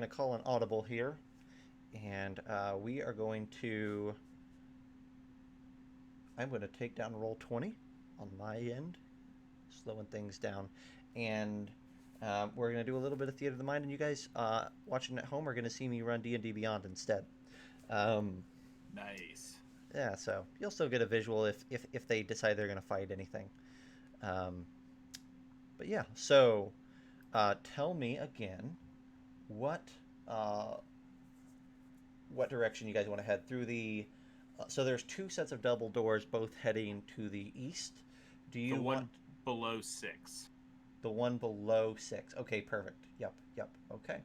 to call an audible here, and we are going to. I'm going to take down roll 20 on my end, slowing things down, and we're going to do a little bit of theater of the mind. And you guys watching at home are going to see me run D&D Beyond instead. Um, Nice. yeah, so you'll still get a visual if they decide they're going to fight anything. Um, but yeah, so tell me again what uh, what direction you guys want to head through the. So there's two sets of double doors, both heading to the east. Do The you want one below 6. the one below six? Okay, perfect. Yep. Okay.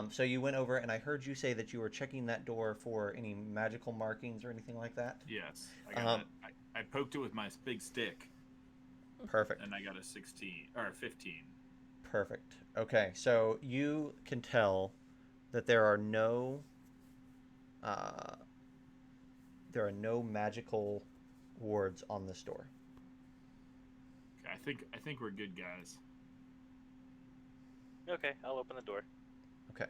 So you went over, and I heard you say that you were checking that door for any magical markings or anything like that. Yes, I got Um, it. I poked it with my big stick, Perfect. and I got a 16 or a 15. Perfect. Okay, so you can tell that uh, there are no magical wards on this door. Okay, I think we're good, guys. Okay, I'll open the door. Okay.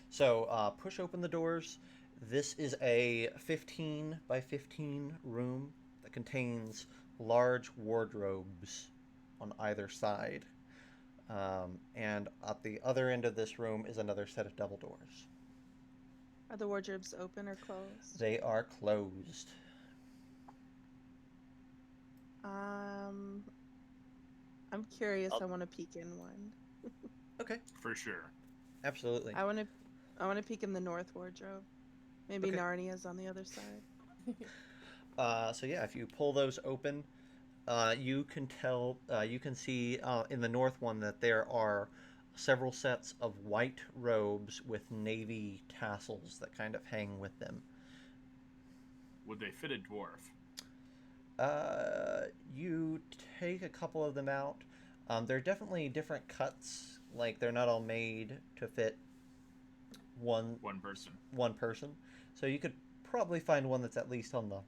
So push open the doors. This is a 15 by 15 room that contains large wardrobes on either side. And at the other end of this room is another set of double doors. Are the wardrobes open or closed? They are closed. I'm curious. I'll- I want to peek in one. Okay, For sure. absolutely. I want to peek in the north wardrobe. Maybe Okay. Narnia's on the other side. So yeah, if you pull those open, you can tell, you can see in the north one that there are several sets of white robes with navy tassels that kind of hang with them. Would they fit a dwarf? You take a couple of them out. They're definitely different cuts. Like they're not all made to fit one One person. one person. So you could probably find one that's at least on the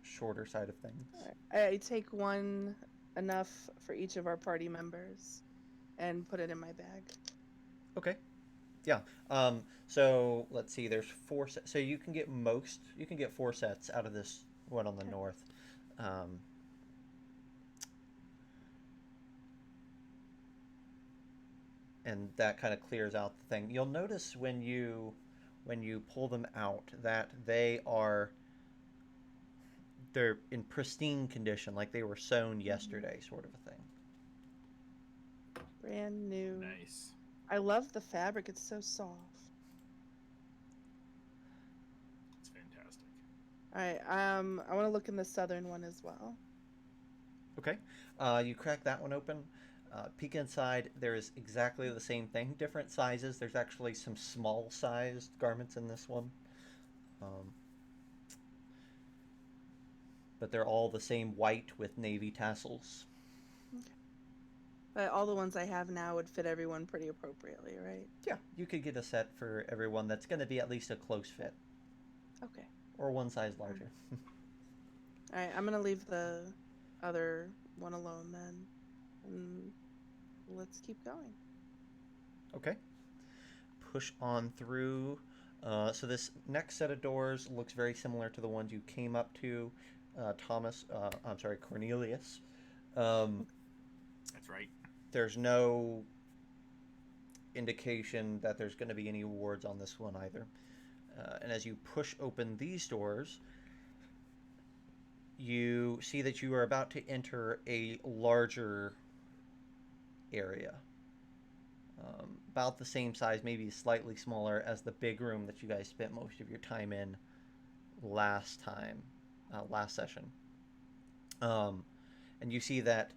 shorter side of things. I take one, enough for each of our party members, and put it in my bag. Okay. Yeah. So let's see. There's four sets. So you can get most. You can get four sets out of this one on the Okay. north. Um, and that kind of clears out the thing. You'll notice when you pull them out that they're in pristine condition, like they were sewn yesterday, sort of a thing. Brand new. Nice. I love the fabric. It's so soft. It's fantastic. All right. I want to look in the southern one as well. Okay. You crack that one open. Peek inside. There is exactly the same thing. Different sizes. There's actually some small-sized garments in this one. Um, but they're all the same white with navy tassels. But all the ones I have now would fit everyone pretty appropriately, right? Yeah, you could get a set for everyone that's going to be at least a close fit. Okay. Or one size larger. All right. I'm gonna leave the other one alone then, and let's keep going. Okay. Push on through. So this next set of doors looks very similar to the ones you came up to, Cornelius. Um, That's right. there's no indication that there's going to be any wards on this one either. And as you push open these doors, you see that you are about to enter a larger area. About the same size, maybe slightly smaller, as the big room that you guys spent most of your time in last session. Um, and you see that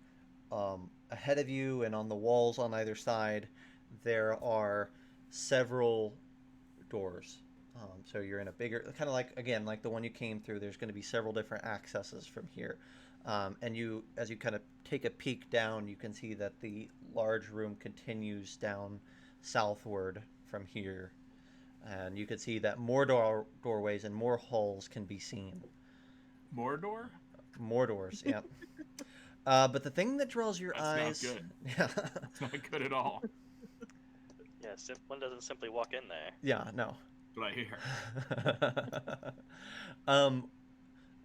ahead of you and on the walls on either side, there are several doors. So you're in a bigger, kind of like, again, like the one you came through. There's going to be several different accesses from here. And as you kind of take a peek down, you can see that the large room continues down southward from here. And you can see that more doorways and more halls can be seen. Mordor? More doors, yeah. But the thing that draws your That's eyes, not good. yeah, It's not good at all. Yeah, one doesn't simply walk in there. Yeah, no. What I hear.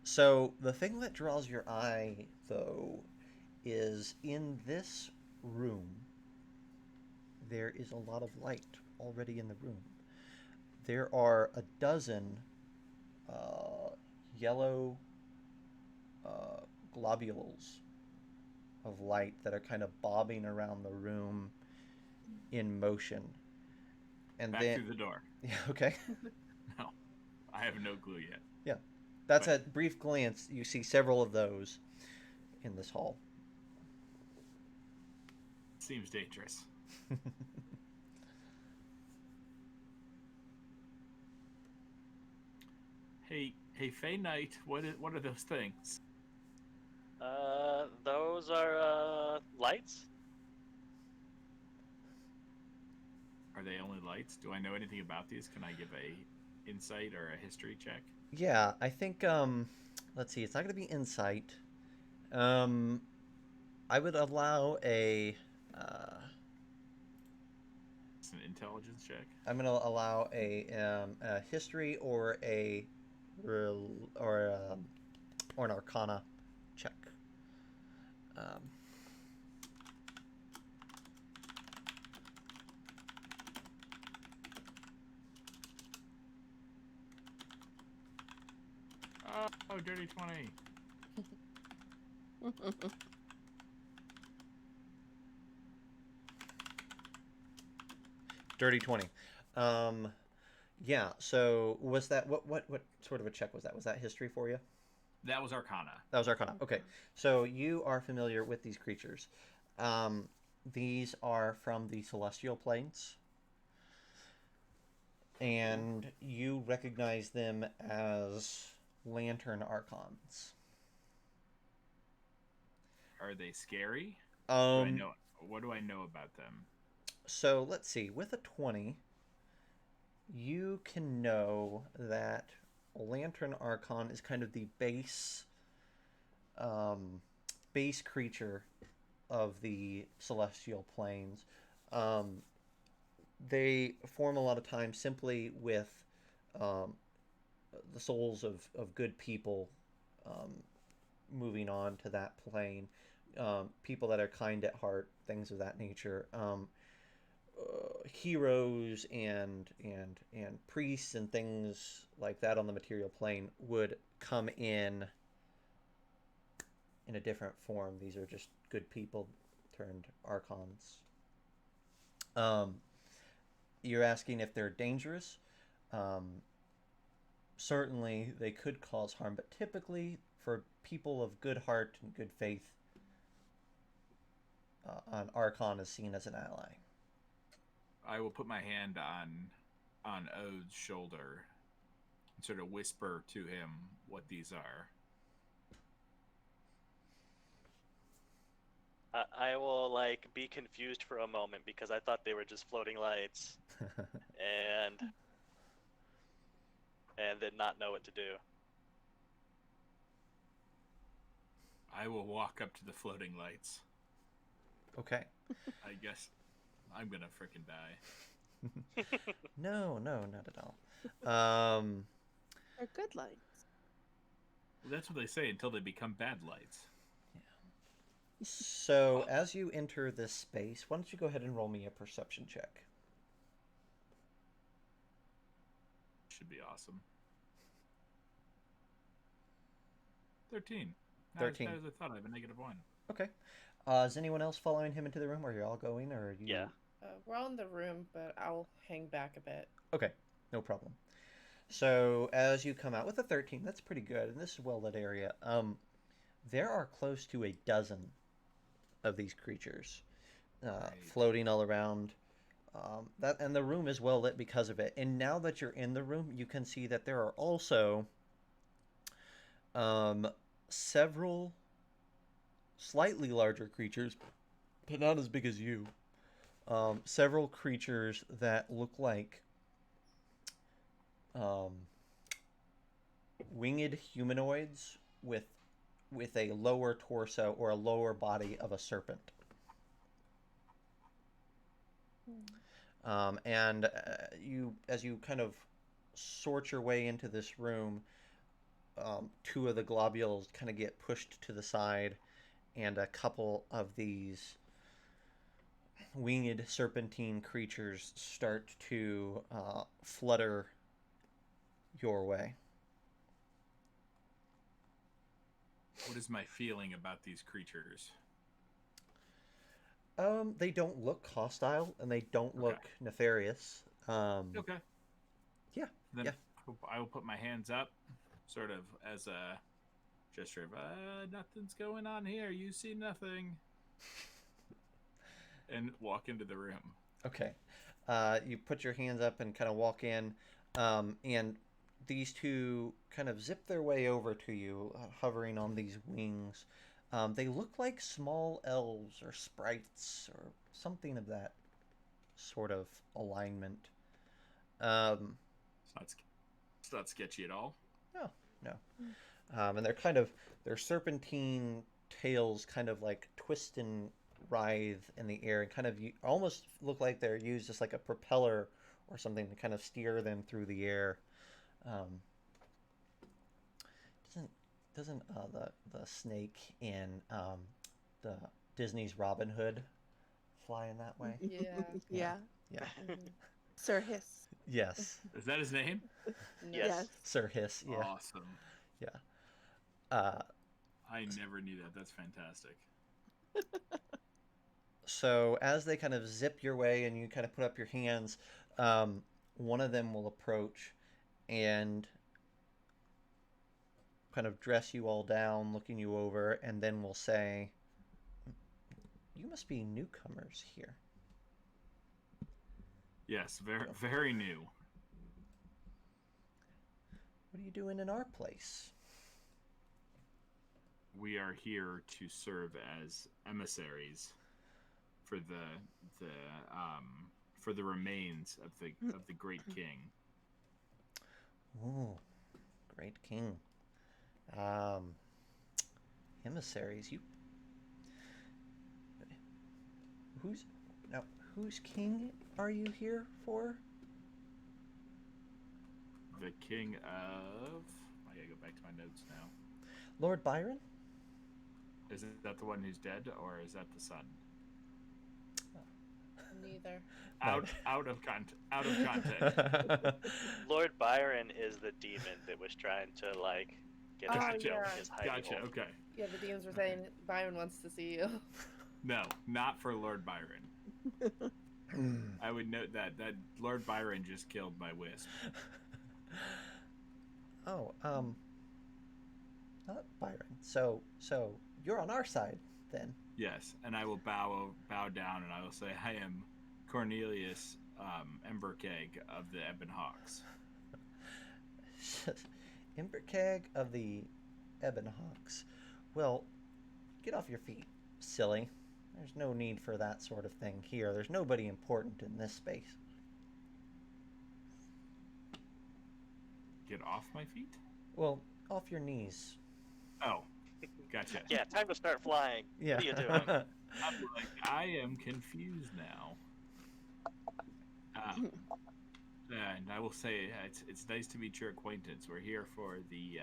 So the thing that draws your eye, though, is in this room, there is a lot of light already in the room. There are a dozen yellow globules of light that are kind of bobbing around the room in motion. And Back then, through the door. yeah, okay. No, I have no clue yet. Yeah, that's Right. at brief glance. You see several of those in this hall. Seems dangerous. Hey, Fey Knight, what are those things? Those are lights. Are they only lights? Do I know anything about these? Can I give a insight or a history check? Yeah, I think let's see, it's not going to be insight. I would allow It's an intelligence check. I'm going to allow a history or or an arcana check. Um, Oh, dirty 20. Dirty 20. Yeah, so was that what sort of a check was that? Was that history for you? That was Arcana. That was Arcana. Okay, so you are familiar with these creatures. These are from the celestial planes, and you recognize them as lantern archons. Are they scary? Do I Um, know? What do I know about them? so let's see. With a 20, you can know that lantern archon is kind of the base creature of the celestial planes. Um, they form a lot of times simply with um, the souls of good people um, moving on to that plane. People that are kind at heart, things of that nature. Heroes and priests and things like that on the material plane would come in a different form. These are just good people turned archons. Um, you're asking if they're dangerous. Um, certainly, they could cause harm, but typically, for people of good heart and good faith, an archon is seen as an ally. I will put my hand on Ode's shoulder and sort of whisper to him what these are. I will be confused for a moment because I thought they were just floating lights, and then not know what to do. I will walk up to the floating lights. Okay. I guess I'm gonna frickin' die. No, not at all. They're good lights. Well, that's what they say until they become bad lights. So, as you enter this space, why don't you go ahead and roll me a perception check? Should be awesome. 13. Not 13. as bad as I thought. I have a -1. Okay. Is anyone else following him into the room? Or are you all going? Or are you... Yeah. We're all in the room, but I'll hang back a bit. Okay, no problem. So, as you come out with a 13, that's pretty good. And this is a well-lit area. There are close to a dozen of these creatures floating all around. And the room is well lit because of it. And now that you're in the room, you can see that there are also several slightly larger creatures, but not as big as you. Several creatures that look like winged humanoids with a lower torso or a lower body of a serpent. And as you kind of sort your way into this room, two of the globules kind of get pushed to the side, and a couple of these winged serpentine creatures start to flutter your way. What is my feeling about these creatures? They don't look hostile, and they don't look nefarious. Okay. Yeah. Then Yeah. I will put my hands up, sort of as a gesture of, nothing's going on here. You see nothing. And walk into the room. Okay. You put your hands up and kind of walk in, and these two kind of zip their way over to you, hovering on these wings. They look like small elves or sprites or something of that sort of alignment. It's not sketchy at all. No. And they're kind of, their serpentine tails kind of like twist and writhe in the air and kind of almost look like they're used as like a propeller or something to kind of steer them through the air. Doesn't the snake in the Disney's Robin Hood fly in that way? Yeah. Yeah. Yeah. Sir Hiss. Yes. Is that his name? Yes. Sir Hiss. Yeah. Awesome. Yeah. I never knew that. That's fantastic. So as they kind of zip your way and you kind of put up your hands, one of them will approach and kind of dress you all down, looking you over, and then will say, "You must be newcomers here." Yes, very, very new. What are you doing in our place? We are here to serve as emissaries for the remains of the great king. Ooh, great king. Emissaries. Whose king are you here for? The king of... I gotta go back to my notes now. Lord Byron? Is that the one who's dead, or is that the son? Neither. Out of context. Lord Byron is the demon that was trying to like get us to Oh, yeah. his hiding Gotcha. hole. Okay. Yeah, the demons were saying Byron wants to see you. No, not for Lord Byron. I would note that Lord Byron just killed my wisp. Oh, not Byron. So you're on our side then. Yes, and I will bow down, and I will say, I am Cornelius Emberkeg of the Ebon Hawks. Imberkeg of the Ebon Hawks. Well, get off your feet, silly. There's no need for that sort of thing here. There's nobody important in this space. Get off my feet? Well, off your knees. Oh, gotcha. Yeah, time to start flying. Yeah. What are you doing? I'm like, I am confused now. And I will say, it's nice to meet your acquaintance. We're here for the...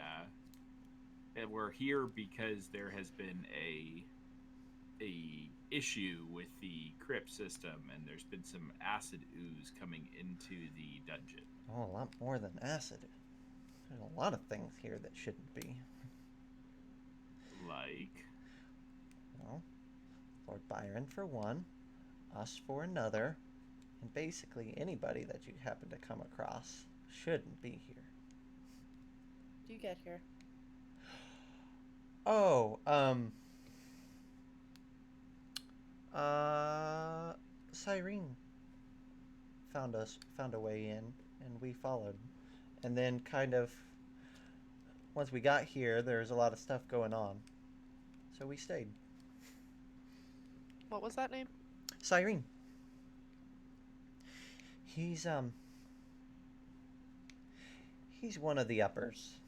we're here because there has been a issue with the crypt system, and there's been some acid ooze coming into the dungeon. Oh, a lot more than acid. There's a lot of things here that shouldn't be. Like? Well, Lord Byron for one, us for another, and basically anybody that you happen to come across shouldn't be here. Do you get here? Oh, Cyrene found a way in, and we followed. And then kind of, once we got here, there's a lot of stuff going on. So we stayed. What was that name? Cyrene. He's one of the uppers.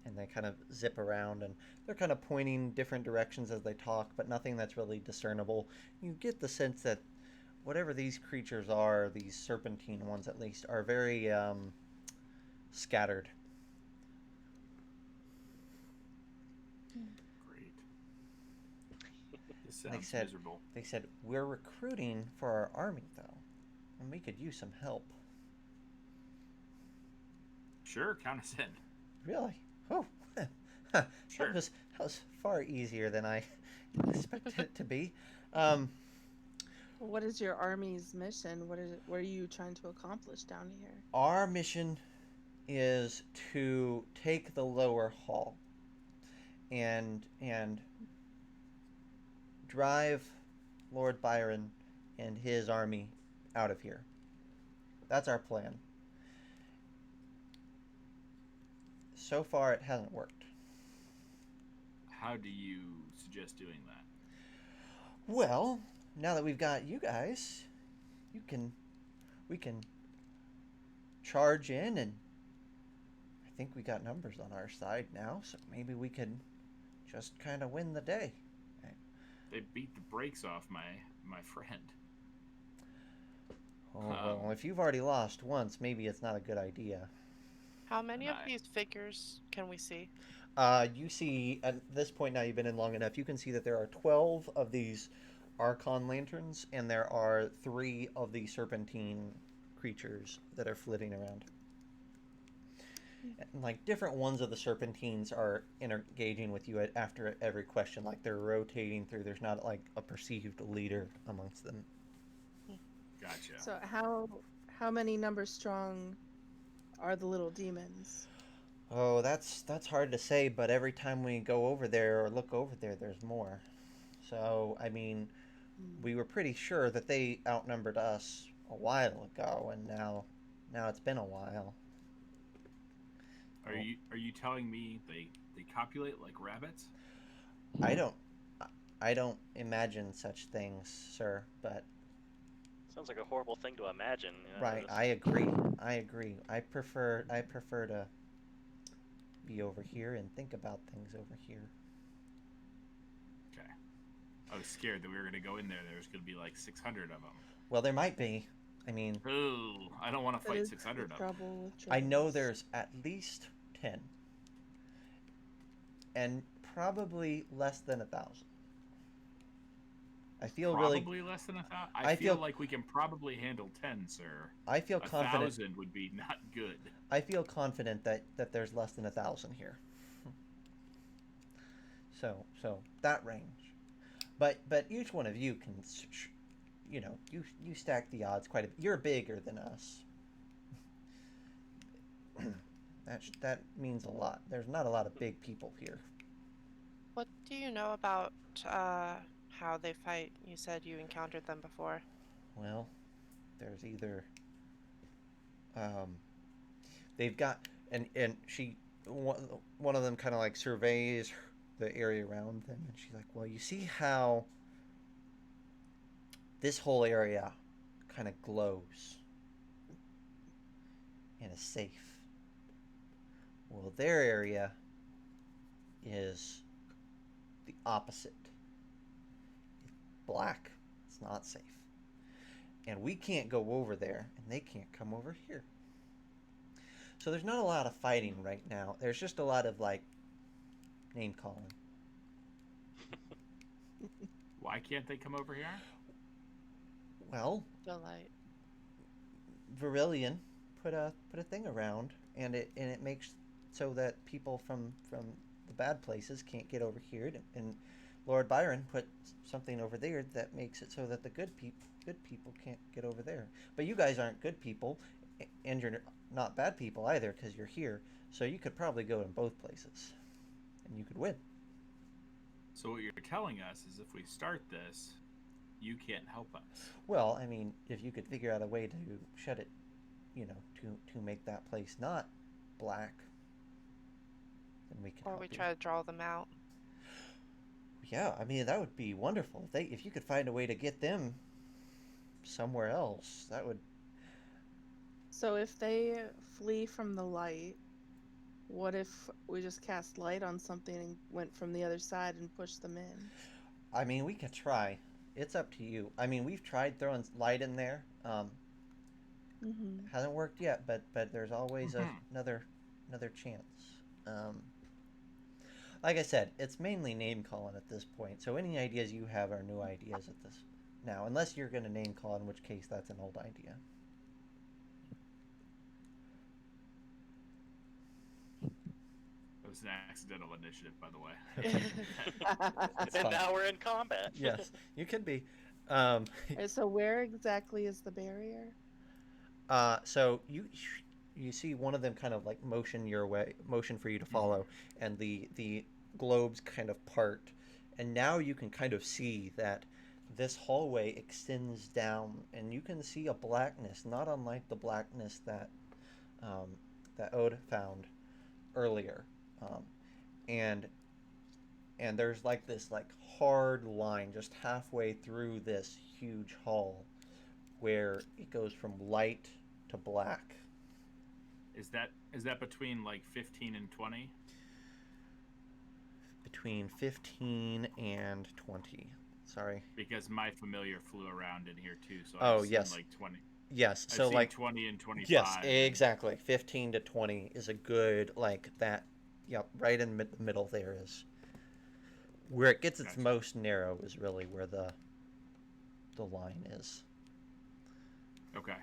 And they kind of zip around, and they're kind of pointing different directions as they talk, but nothing that's really discernible. You get the sense that whatever these creatures are, these serpentine ones at least, are very scattered. Great. This They sounds said miserable. they said we're recruiting for our army though, and we could use some help. Sure, count us in. Really? Oh, Sure. that was far easier than I expected it to be. Um, What is your army's mission? What are you trying to accomplish down here? our mission is to take the lower hall and drive Lord Byron and his army out of here. That's our plan. So far, it hasn't worked. How do you suggest doing that? Well, now that we've got you guys, we can charge in, and I think we got numbers on our side now, so maybe we could just kind of win the day. They beat the brakes off my friend. Oh, well, if you've already lost once, maybe it's not a good idea. How many of Nice. these figures can we see? You see, at this point now you've been in long enough, you can see that there are 12 of these Archon lanterns, and there are 3 of the serpentine creatures that are flitting around. And, like, different ones of the serpentines are engaging with you after every question. Like, they're rotating through. There's not, like, a perceived leader amongst them. Gotcha. So how many numbers strong are the little demons? Oh, that's hard to say, but every time we go over there or look over there, there's more. So, I mean, we were pretty sure that they outnumbered us a while ago, and now it's been a while. Are you telling me they copulate like rabbits? I don't imagine such things, sir, but Sounds like a horrible thing to imagine. right, I agree. I prefer to be over here and think about things over here. Okay. I was scared that we were going to go in there. There was going to be like 600 of them. Well, there might be. I mean, Ooh, I don't want to That fight is 600 the of them. trouble with I know dragons. there's at least 10. And probably less than 1,000. I feel Probably less than 1,000. I feel like we can probably handle 10, sir. I feel confident. 1,000 would be not good. I feel confident that there's less than 1,000 here. So that range. But each one of you can, you stack the odds quite a bit. You're bigger than us. That means a lot. There's not a lot of big people here. What do you know about how they fight? You said you encountered them before. Well, there's either they've got and one of them kind of like surveys the area around them, and she's like, well, you see how this whole area kind of glows and is safe. Well, their area is the opposite. It's black. It's not safe. And we can't go over there, and they can't come over here. So there's not a lot of fighting right now. There's just a lot of, like, name calling. Why can't they come over here? Well, The light. Virillion put a thing around, and it makes so that people from the bad places can't get over here, and Lord Byron put something over there that makes it so that the good people can't get over there. But you guys aren't good people, and you're not bad people either, because you're here. So you could probably go in both places, and you could win. So what you're telling us is if we start this, you can't help us. Well, I mean, if you could figure out a way to shut it, to make that place not black, then we can Or help we you. try to draw them out. Yeah, I mean, that would be wonderful. If you could find a way to get them somewhere else, that would. So if they flee from the light, what if we just cast light on something and went from the other side and pushed them in? I mean, we could try. it's up to you. I mean, we've tried throwing light in there. Mm-hmm. Hasn't worked yet, but there's always Mhm. another chance. Like I said, it's mainly name calling at this point. So any ideas you have are new ideas at this now, unless you're going to name call, in which case that's an old idea. It was an accidental initiative, by the way. That's And fine. now we're in combat. Yes, you could be. Um, Alright, so where exactly is the barrier? so you see one of them kind of like motion for you to follow, and the globes kind of part, and now you can kind of see that this hallway extends down, and you can see a blackness, not unlike the blackness that that Ode found earlier, um, and there's like this like hard line just halfway through this huge hall where it goes from light to black. Is that between like 15 and 20? Between 15 and 20. Sorry. Because my familiar flew around in here too, so Oh, I've seen yes. like 20. Yes, I've so seen like 20 and 25. yes, exactly. 15 to 20 is a good like that. Yep, right in the middle there is where it gets its Gotcha. most narrow is really where the line is. Okay.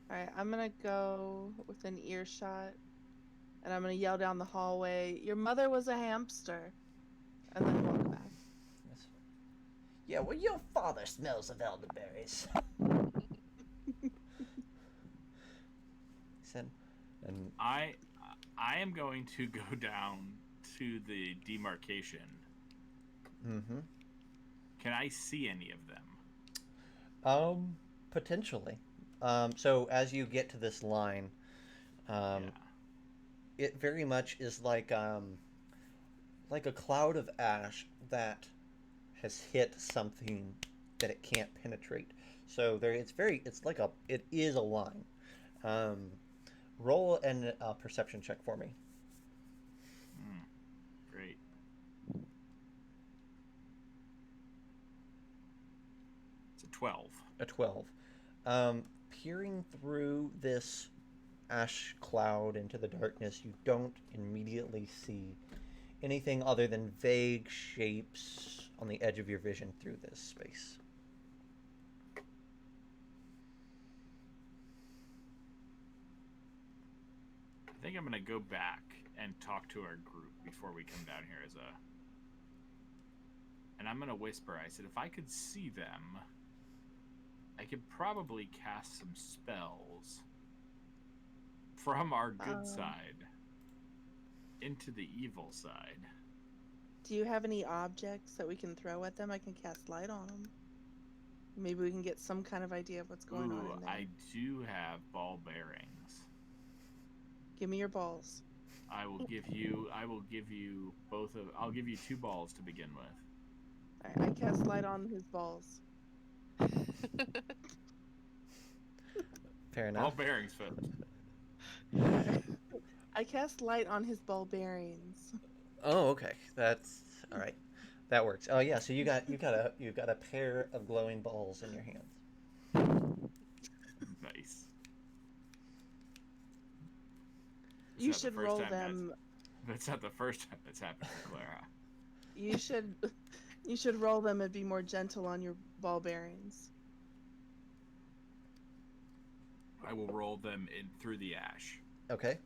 Alright, I'm gonna go within earshot, and I'm gonna yell down the hallway, "Your mother was a hamster," and then walk back. Yes. Yeah, well, your father smells of elderberries. He said, and I am going to go down to the demarcation. mm-hmm. Can I see any of them? Potentially. So as you get to this line, Yeah. it very much is like a cloud of ash that has hit something that it can't penetrate. So there, it is a line. Roll a perception check for me. Great. It's a 12. A 12. Peering through this ash cloud into the darkness, you don't immediately see anything other than vague shapes on the edge of your vision through this space. I think I'm going to go back and talk to our group before we come down here and I'm going to whisper. I said, if I could see them, I could probably cast some spells from our good side into the evil side. Do you have any objects that we can throw at them? I can cast light on them. Maybe we can get some kind of idea of what's going on in there. I do have ball bearings. Give me your balls. I will give you both of I'll give you 2 balls to begin with. Alright, I cast light on his balls. Fair Ball enough. bearings first. I cast light on his ball bearings. Oh, okay. That's all right. That works. Oh yeah. So you've got a pair of glowing balls in your hands. Nice. You It's not the should first roll time them. That's not the first time that's happened to Clara. You should roll them and be more gentle on your ball bearings. I will roll them in through the ash. Okay.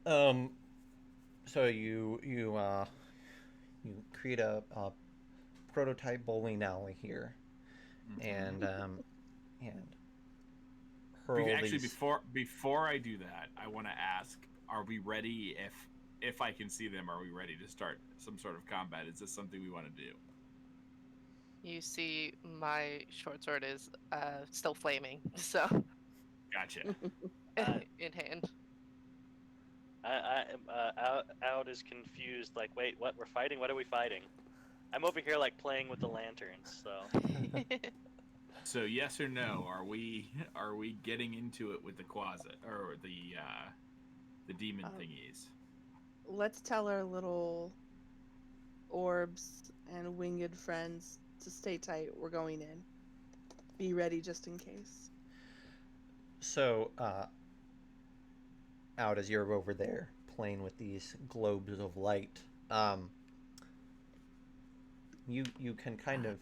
So you create a prototype bowling alley here, and hurl Actually, these. before I do that, I want to ask: are we ready? If I can see them, are we ready to start some sort of combat? Is this something we want to do? You see, my short sword is still flaming, so Gotcha. in hand. Out is confused. Like, wait, what? We're fighting? What are we fighting? I'm over here like playing with the lanterns. So So yes or no? Are we getting into it with the quasit or the demon thingies? Let's tell our little orbs and winged friends to stay tight. We're going in. Be ready just in case. So, out as you're over there playing with these globes of light, you can kind of,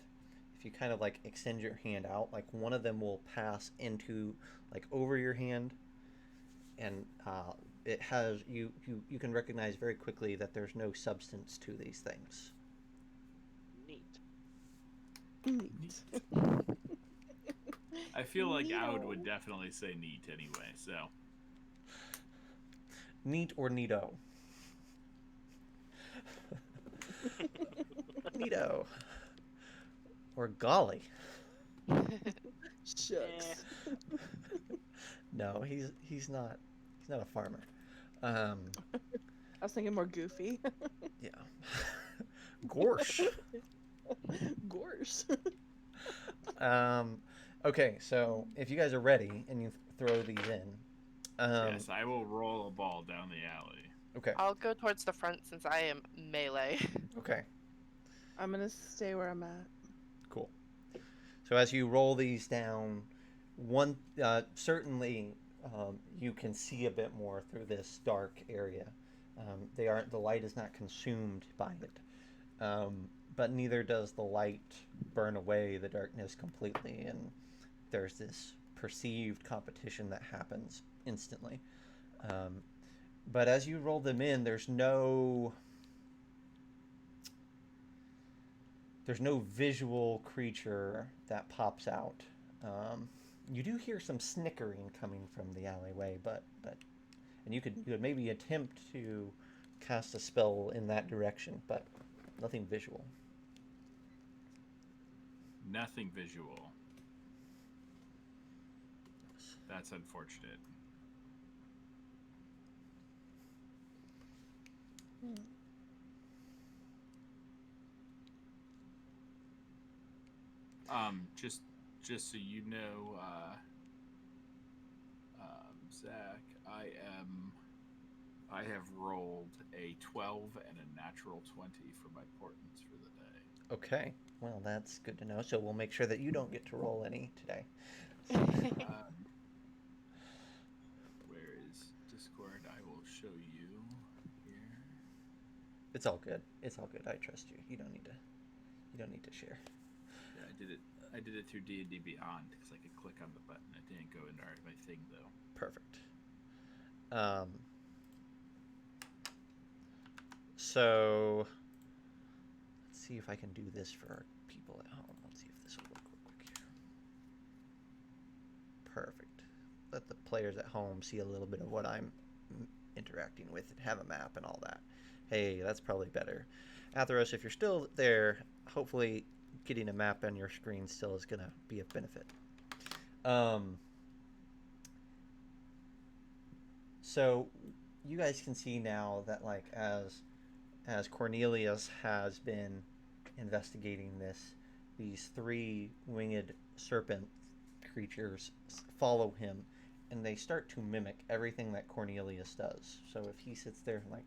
if you kind of like extend your hand out, like one of them will pass into like over your hand, and it has you can recognize very quickly that there's no substance to these things. Neat. Neat. I feel like Aud would Neato. definitely say neat anyway, so. Neat or neato? Neato. Or golly. Shucks. No, he's not a farmer. I was thinking more goofy. Yeah. Gorsh. Gorse. Okay, so if you guys are ready and you throw these in, Yes, I will roll a ball down the alley. okay, I'll go towards the front since I am melee. okay, I'm gonna stay where I'm at. cool. So as you roll these down, one certainly you can see a bit more through this dark area. The light is not consumed by it, but neither does the light burn away the darkness completely, and there's this perceived competition that happens instantly. But as you roll them in, there's no visual creature that pops out. You do hear some snickering coming from the alleyway, but and you could maybe attempt to cast a spell in that direction, but nothing visual. Nothing visual. That's unfortunate. Just so you know, Zach, I have rolled a 12 and a natural 20 for my portents for the day. Okay, well that's good to know. So we'll make sure that you don't get to roll any today. Where is Discord? I will show you here. It's all good. It's all good. I trust you. You don't need to share. Yeah, I did it through D&D Beyond because I could click on the button. It didn't go into my thing though. Perfect. So let's see if I can do this for our people at home. Let's see if this will work real quick here. Perfect. Let the players at home see a little bit of what I'm interacting with and have a map and all that. Hey, that's probably better. Atheros, if you're still there, hopefully getting a map on your screen still is going to be of benefit. So you guys can see now that like as Cornelius has been investigating this, these three winged serpent creatures follow him, and they start to mimic everything that Cornelius does. So if he sits there and like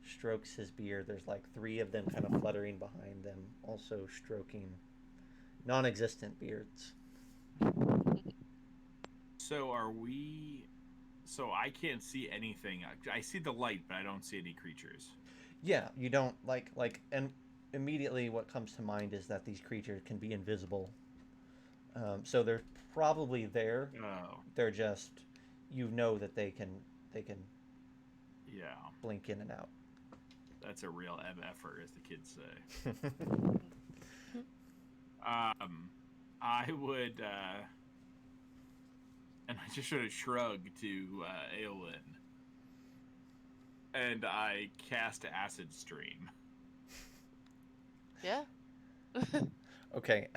strokes his beard, there's like three of them kind of fluttering behind them, also stroking non-existent beards. So so I can't see anything. I see the light, but I don't see any creatures. Yeah, you don't and immediately what comes to mind is that these creatures can be invisible. So they're probably there. Oh. They're just, that they can Yeah. blink in and out. That's a real MFer, as the kids say. I would, and I just sort of shrug to Aolin, and I cast Acid Stream. Yeah. Okay,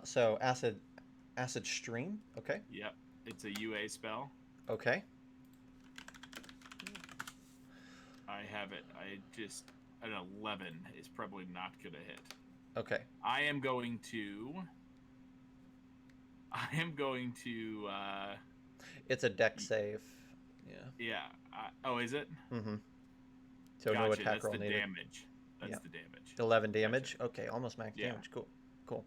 so acid stream. Okay. Yep, it's a UA spell. Okay. I have it. An 11 is probably not gonna hit. Okay. I am going to. It's a dex save. Yeah. Yeah. Oh, is it? Mm-hmm. So Gotcha, no attack that's roll the needed. damage. That's Yeah. the damage. 11 damage. Okay, almost max Yeah. damage. Cool. Cool.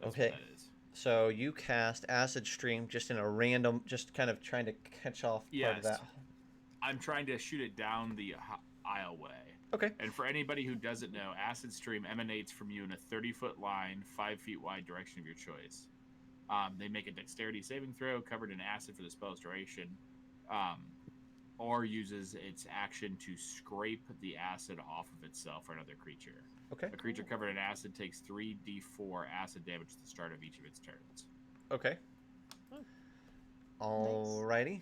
That's Okay. what that is. So you cast Acid Stream just in a random, just kind of trying to catch off part of Yes. that. I'm trying to shoot it down the aisleway. Okay. And for anybody who doesn't know, Acid Stream emanates from you in a 30-foot line, 5 feet wide direction of your choice. They make a dexterity saving throw covered in acid for the spell's duration, or uses its action to scrape the acid off of itself or another creature. Okay. A creature covered in acid takes 3d4 acid damage at the start of each of its turns. Okay. Oh, Alrighty.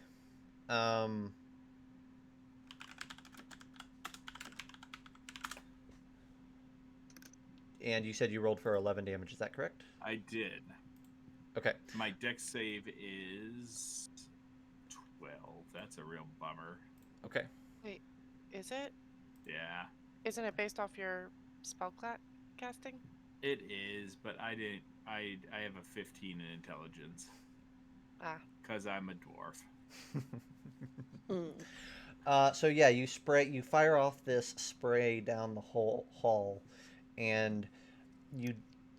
And you said you rolled for 11 damage. Is that correct? I did. Okay. My dex save is 12. That's a real bummer. Okay. Is it? Yeah, Isn't it based off your spell casting? it is, but I didn't. I have a 15 in intelligence Ah. because I'm a dwarf. So yeah, you fire off this spray down the whole hall, and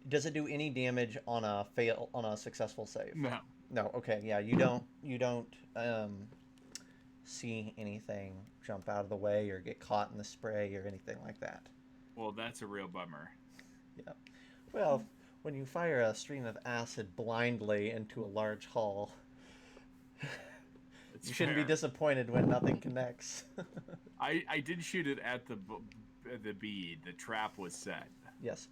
does it do any damage on a successful save? No. No. Okay. Yeah, you don't see anything jump out of the way or get caught in the spray or anything like that. Well, that's a real bummer. Yeah. Well, when you fire a stream of acid blindly into a large hall, It's you shouldn't be fair. disappointed when nothing connects. I did shoot it at the bead. The trap was set. Yes.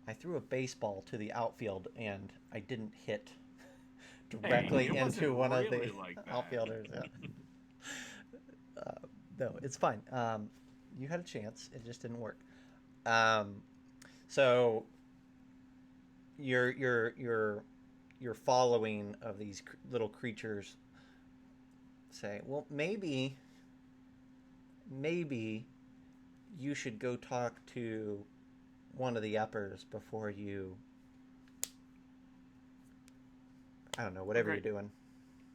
I threw a baseball to the outfield and I didn't hit directly it into wasn't one of really the like that. outfielders. Yeah. No, it's fine. You had a chance. It just didn't work. So your following of these little creatures say, well, maybe you should go talk to one of the uppers before you, I don't know, whatever Okay. you're doing.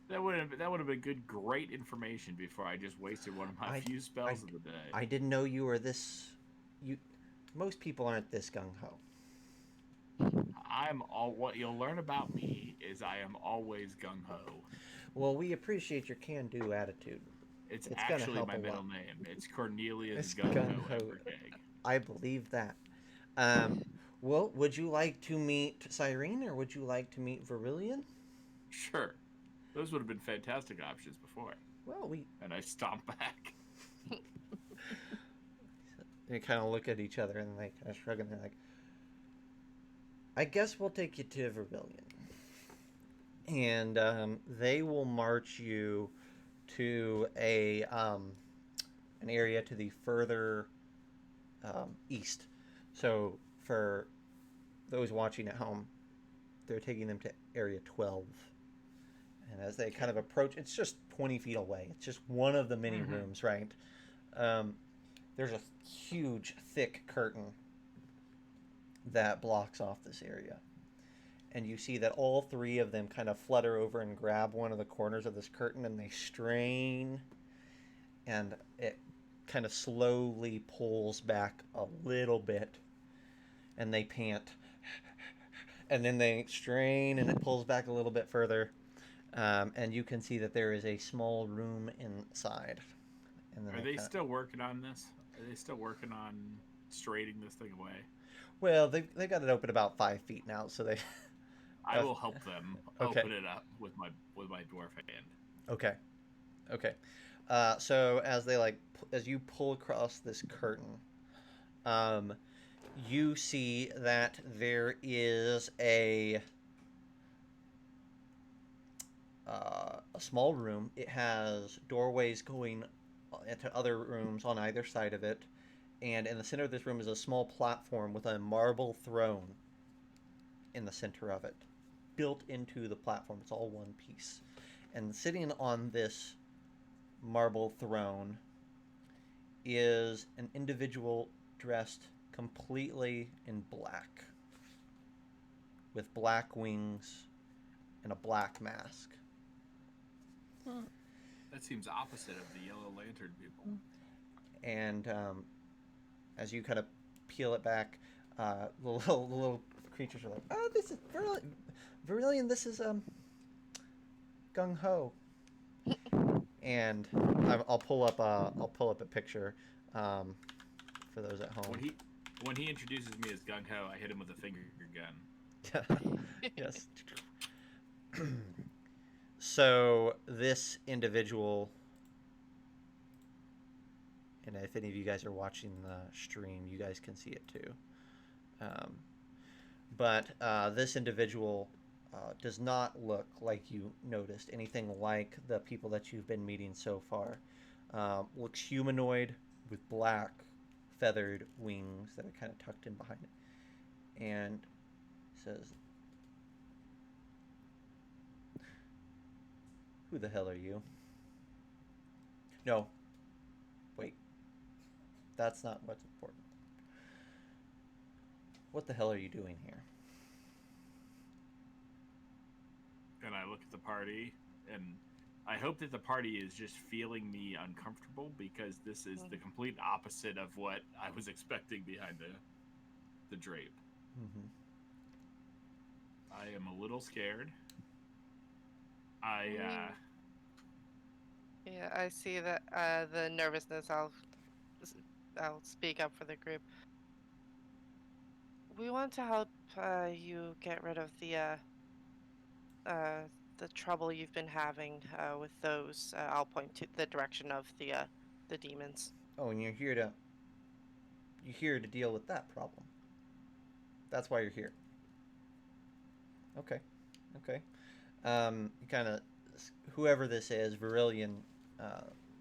That would have been great information before I just wasted one of my few spells of the day. I didn't know you were this. Most people aren't this gung ho. What you'll learn about me is I am always gung ho. Well, we appreciate your can-do attitude. It's gonna actually help my a lot. middle name. It's Cornelius It's Gung gung Ho ho. Evergag. I believe that. Well, would you like to meet Cyrene or would you like to meet Verilion? Sure, those would have been fantastic options before. Well, And I stomped back. they kind of look at each other and they kind of shrug and they're like, I guess we'll take you to Verilion. And they will march you to an area to the further east. So for those watching at home, they're taking them to area 12. And as they kind of approach, it's just 20 feet away. It's just one of the many rooms, right? There's a huge, thick curtain that blocks off this area. And you see that all three of them kind of flutter over and grab one of the corners of this curtain and they strain. And it kind of slowly pulls back a little bit. And they pant. And then they strain and it pulls back a little bit further. And you can see that there is a small room inside. And then Are they still working on this? Are they still working on straightening this thing away? Well, they got it open about 5 feet now, so they. I will help them Okay. open it up with my dwarf hand. Okay. So as you pull across this curtain, you see that there is a small room. It has doorways going into other rooms on either side of it, and in the center of this room is a small platform with a marble throne in the center of it, built into the platform. It's all one piece, and sitting on this marble throne is an individual dressed completely in black, with black wings and a black mask. That seems opposite of the Yellow Lantern people. and as you kind of peel it back, the little creatures are like, "Oh, this is Virillion. This is Gung Ho." And I'll pull up a picture for those at home. When he introduces me as Gung Ho, I hit him with a finger gun. Yes. So this individual, and if any of you guys are watching the stream, you guys can see it too. But this individual does not look like you noticed anything like the people that you've been meeting so far. Looks humanoid with black feathered wings that are kind of tucked in behind it, and says, "Who the hell are you?" No, wait, that's not what's important. What the hell are you doing here? And I look at the party, and I hope that the party is just feeling me uncomfortable, because this is the complete opposite of what I was expecting behind the drape. Mm-hmm. I am a little scared. Yeah, I see that the nervousness. I'll speak up for the group. We want to help you get rid of the trouble you've been having with those. I'll point to the direction of the demons. Oh, and you're here to deal with that problem. That's why you're here. Okay. Kind of, whoever this is, Virillion,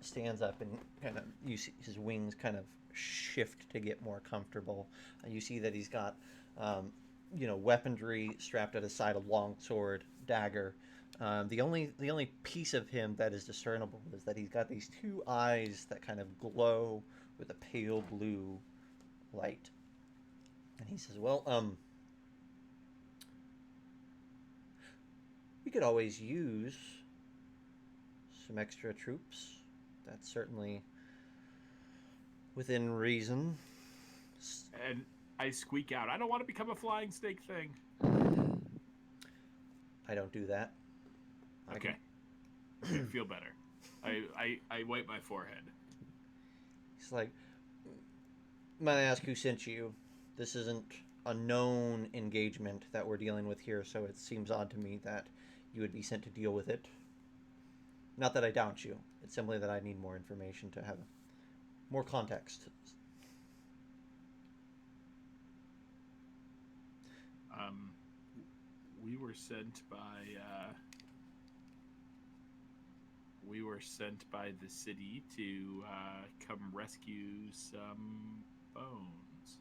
stands up and kind of, you see his wings kind of shift to get more comfortable. You see that he's got, weaponry strapped at his side, a long sword, dagger. The only piece of him that is discernible is that he's got these two eyes that kind of glow with a pale blue light. And he says, "Well, we could always use some extra troops. That's certainly within reason." And I squeak out, "I don't want to become a flying snake thing." I don't do that. Okay. I feel better. I wipe my forehead. He's like, "Might I ask who sent you? This isn't a known engagement that we're dealing with here, so it seems odd to me that you would be sent to deal with it. Not that I doubt you. It's simply that I need more information to have more context." We were sent by the city to come rescue some bones.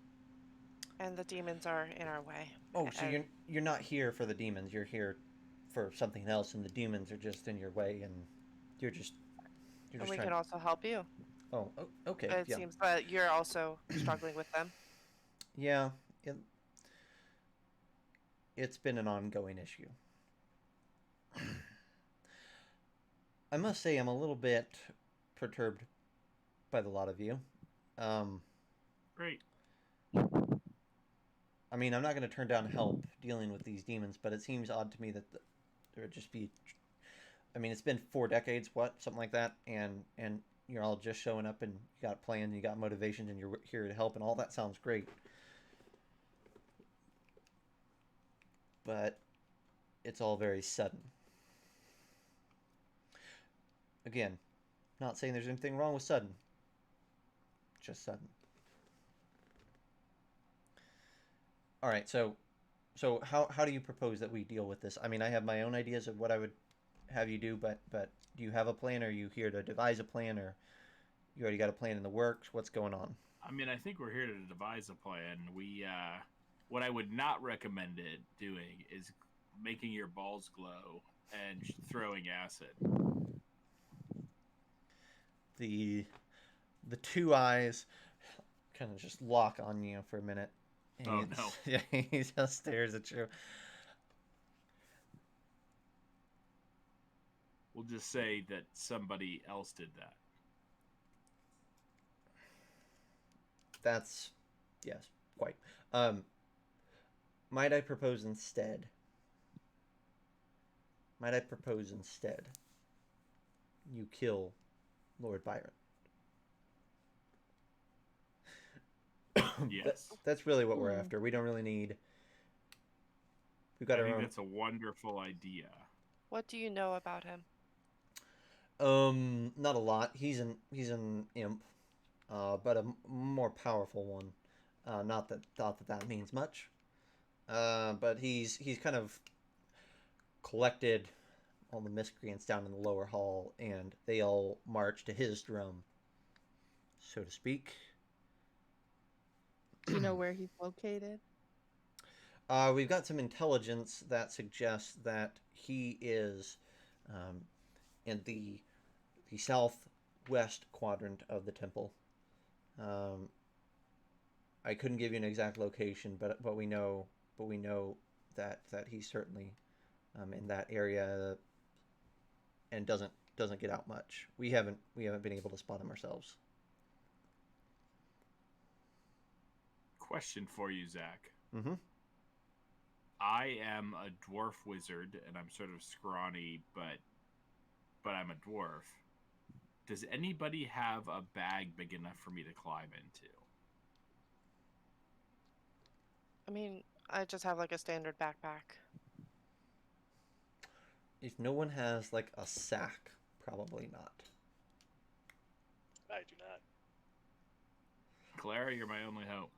And the demons are in our way. Oh, so you're not here for the demons. You're here for something else, and the demons are just in your way, and you're just and we trying. can also help you. Oh, okay. It Yeah. seems that you're also struggling with them. Yeah. It's been an ongoing issue. I must say I'm a little bit perturbed by the lot of you. Great. I mean, I'm not going to turn down help dealing with these demons, but it seems odd to me that there would just be. I mean, it's been 4 decades, something like that, and you're all just showing up, and you got plans, you got motivations, and you're here to help, and all that sounds great. But it's all very sudden. Again, not saying there's anything wrong with sudden. Just sudden. All right, so how do you propose that we deal with this? I mean, I have my own ideas of what I would have you do, but do you have a plan? Are you here to devise a plan, or you already got a plan in the works? What's going on? I mean, I think we're here to devise a plan. What I would not recommend it doing is making your balls glow and throwing acid. The two eyes kind of just lock on you for a minute. Oh no! Yeah, he just stares at you. We'll just say that somebody else did that. That's yes, quite. Um, might I propose instead? Might I propose instead? You kill Lord Byron. Yes. That's really what we're Hmm. after. We don't really need. We've I got our think own. that's a wonderful idea. What do you know about him? Not a lot. He's an imp, but a more powerful one. Not that means much. But he's kind of collected all the miscreants down in the lower hall, and they all march to his drum, so to speak. Do you know where he's located? We've got some intelligence that suggests that he is um, in the southwest quadrant of the temple. Um, I couldn't give you an exact location, but we know that he's certainly in that area and doesn't get out much. We haven't been able to spot him ourselves. Question for you, Zach. Mm-hmm. I am a dwarf wizard, and I'm sort of scrawny, but I'm a dwarf. Does anybody have a bag big enough for me to climb into? I mean, I just have like a standard backpack. If no one has like a sack, probably not. I do not. Clara, you're my only hope.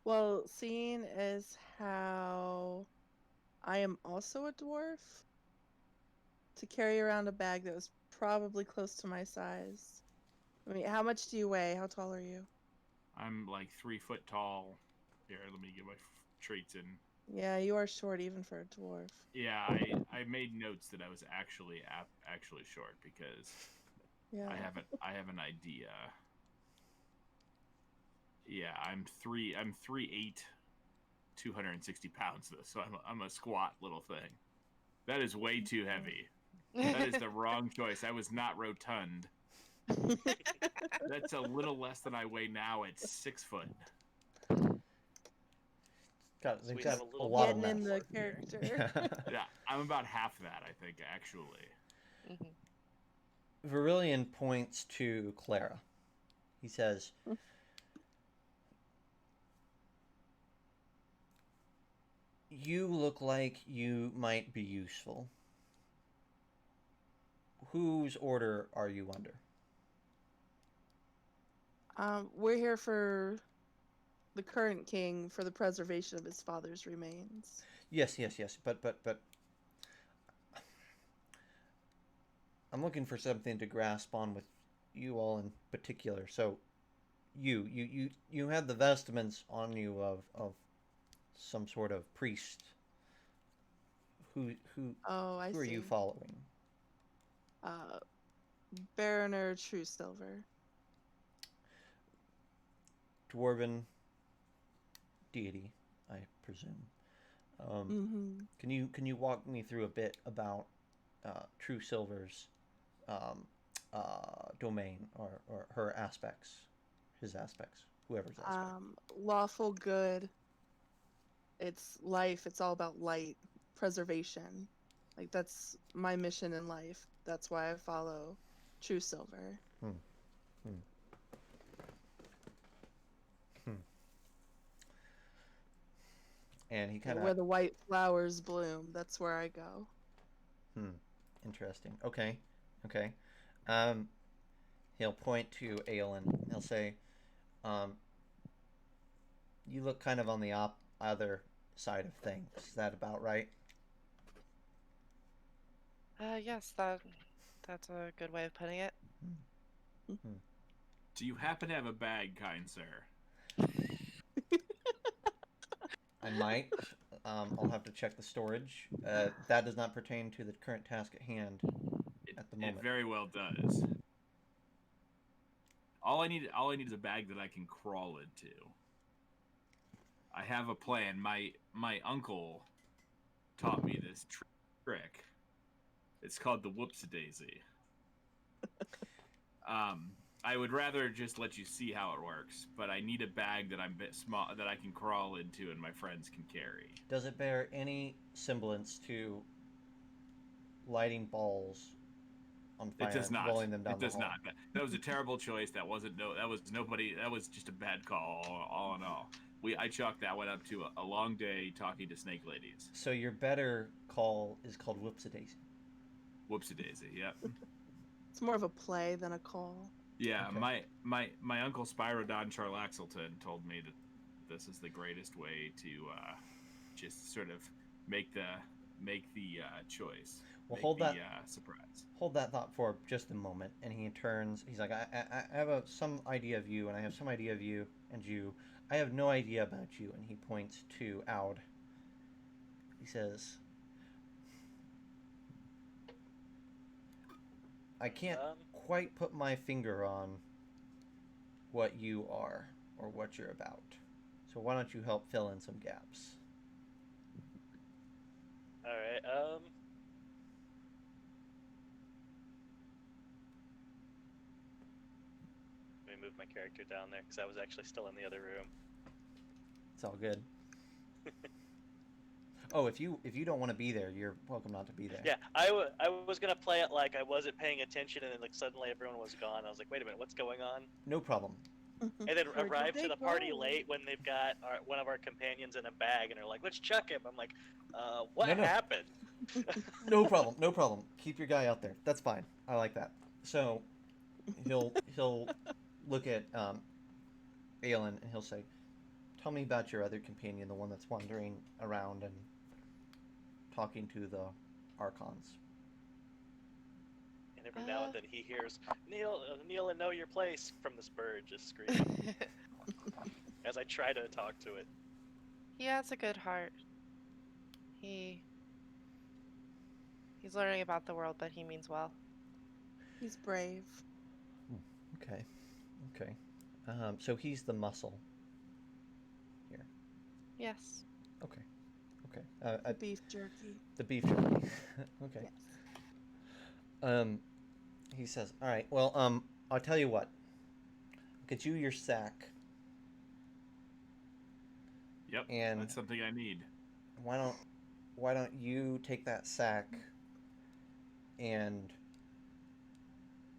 Well, seeing as how I am also a dwarf, to carry around a bag that was probably close to my size. I mean, how much do you weigh? How tall are you? I'm like 3 foot tall. Here, let me get my traits in. Yeah, you are short even for a dwarf. Yeah, I made notes that I was actually short because Yeah. I have an idea. Yeah, I'm 3'8", 260 pounds though, so I'm a squat little thing. That is way too heavy. That is the wrong choice. I was not rotund. That's a little less than I weigh now at 6 foot. So They've we got have a a little lot of Getting in the work here. character. Yeah, I'm about half that, I think, actually. Mhm. Virillion points to Clara. He says, "You look like you might be useful. Whose order are you under?" We're here for the current king for the preservation of his father's remains. Yes. But I'm looking for something to grasp on with you all in particular. So, you had the vestments on you of some sort of priest. Who Oh, I who are see. you following? Uh, Baroner True Silver. Dwarven deity, I presume. Mm-hmm. Can you walk me through a bit about True Silver's domain or her aspects, his aspects, whoever's aspect? Lawful good. It's life. It's all about light, preservation. Like that's my mission in life. That's why I follow True Silver. Hmm. Hmm. Hmm. And he kind Where of the white flowers bloom. That's where I go. interesting. Okay, okay. Um, he'll point to Aelin. He'll say, um, "You look kind of on the other side of things. Is that about right?" Yes, that's a good way of putting it. Do you happen to have a bag, kind sir? I might. I'll have to check the storage. That does not pertain to the current task at hand at the It moment. very well does. All I need is a bag that I can crawl into. I have a plan. My uncle taught me this trick. It's called the whoopsie daisy. I would rather just let you see how it works, but I need a bag that I'm a bit small that I can crawl into and my friends can carry. Does it bear any semblance to lighting balls on fire It does and not. rolling them down It the does hall? not. That was a terrible choice. That wasn't no. That was nobody. That was just a bad call. All in all, I chalked that one up to a long day talking to snake ladies. So your better call is called Whoopsie-daisy. Whoopsie daisy. Yeah. It's more of a play than a call. Yeah. Okay. My uncle Spyrodon Charlaxleton told me that this is the greatest way to just sort of make the choice. Well, make hold the, that. surprise. Hold that thought for just a moment, and he turns. He's like, I have some idea of you, and I have some idea of you, and you. I have no idea about you, and he points to Aud. He says, I can't quite put my finger on what you are or what you're about. So why don't you help fill in some gaps? All right. Let me move my character down there because I was actually still in the other room. It's all good. Oh, if you don't want to be there, you're welcome not to be there. Yeah, I was gonna play it like I wasn't paying attention, and then like suddenly everyone was gone. I was like, wait a minute, what's going on? No problem. And then Where did arrived to they the party go? late when they've got one of our companions in a bag, and they're like, let's chuck him. I'm like, what No. happened? No problem. No problem. Keep your guy out there. That's fine. I like that. So he'll look at Aelin and he'll say, "Tell me about your other companion, the one that's wandering around and talking to the Archons." And every now and then he hears, kneel and know your place from this bird just screaming as I try to talk to it. He has a good heart. He's learning about the world, but he means well. He's brave. Okay. Okay. So he's the muscle here. Yes. Okay. Okay. The beef jerky. The beef jerky. Okay. Yes. He says, "All right. Well, I'll tell you what. I'll get you your sack. Yep. And that's something I need. Why don't you take that sack and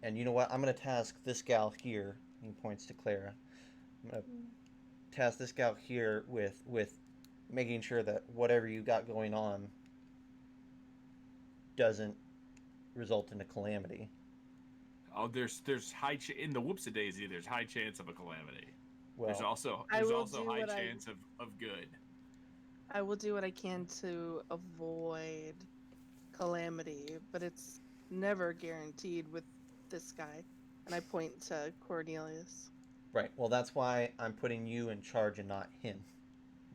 you know what? I'm gonna task this gal here." He points to Clara. "I'm gonna task this gal here with making sure that whatever you got going on doesn't result in a calamity." Oh, there's in the Whoopsie Daisy. There's high chance of a calamity. Well, there's also I will high do what chance of good. I will do what I can to avoid calamity, but it's never guaranteed with this guy. And I point to Cornelius. right. Well, that's why I'm putting you in charge and not him.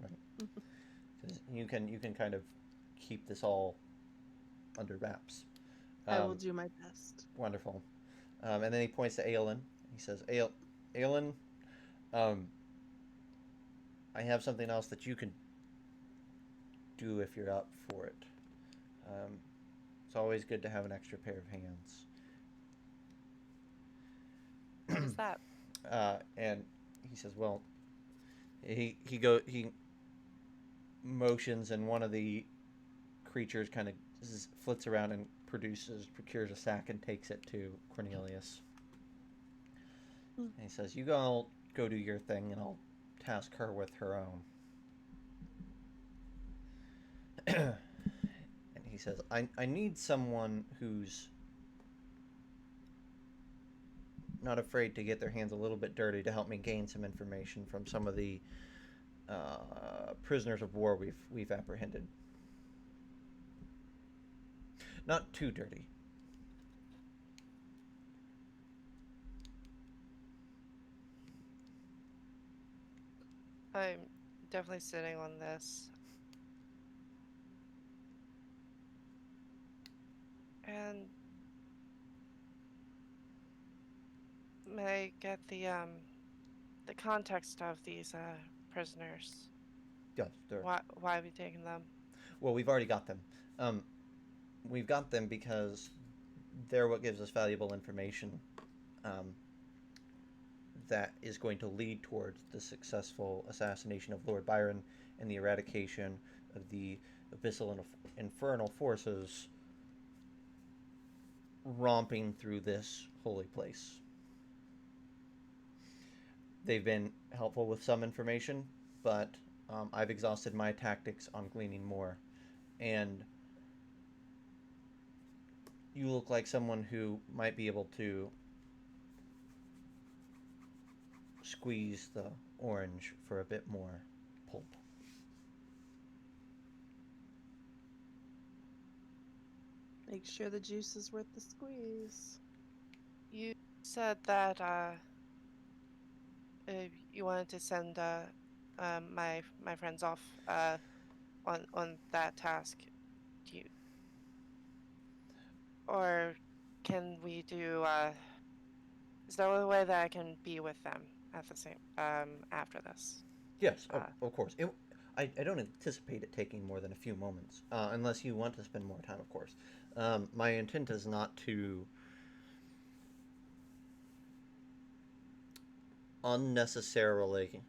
Right. 'Cause you can kind of keep this all under wraps. I will do my best. Wonderful. And then he points to Aelin. He says, Aelin, I have something else that you can do if you're up for it. It's always good to have an extra pair of hands." What is that? And he says, "Well, he motions, and one of the creatures kind of flits around and procures a sack and takes it to Cornelius. And he says, "You go do your thing, and I'll task her with her own." And he says, I need someone who's not afraid to get their hands a little bit dirty to help me gain some information from some of the prisoners of war we've apprehended. Not too dirty." I'm definitely sitting on this. And may I get the context of these prisoners? Yes, they're... Why are we taking them? Well, we've already got them. We've got them because they're what gives us valuable information. that is going to lead towards the successful assassination of Lord Byron and the eradication of the abyssal and infernal forces romping through this holy place. They've been helpful with some information, but I've exhausted my tactics on gleaning more. And you look like someone who might be able to squeeze the orange for a bit more pulp. Make sure the juice is worth the squeeze. You said that you wanted to send my friends off on that task. Do you, or can we do? Is there a way that I can be with them at the same after this? Yes, of course. I don't anticipate it taking more than a few moments, unless you want to spend more time, of course. My intent is not to unnecessarily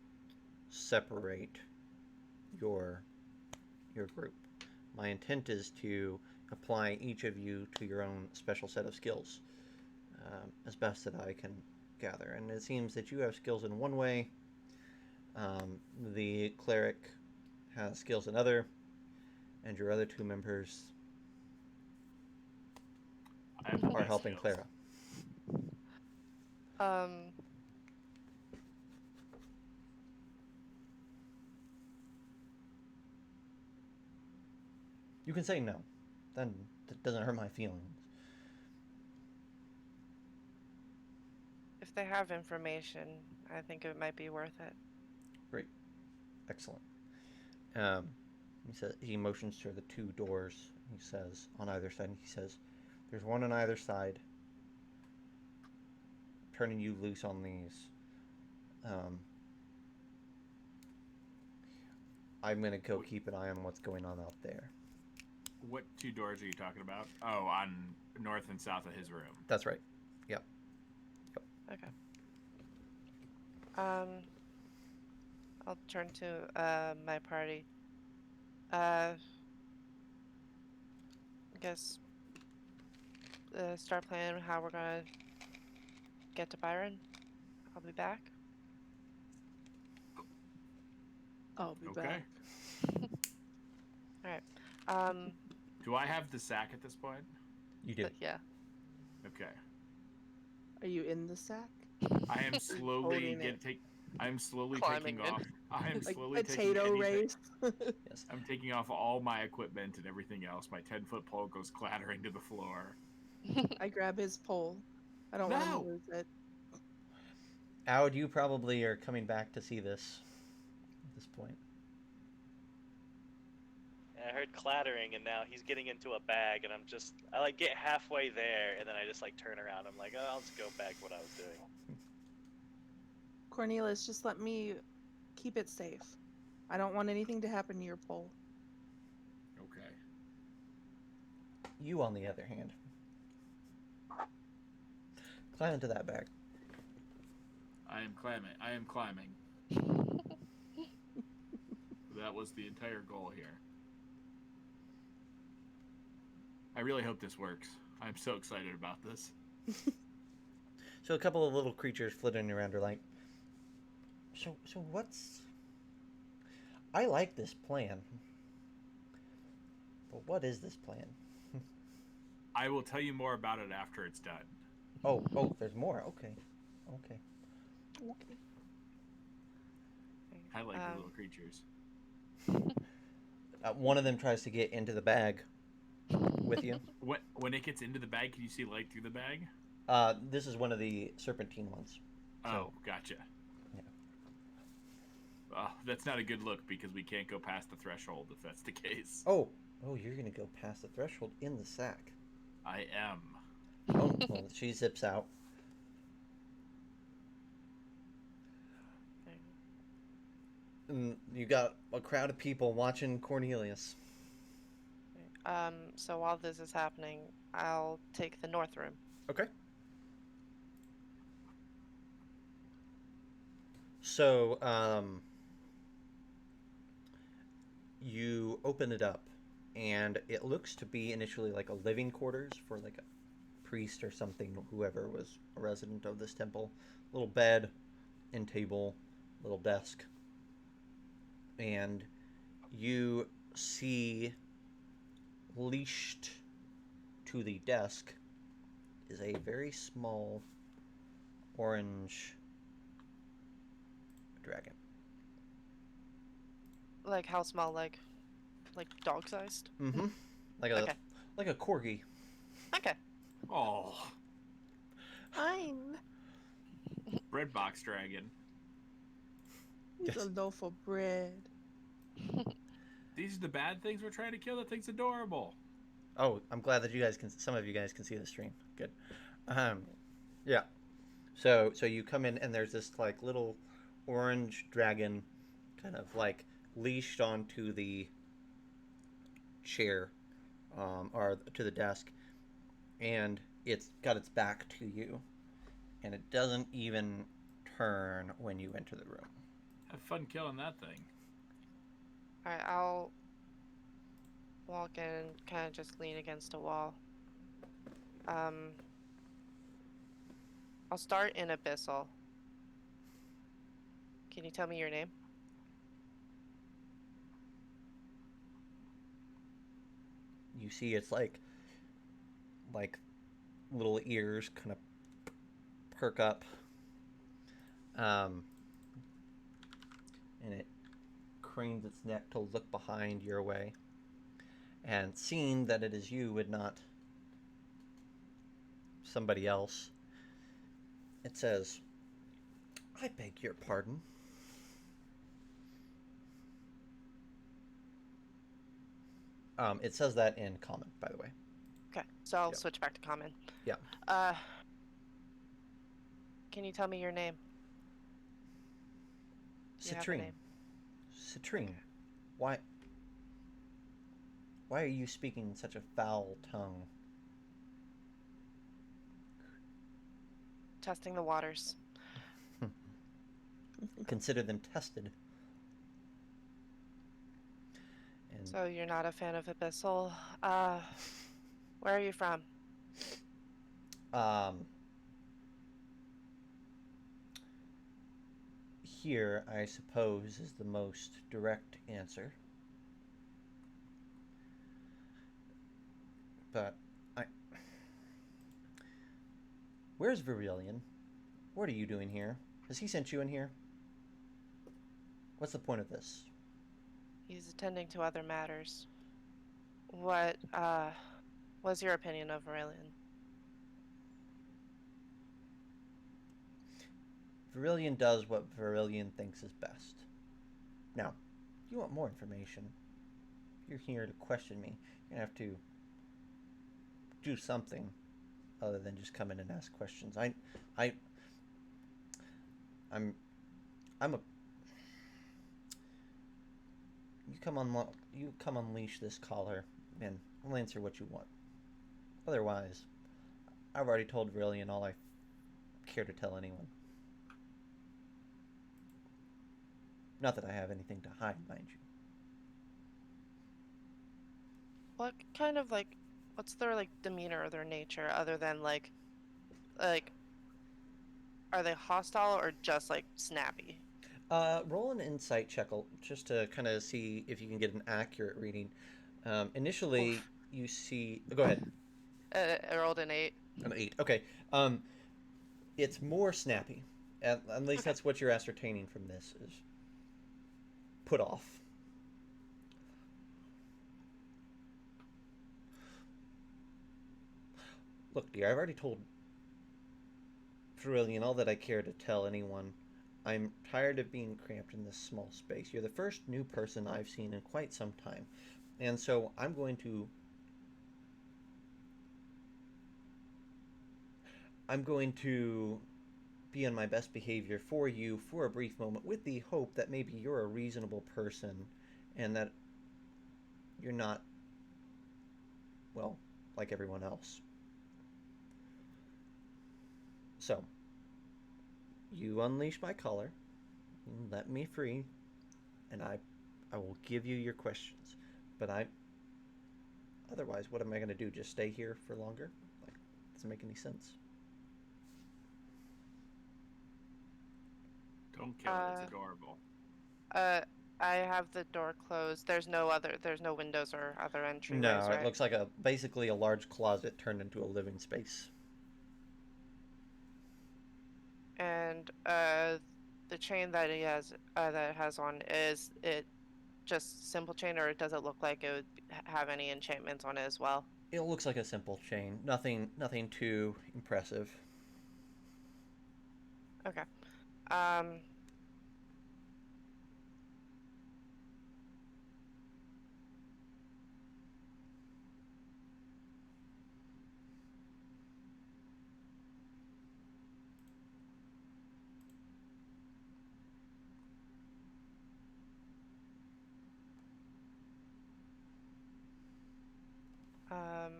separate your group. My intent is to apply each of you to your own special set of skills, as best that I can gather. And it seems that you have skills in one way. The cleric has skills in other, and your other two members are helping skills. Clara. You can say no. Then that doesn't hurt my feelings. If they have information, I think it might be worth it. Great. Excellent. He motions to the two doors. He says, on either side, he says, there's one on either side. Turning you loose on these. I'm going to go keep an eye on what's going on out there. What two doors are you talking about? Oh, on north and south of his room. That's right. Yep. Okay. I'll turn to my party. I guess start planning how we're gonna get to Byron. I'll be back. I'll be Okay. back. All right. Do I have the sack at this point? You do. Yeah. Okay. Are you in the sack? I am slowly Holding it. I am slowly Climbing taking in. off. I am Like slowly taking potato anything. race. Yes. I'm taking off all my equipment and everything else. My 10-foot pole goes clattering to the floor. I grab his pole. I don't want him No! to lose it. Howard, you probably are coming back to see this at this point. And I heard clattering, and now he's getting into a bag, and I like get halfway there, and then I just like turn around. I'm like, oh, I'll just go back what I was doing. Cornelius, just let me keep it safe. I don't want anything to happen to your pole. Okay. You, on the other hand, climb into that bag. I am climbing. That was the entire goal here. I really hope this works. I'm so excited about this. So a couple of little creatures flitting around are like, so what's... I like this plan. But what is this plan? I will tell you more about it after it's done. Oh, there's more. Okay. I like the little creatures. One of them tries to get into the bag with you. When it gets into the bag, can you see light through the bag? This is one of the serpentine ones. Oh, gotcha. Yeah. Oh, that's not a good look because we can't go past the threshold if that's the case. Oh, you're gonna go past the threshold in the sack. I am. Oh, well, she zips out. And you got a crowd of people watching Cornelius. So while this is happening, I'll take the north room. Okay. So, you open it up, and it looks to be initially like a living quarters for like a priest or something, whoever was a resident of this temple. Little bed, end table, little desk, and you see leashed to the desk is a very small orange dragon. Like how small? Like dog sized? Mm-hmm. Like a Okay. like a corgi. Okay. Oh, Fine. bread box dragon. He's a Yes. loaf of bread. These are the bad things we're trying to kill. That thing's adorable. Oh, I'm glad that some of you guys can see the stream. Good. Yeah. So you come in and there's this like little orange dragon, kind of like leashed onto the chair, or to the desk, and it's got its back to you, and it doesn't even turn when you enter the room. Have fun killing that thing. Alright, I'll walk in and kind of just lean against a wall. I'll start in Abyssal. Can you tell me your name? You see it's like little ears kind of perk up, and it cranes its neck to look behind your way, and seeing that it is you and not somebody else, it says, "I beg your pardon." It says that in common, by the way. Okay, so I'll Yep. switch back to common. Yeah. Can you tell me your name? You have a Citrine. name. Citrine. Why are you speaking in such a foul tongue? Testing the waters. Consider them tested. And So you're not a fan of Abyssal. Where are you from? Here, I suppose, is the most direct answer. But where's Virillion? What are you doing here? Has he sent you in here? What's the point of this? He's attending to other matters. What, was your opinion of Aurelian? Virillion does what Virillion thinks is best. Now, if you want more information, you're here to question me. You're gonna have to do something other than just come in and ask questions. I'm you come unleash this collar, and I'll answer what you want. Otherwise, I've already told Virillion all I care to tell anyone. Not that I have anything to hide, mind you. What kind of, like, what's their, like, demeanor or their nature other than, like, are they hostile or just, like, snappy? Roll an insight check just to kind of see if you can get an accurate reading. Initially, Oof. you see. Go ahead. I rolled an 8. An 8. Okay. It's more snappy. At least Okay. that's what you're ascertaining from this is put off. Look, dear, I've already told Trillian all that I care to tell anyone. I'm tired of being cramped in this small space. You're the first new person I've seen in quite some time. And so I'm going to be on my best behavior for you for a brief moment with the hope that maybe you're a reasonable person and that you're not, well, like everyone else. So, you unleash my collar. Let me free, and I will give you your questions. But otherwise, what am I going to do? Just stay here for longer? Like, doesn't make any sense. Don't kill it. It's Uh, adorable. I have the door closed. There's no windows or other entryways, No, it right? looks like basically a large closet turned into a living space. And the chain that he has that it has on, is it just simple chain, or does it look like it would have any enchantments on it as well? It looks like a simple chain. Nothing too impressive. Okay. Um.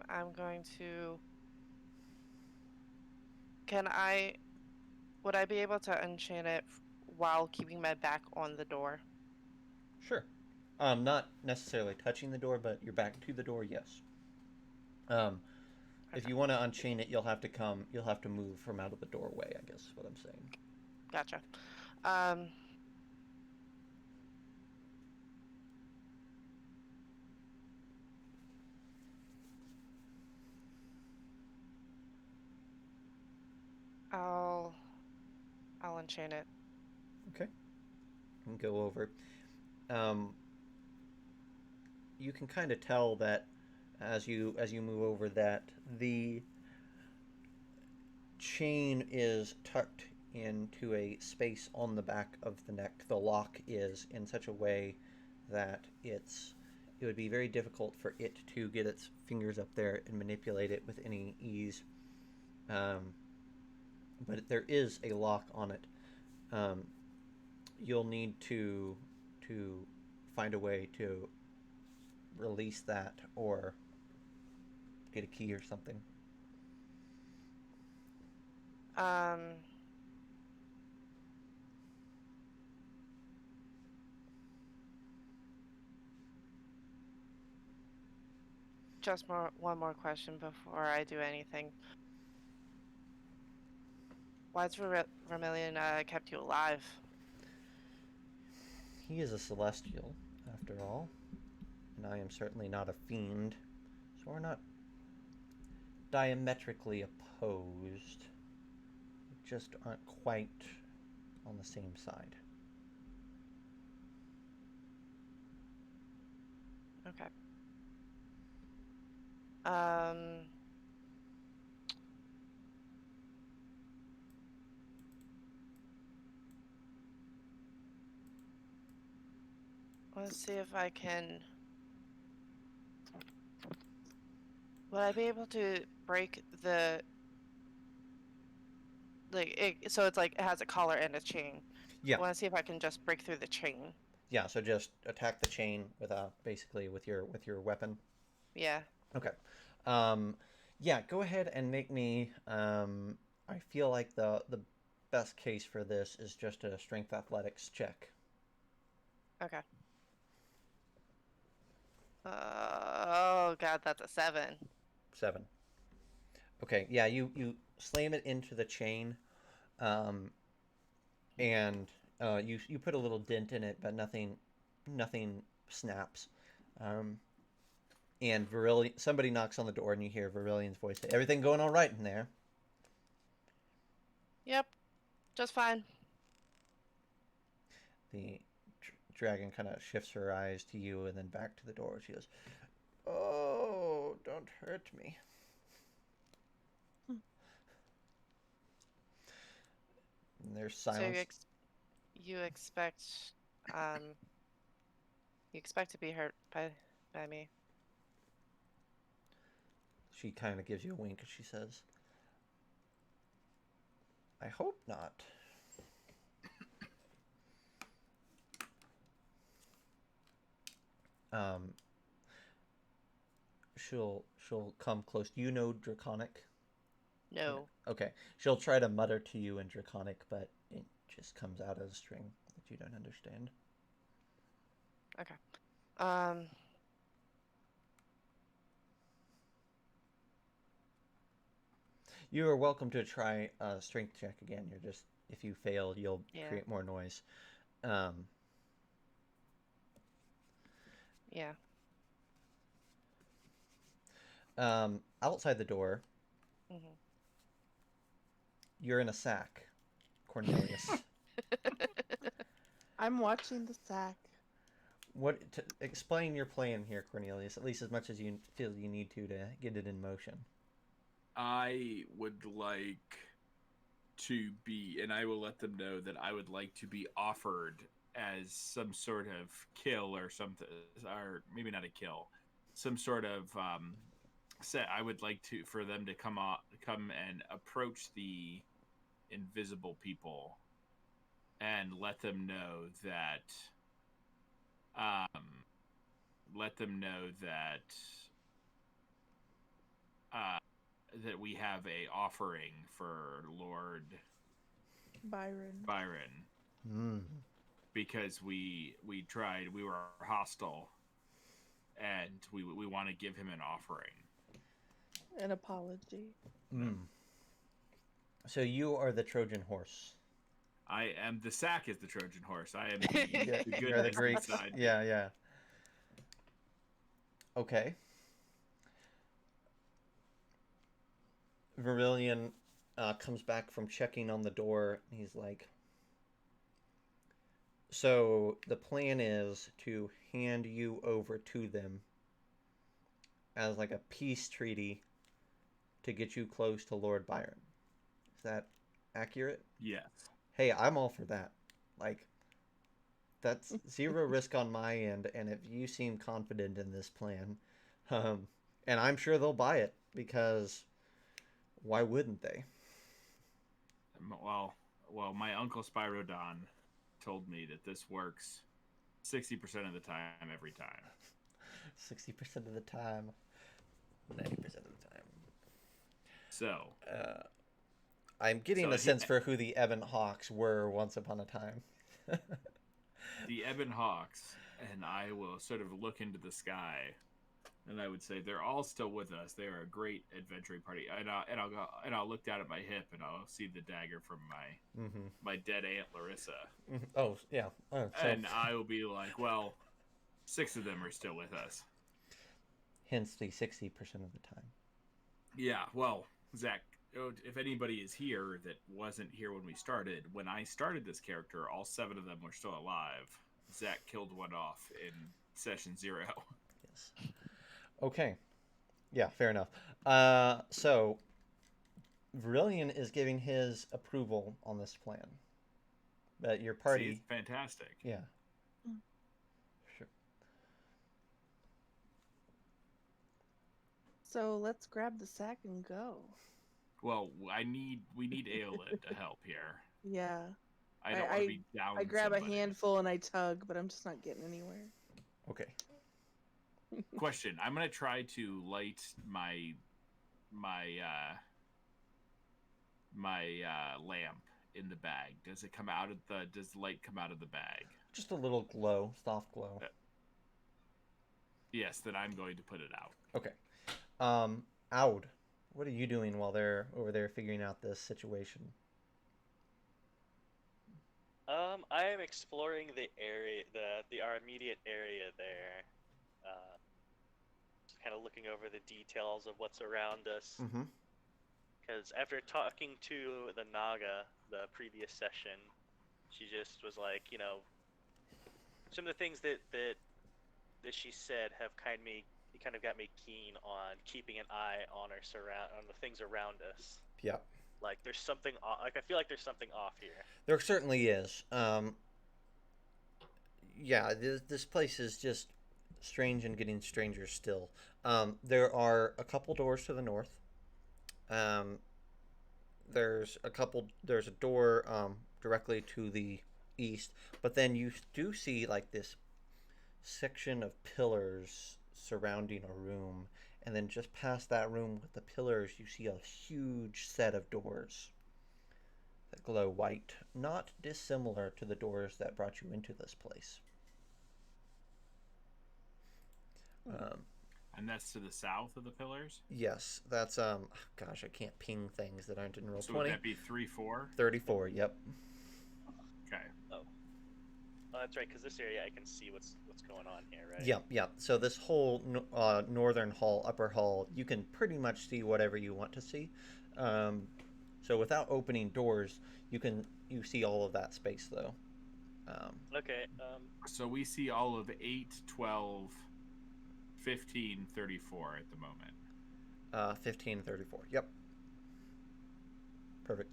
I'm going to. Can I? Would I be able to unchain it while keeping my back on the door? Sure. Not necessarily touching the door, but your back to the door, yes. Um, if Okay. you want to unchain it, you'll have to move from out of the doorway, I guess is what I'm saying. Gotcha. Um. I'll I'll unchain it. Okay. And go over. Um, you can kind of tell that as you move over that the chain is tucked into a space on the back of the neck. The lock is in such a way that it would be very difficult for it to get its fingers up there and manipulate it with any ease. Um, but there is a lock on it. Um, you'll need to find a way to release that or get a key or something. Um. Just one more question before I do anything. Why's Vermilion kept you alive? He is a celestial, after all, and I am certainly not a fiend, so we're not diametrically opposed. We just aren't quite on the same side. Okay. Um. Let's see if I can. Would I be able to break the so it's like it has a collar and a chain. Yeah, I want to see if I can just break through the chain. yeah. So just attack the chain with basically with your weapon. Yeah. Okay. Um, yeah. Go ahead and make me. I feel like the best case for this is just a strength athletics check. Okay. Oh God, that's a 7. 7. Okay. Yeah. You slam it into the chain. Um, and you put a little dent in it, but nothing snaps. Um, and somebody knocks on the door, and you hear Virilion's voice say, "Everything going all right in there?" Yep, just fine. The dragon kind of shifts her eyes to you and then back to the door. She goes, "Oh, don't hurt me." And there's So silence. you expect um you expect to be hurt by me. She kind of gives you a wink, and she says, "I hope not." Um, she'll come close. Do you know Draconic? No. Okay. She'll try to mutter to you in Draconic, but it just comes out as a string. that you don't understand. Okay. Um. You are welcome to try a strength check again. You're just, if you fail, you'll Yeah. create more noise. Um, Yeah. Outside the door, Hmm. you're in a sack, Cornelius. I'm watching the sack. Explain your plan here, Cornelius, at least as much as you feel you need to get it in motion. I would like to be, and I will let them know that I would like to be offered as some sort of kill or something, or maybe not a kill, some sort of set. I would like to for them to come and approach the invisible people and let them know that um, uh, that we have a offering for Lord Byron. Hmm. because we were hostile, and we want to give him an offering. An apology. Hmm. So you are the Trojan horse. I am the sack is the Trojan horse. I am Yeah, the you're the goodness Greek. inside. Yeah. Okay. Verilion comes back from checking on the door. And he's like, so the plan is to hand you over to them as like a peace treaty to get you close to Lord Byron. Is that accurate? Yes. Hey, I'm all for that. Like, that's zero risk on my end, and if you seem confident in this plan, um, and I'm sure they'll buy it because why wouldn't they? Well, my uncle Spyrodon told me that this works 60% of the time, every time. 60% of the time, 90% of the time. So, I'm getting a sense for who the Ebon Hawks were once upon a time. the Ebon Hawks, and I will sort of look into the sky, and I would say they're all still with us. They are a great adventuring party, and I'll look down at my hip, and I'll see the dagger from my dead aunt Larissa. Mm-hmm. Oh yeah, and I will be like, well, 6 of them are still with us. Hence the 60% of the time. Yeah, well, Zach, if anybody is here that wasn't here when I started this character, all 7 of them were still alive. Zach killed one off in session 0. Yes. Okay. Yeah, fair enough. So Verilion is giving his approval on this plan. But your party... See, it's fantastic. Yeah. Sure. So let's grab the sack and go. Well, we need Aelin to help here. Yeah. I don't want to be down. I grab somebody. a handful and I tug, but I'm just not getting anywhere. Okay. Question: I'm gonna try to light my lamp in the bag. Does the light come out of the bag? Just a little glow, soft glow. Yes, then I'm going to put it out. Okay. Aud, what are you doing while they're over there figuring out this situation? I am exploring the area, our immediate area there. Just kind of looking over the details of what's around us. Mm-hmm. Because after talking to the Naga the previous session, she just was like, some of the things that she said have kind of got me keen on keeping an eye on on the things around us. Yeah. Like there's something like I feel like there's something off here. There certainly is. Yeah, this place is just strange and getting stranger still. There are a couple doors to the north. There's a door directly to the east, but then you do see like this section of pillars surrounding a room, and then just past that room with the pillars you see a huge set of doors that glow white, not dissimilar to the doors that brought you into this place. And that's to the south of the pillars? Yes, that's gosh, I can't ping things that aren't in roll So 20. would that be 3-4? 34, yep. Okay. Oh, that's right. Because this area, I can see what's going on here, right? Yep, yep. So this whole northern hall, upper hall, you can pretty much see whatever you want to see. So without opening doors, you see all of that space though. Okay. So we see all of 8, 12, 15, 34 at the moment. 15, 34. Yep. Perfect.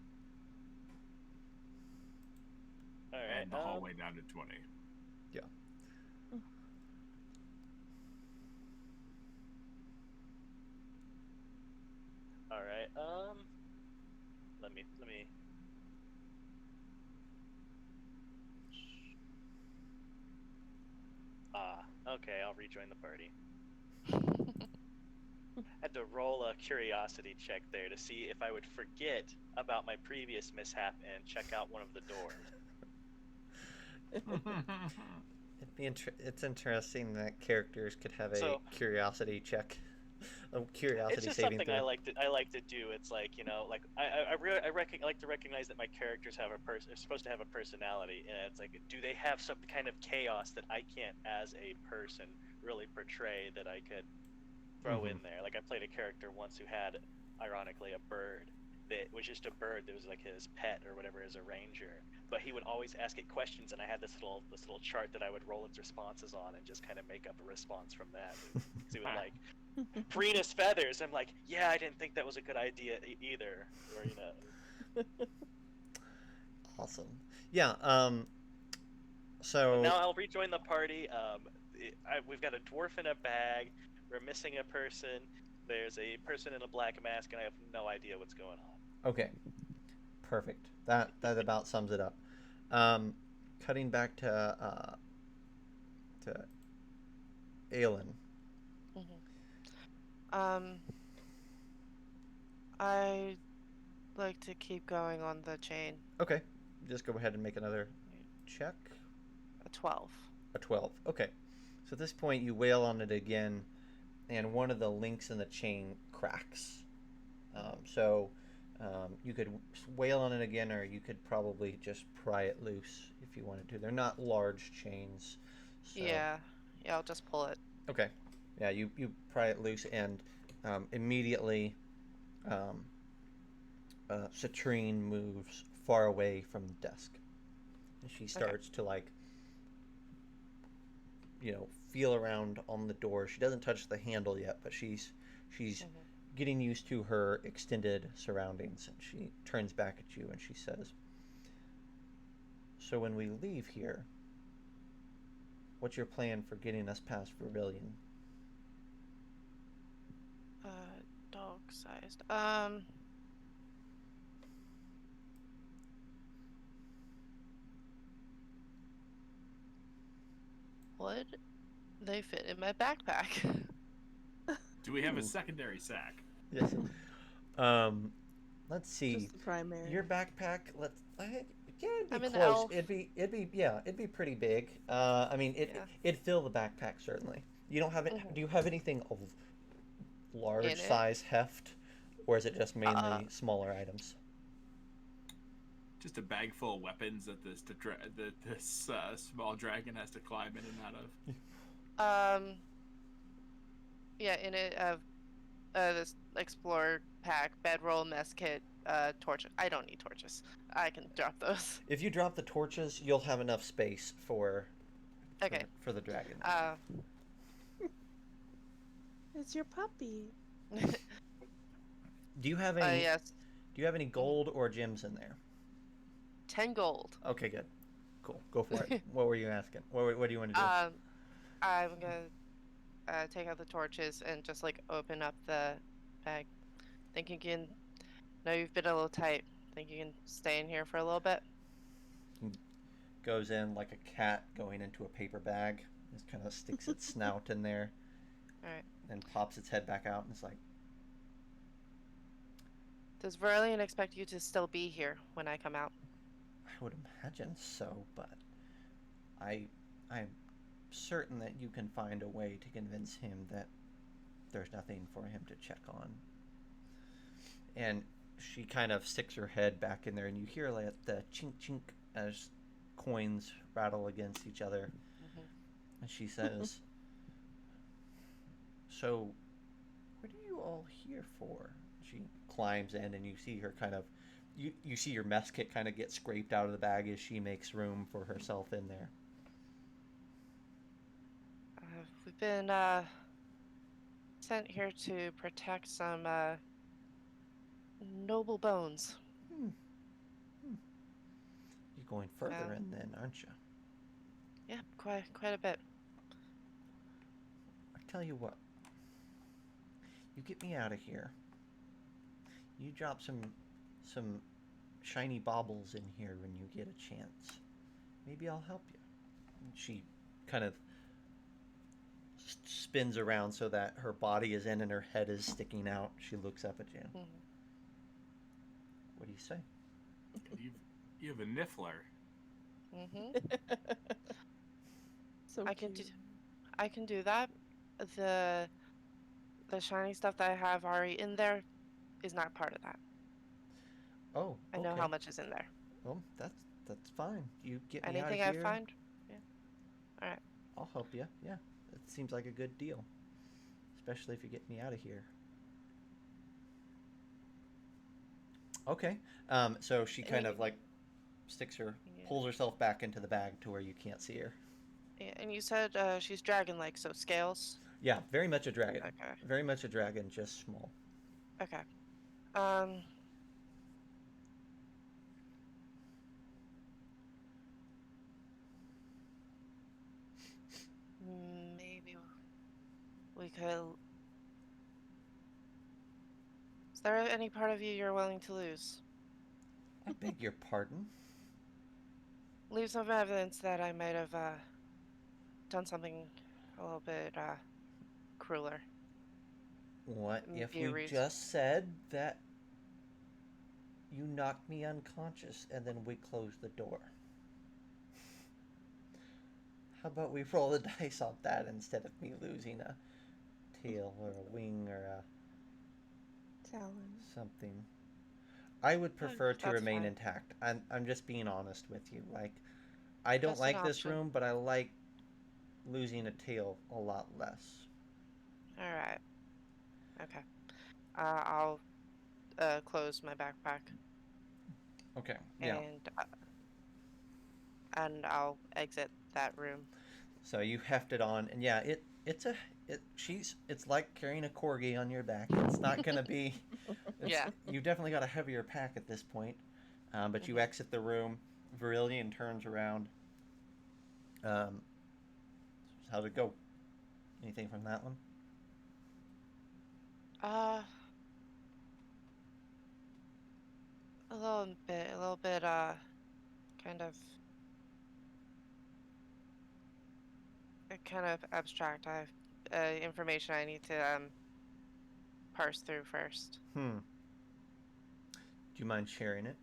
All right. And the hallway down to 20. Yeah. All right. Let me. Okay. I'll rejoin the party. Had to roll a curiosity check there to see if I would forget about my previous mishap and check out one of the doors. It's interesting that characters could have a So- curiosity check, a curiosity It's just saving something throw. I like to do. It's like, you know, like I like to recognize that my characters have are supposed to have a personality, and it's like, do they have some kind of chaos that I can't, as a person, really portray that I could throw in there? Like I played a character once who had, ironically, a bird that was just a bird that was like his pet or whatever as a ranger, but he would always ask it questions, and I had this little chart that I would roll its responses on and just kind of make up a response from that. Because he would like, greenest feathers. I'm like, yeah, I didn't think that was a good idea either. Or, you know. Awesome. Yeah. So Now I'll rejoin the party. We've got a dwarf in a bag. We're missing a person. There's a person in a black mask, and I have no idea what's going on. okay, perfect. That about sums it up. Cutting back to Aelin. I like to keep going on the chain. Okay, just go ahead and make another check. A 12. A 12. Okay. So at this point, you wail on it again, and one of the links in the chain cracks. You could wail on it again, or you could probably just pry it loose if you wanted to. They're not large chains. So. Yeah, I'll just pull it. Okay. Yeah, you pry it loose, and immediately Citrine moves far away from the desk. And she starts to, like, feel around on the door. She doesn't touch the handle yet, but she's getting used to her extended surroundings. And she turns back at you and she says, "So when we leave here, what's your plan for getting us past Rebellion?" Dog-sized. Would they fit in my backpack? Do we have a secondary sack? Yes. Let's see. Just the primary. Your backpack. It'd I'm be an close. elf. It'd be pretty big. It'd fill the backpack certainly. You don't have it. Do you have anything of large In it? size heft, or is it just mainly smaller items? Just a bag full of weapons that this small dragon has to climb in and out of. Yeah, in it, this explorer pack, bedroll, mess kit, torches. I don't need torches. I can drop those. If you drop the torches, you'll have enough space for the dragon. It's your puppy. Do you have any? Yes. Do you have any gold or gems in there? 10 gold. Okay, good. Cool. Go for it. What were you asking? What do you want to do? I'm gonna take out the torches and just like open up the bag. Think you can? No, you've been a little tight. Think you can stay in here for a little bit? Goes in like a cat going into a paper bag. Just kind of sticks its snout in there. All right. And pops its head back out, and it's like, Does Verilion expect you to still be here when I come out? I would imagine so, but I'm certain that you can find a way to convince him that there's nothing for him to check on. And she kind of sticks her head back in there, and you hear like the chink chink as coins rattle against each other. Mm-hmm. And she says, "So, what are you all here for?" She climbs in, and you see her kind of, you see your mess kit kind of get scraped out of the bag as she makes room for herself in there. We've been sent here to protect some noble bones. Hmm. You're going further Um, in then, aren't you? Yeah, quite a bit. I tell you what. You get me out of here. You drop some shiny baubles in here when you get a chance. Maybe I'll help you. And she kind of spins around so that her body is in and her head is sticking out. She looks up at you. Mm-hmm. What do you say? You have a niffler. Mm-hmm. So I can do cute. I can do that. The shiny stuff that I have already in there is not part of that. Oh, I know okay. how much is in there. Well, that's fine. You get me out of Anything I here. find? Yeah. All right. I'll help you. Yeah, it seems like a good deal, especially if you get me out of here. Okay. So she And kind you, of like yeah. pulls herself back into the bag to where you can't see her. Yeah, and you said she's dragon-like, so scales. Yeah, very much a dragon. Okay. Very much a dragon, just small. Okay. Um. Maybe we could. Is there any part of you you're willing to lose? I beg your pardon. Leave some evidence that I might have done something a little bit crueler. What if Be a we reason. just said that you knocked me unconscious and then we closed the door? How about we roll the dice on that instead of me losing a tail or a wing or Talon. something? I would prefer to That's remain fine. intact. I'm just being honest with you. Like, I don't That's an like this option. room, but I like losing a tail a lot less. All right. Okay. I'll close my backpack Okay. Yeah. and I'll exit that room. So you heft it on, and yeah, it's like carrying a corgi on your back. It's not gonna be. Yeah. You've definitely got a heavier pack at this point, but you Mhm. exit the room. Virillion turns around. Um, how'd it go? Anything from that one? Uh, a little bit, kind of, kind of abstract. I have information I need to parse through first. Do you mind sharing it?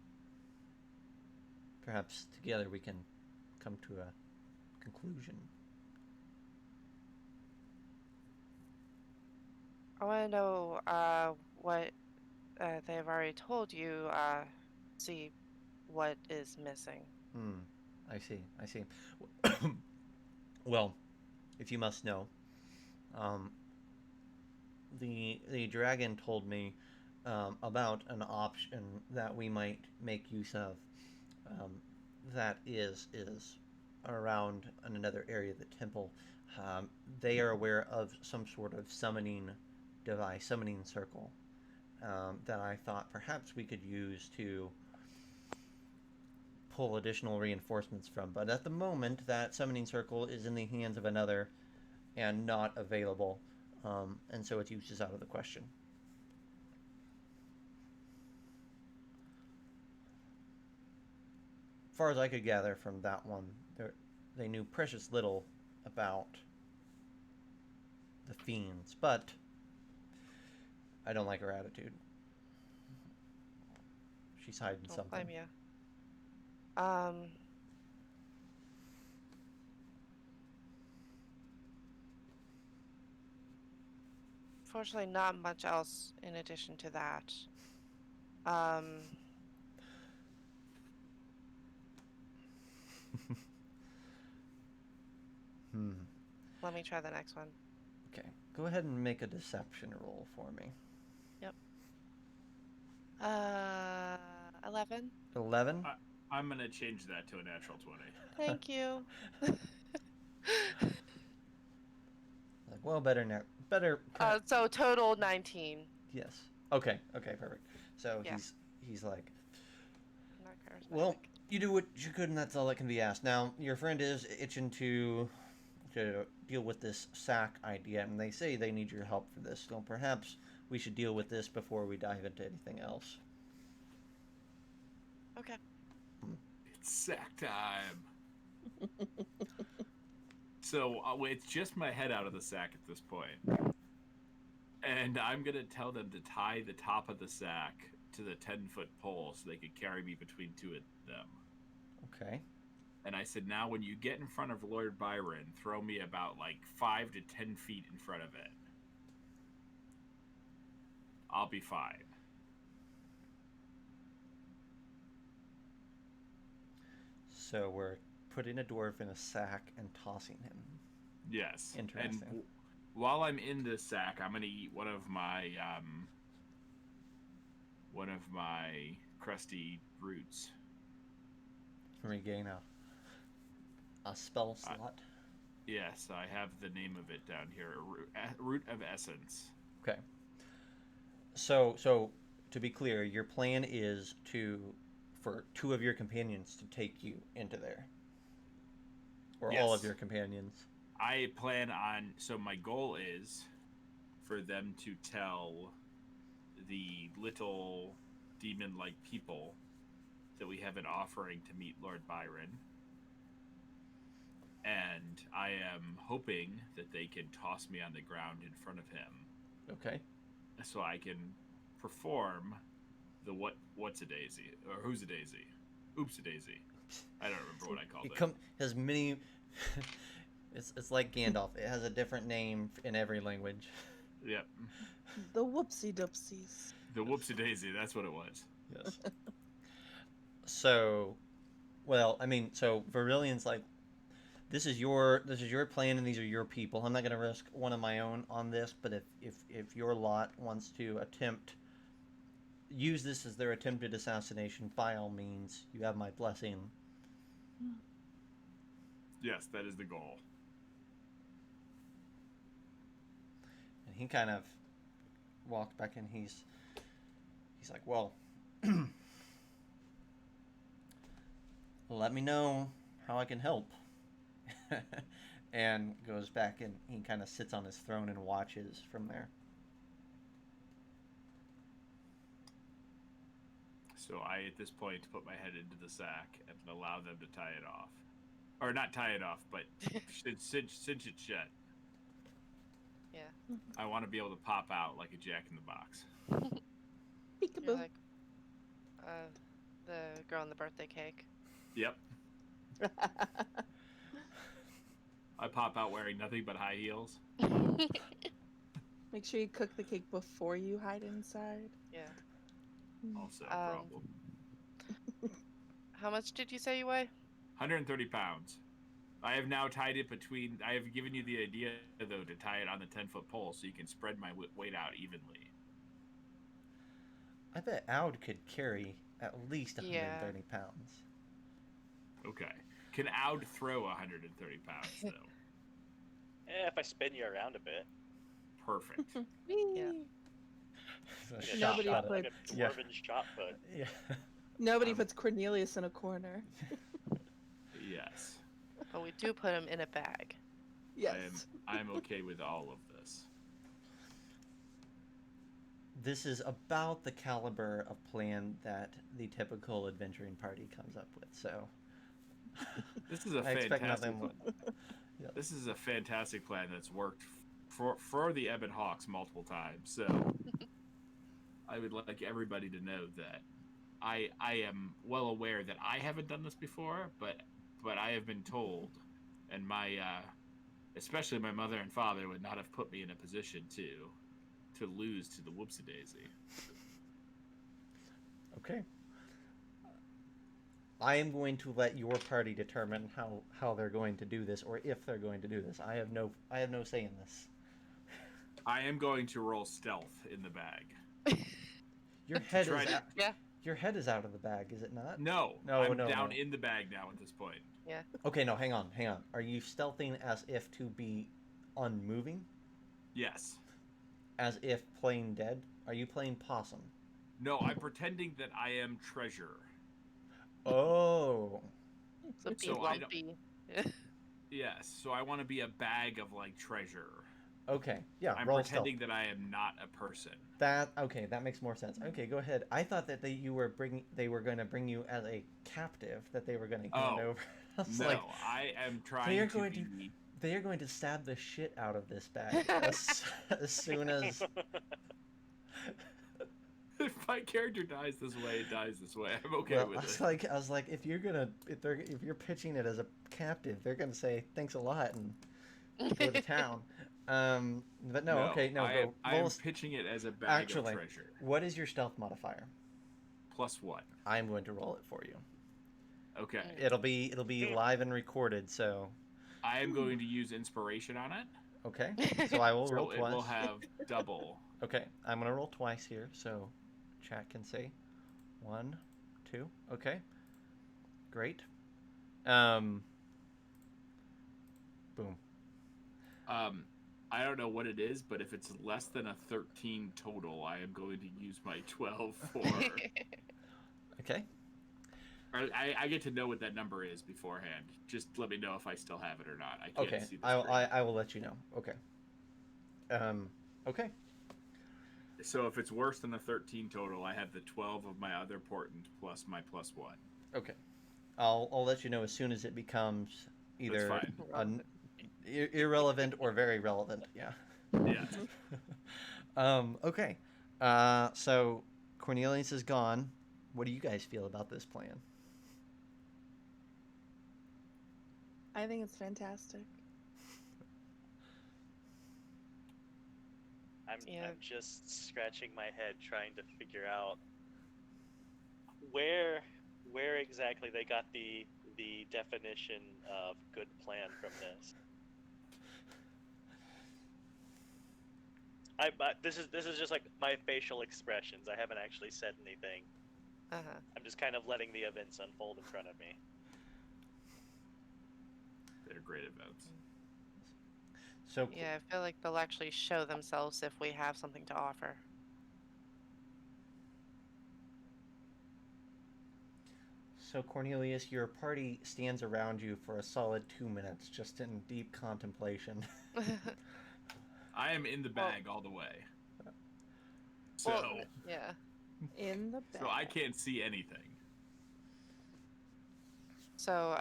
Perhaps together we can come to a conclusion. I want to know what they've already told you. See what is missing. I see. I see. Well, if you must know, um, the dragon told me about an option that we might make use of. Um, that is around in another area of the temple. They are aware of some sort of summoning device, summoning circle, that I thought perhaps we could use to pull additional reinforcements from. But at the moment, that summoning circle is in the hands of another and not available, and so its use is out of the question. As far as I could gather from that one, they knew precious little about the fiends, but I don't like her attitude. She's hiding Don't something. blame you. Fortunately, not much else in addition to that. Hmm. Let me try the next one. Okay. Go ahead and make a deception roll for me. Yep. 11. 11? I'm gonna change that to a natural 20. Thank you. Like, well, better now. Better. So total 19. Yes. Okay. Okay. Perfect. So Yeah. he's like, Not charismatic. well, you do what you could, and that's all that can be asked. Now, your friend is itching to deal with this sack idea, and they say they need your help for this. So perhaps we should deal with this before we dive into anything else. Okay. It's sack time. So it's just my head out of the sack at this point. And I'm going to tell them to tie the top of the sack to the 10-foot pole so they could carry me between two of them. Okay. And I said, now when you get in front of Lord Byron, throw me about like 5 to 10 feet in front of it. I'll be fine. So we're putting a dwarf in a sack and tossing him. Yes. Interesting. And while I'm in this sack, I'm going to eat one of my crusty roots. Regain a spell slot. Yes, I have the name of it down here. Root of Essence. Okay. So to be clear, your plan is for 2 of your companions to take you into there, or all of Yes. your companions. I plan on. So my goal is for them to tell the little demon-like people that we have an offering to meet Lord Byron. And I am hoping that they can toss me on the ground in front of him. Okay. So I can perform the what's a daisy or who's a daisy, oops a daisy. I don't remember what I called it. Has many. It's like Gandalf. It has a different name in every language. Yep. The whoopsie doopsies. The whoopsie daisy. That's what it was. Yes. So, well, I mean, so Virilion's like, this is your plan, and these are your people. I'm not going to risk one of my own on this, but if your lot wants to use this as their attempted assassination, by all means, you have my blessing. Yes, that is the goal. And he kind of walks back in. He's like, well, let me know how I can help. And goes back, and he kind of sits on his throne and watches from there. So I, at this point, put my head into the sack and allow them to tie it off. Or not tie it off, but cinch it shut. Yeah. I want to be able to pop out like a Jack in the Box. You're Peekaboo. like the girl in the birthday cake. Yep. I pop out wearing nothing but high heels. Make sure you cook the cake before you hide inside. Yeah. Also a problem. How much did you say you weigh? 130 pounds. I have now tied it between. I have given you the idea, though, to tie it on the 10-foot pole so you can spread my weight out evenly. I bet Aud could carry at least 130 pounds. Okay. Can Aud throw 130 pounds, though? If I spin you around a bit. Perfect. Yeah. It's a Nobody shot Like put. a dwarven shot put. Yeah. Nobody puts Cornelius in a corner. Yes. But we do put him in a bag. Yes. I'm okay with all of this. This is about the caliber of plan that the typical adventuring party comes up with. So This is a I expect fantastic. nothing more. Yeah. This is a fantastic plan that's worked for the Ebon Hawks multiple times. So I would like everybody to know that I am well aware that I haven't done this before, but I have been told, and my especially my mother and father would not have put me in a position to lose to the whoopsie daisy. Okay. I am going to let your party determine how they're going to do this, or if they're going to do this. I have no say in this. I am going to roll stealth in the bag. Your head try is to- out, Yeah. your head is out of the bag, is it not? No, No, I'm no, down no. in the bag now at this point. Yeah. Okay, no, hang on. Are you stealthing as if to be unmoving? Yes. As if playing dead? Are you playing possum? No, I'm pretending that I am treasure. Oh. So be So I don't- lumpy. Yes, so I want to be a bag of like treasure. Okay. Yeah, I'm roll pretending stealth. that I am not a person. That makes more sense. Okay, go ahead. I thought that they were going to bring you as a captive, that they were going to hand over. I was No, like, I am they trying are to going be. they are going to stab the shit out of this bag as soon as. If my character dies this way, it dies this way. I'm okay Well, with I was like, if you're pitching it as a captive, they're gonna say thanks a lot and go to town. But no, okay, no, go. I roll am s- pitching it as a bag Actually, of treasure. what is your stealth modifier? +1. I'm going to roll it for you. Okay. It'll be live and recorded, so I am going to use inspiration on it. okay. So I will So roll it twice. will have double. Okay, I'm gonna roll twice here, so chat can say 1, 2. Okay, great. Boom. I don't know what it is, but if it's less than a 13 total, I am going to use my 12 for. Okay. I get to know what that number is beforehand. Just let me know if I still have it or not. I can't Okay. see the I will let you know. Okay. Okay. So if it's worse than a 13 total, I have the 12 of my other portent plus my +1. Okay. I'll let you know as soon as it becomes either fine. irrelevant or very relevant. Yeah. Yeah. Okay. So Cornelius is gone. What do you guys feel about this plan? I think it's fantastic. I'm Yeah. just scratching my head trying to figure out where exactly they got the definition of good plan from this. This is just like my facial expressions. I haven't actually said anything. Uh-huh. I'm just kind of letting the events unfold in front of me. They're great events. So Yeah, I feel like they'll actually show themselves if we have something to offer. So Cornelius, your party stands around you for a solid 2 minutes, just in deep contemplation. I am in the bag all the way. So, Well, yeah. In the bag. so I can't see anything. So,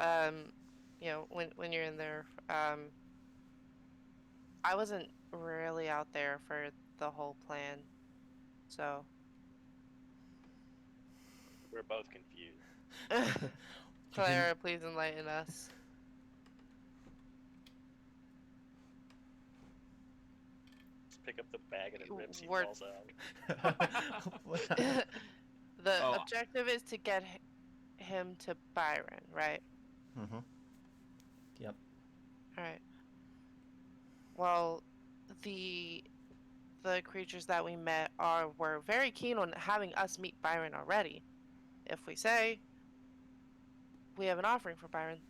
you know, when you're in there, I wasn't really out there for the whole plan, so. We're both confused. Clara, please enlighten us. Just pick up the bag and it rips he We're- falls out. The Oh. objective is to get him to Byron, right? Mm-hmm. Yep. All right. Well, the creatures that we met were very keen on having us meet Byron already. If we say we have an offering for Byron,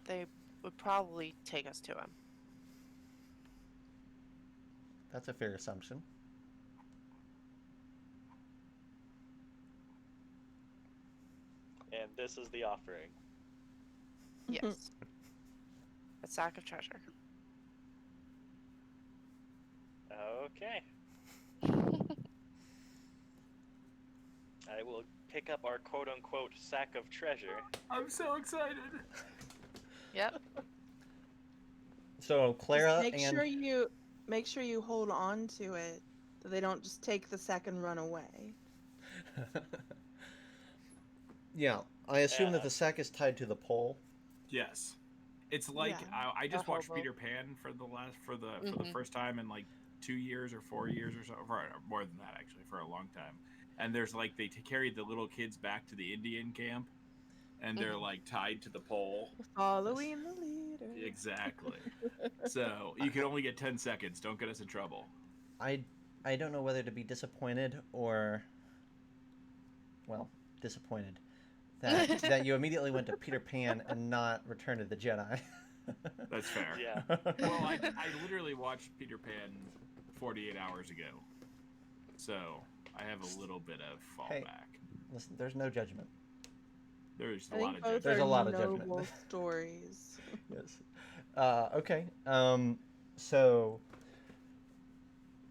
they would probably take us to him. That's a fair assumption. And this is the offering. Yes. A sack of treasure. Okay. I will pick up our quote-unquote sack of treasure. I'm so excited. Yep. So Clara Just and make sure you hold on to it, so they don't just take the sack and run away. Yeah, I assume that Yeah. the sack is tied to the pole. Yes. It's like Yeah, I just a watched hobo. Peter Pan for the Mhm. first time in like 2 years or 4 years or so, for more than that actually, for a long time. And there's like carry the little kids back to the Indian camp, and they're Mhm. like tied to the pole. following the leader. Exactly. So you can only get 10 seconds. Don't get us in trouble. I I don't know whether to be disappointed or, well, disappointed that you immediately went to Peter Pan and not Return of the Jedi. That's fair. Yeah. Well, I literally watched Peter Pan 48 hours ago, so I have a little bit of Hey. fallback. Listen, there's no judgment. There's a I lot think of both judgment. There's are a lot of judgment. noble stories. Yes. Okay. So,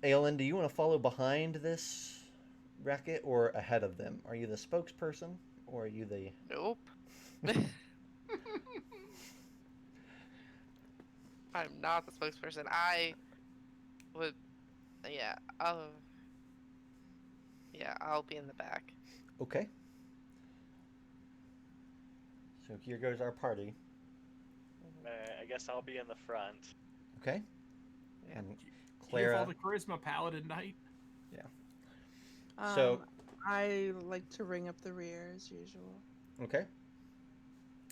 Aelin, do you want to follow behind this racket or ahead of them? Are you the spokesperson or are you the? Nope. I'm not the spokesperson. I would. Yeah. I'll be in the back. Okay. So here goes our party. I guess I'll be in the front. Okay. Yeah. And You have all Clara. the charisma, paladin knight. So- I like to ring up the rear as usual. Okay.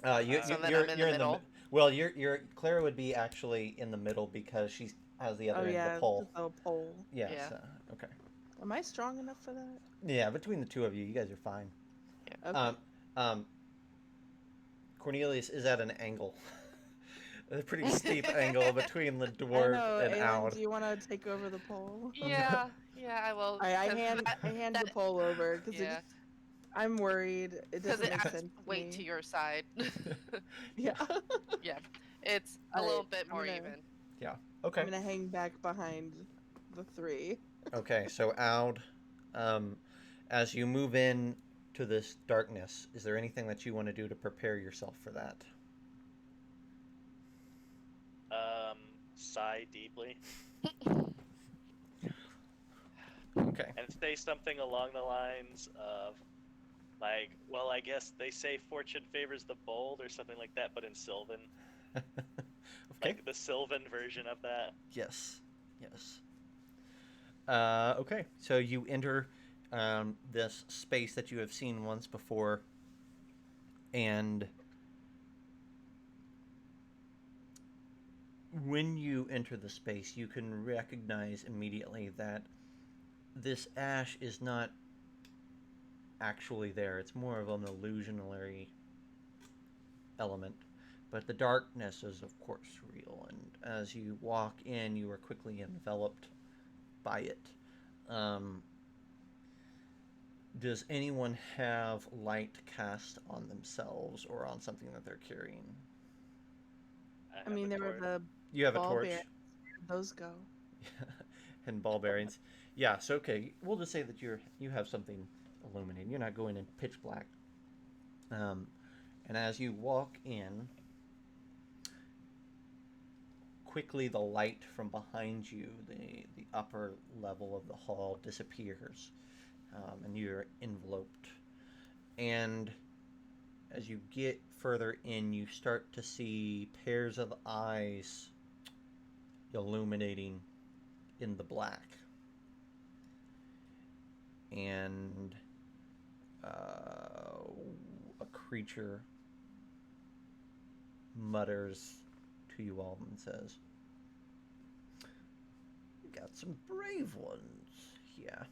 So then I'm in the middle. Well, you're Clara would be actually in the middle because she has the other Oh end yeah, of the pole. the pole. Yes. Yeah. Okay. Am I strong enough for that? Yeah, between the two of you, you guys are fine. Okay. Cornelius is at an angle, a pretty steep angle between the I dwarf know. and Aelin, Aud. do you want to take over the pole? Yeah. Yeah. I will. I 'cause hand that- I hand the that- pole over because Yeah. I'm worried. It Because doesn't it make adds sense. To weight me. to your side. Yeah. Yeah. It's a Alright, little bit I'm more gonna- even. Okay. I'm gonna hang back behind the three. Okay. So Aud, as you move in to this darkness, is there anything that you want to do to prepare yourself for that? Sigh deeply Okay. and say something along the lines of, like, well, I guess they say fortune favors the bold or something like that, but in Sylvan. Okay. Like the Sylvan version of that. Yes. Yes. Okay. So you enter this space that you have seen once before, and when you enter the space, you can recognize immediately that this ash is not actually there. It's more of an illusionary element. But the darkness is, of course, real. And as you walk in, you are quickly enveloped by it. Does anyone have light cast on themselves or on something that they're carrying? I have mean, a there were torch. the You have a ball torch bearings. Where'd those go? and ball bearings. Yeah, so okay, we'll just say that you have something illuminating. You're not going in pitch black. And as you walk in, quickly the light from behind you, the upper level of the hall, disappears, and you're enveloped. And as you get further in, you start to see pairs of eyes illuminating in the black. And a creature mutters to you all and says, "We got some brave ones here.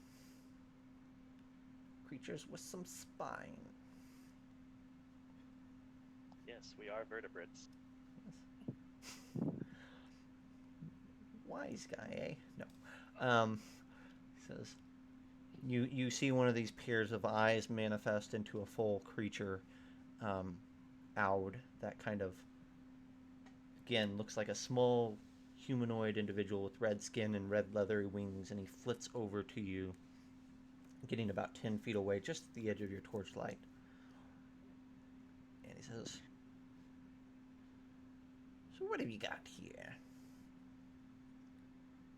Creatures with some spine." Yes, we are vertebrates. Wise guy, eh? No. He says, you see one of these pairs of eyes manifest into a full creature, Aud, that kind of, again, looks like a small humanoid individual with red skin and red leathery wings, and he flits over to you, getting about 10 feet away, just at the edge of your torchlight. And he says, "So what have you got here?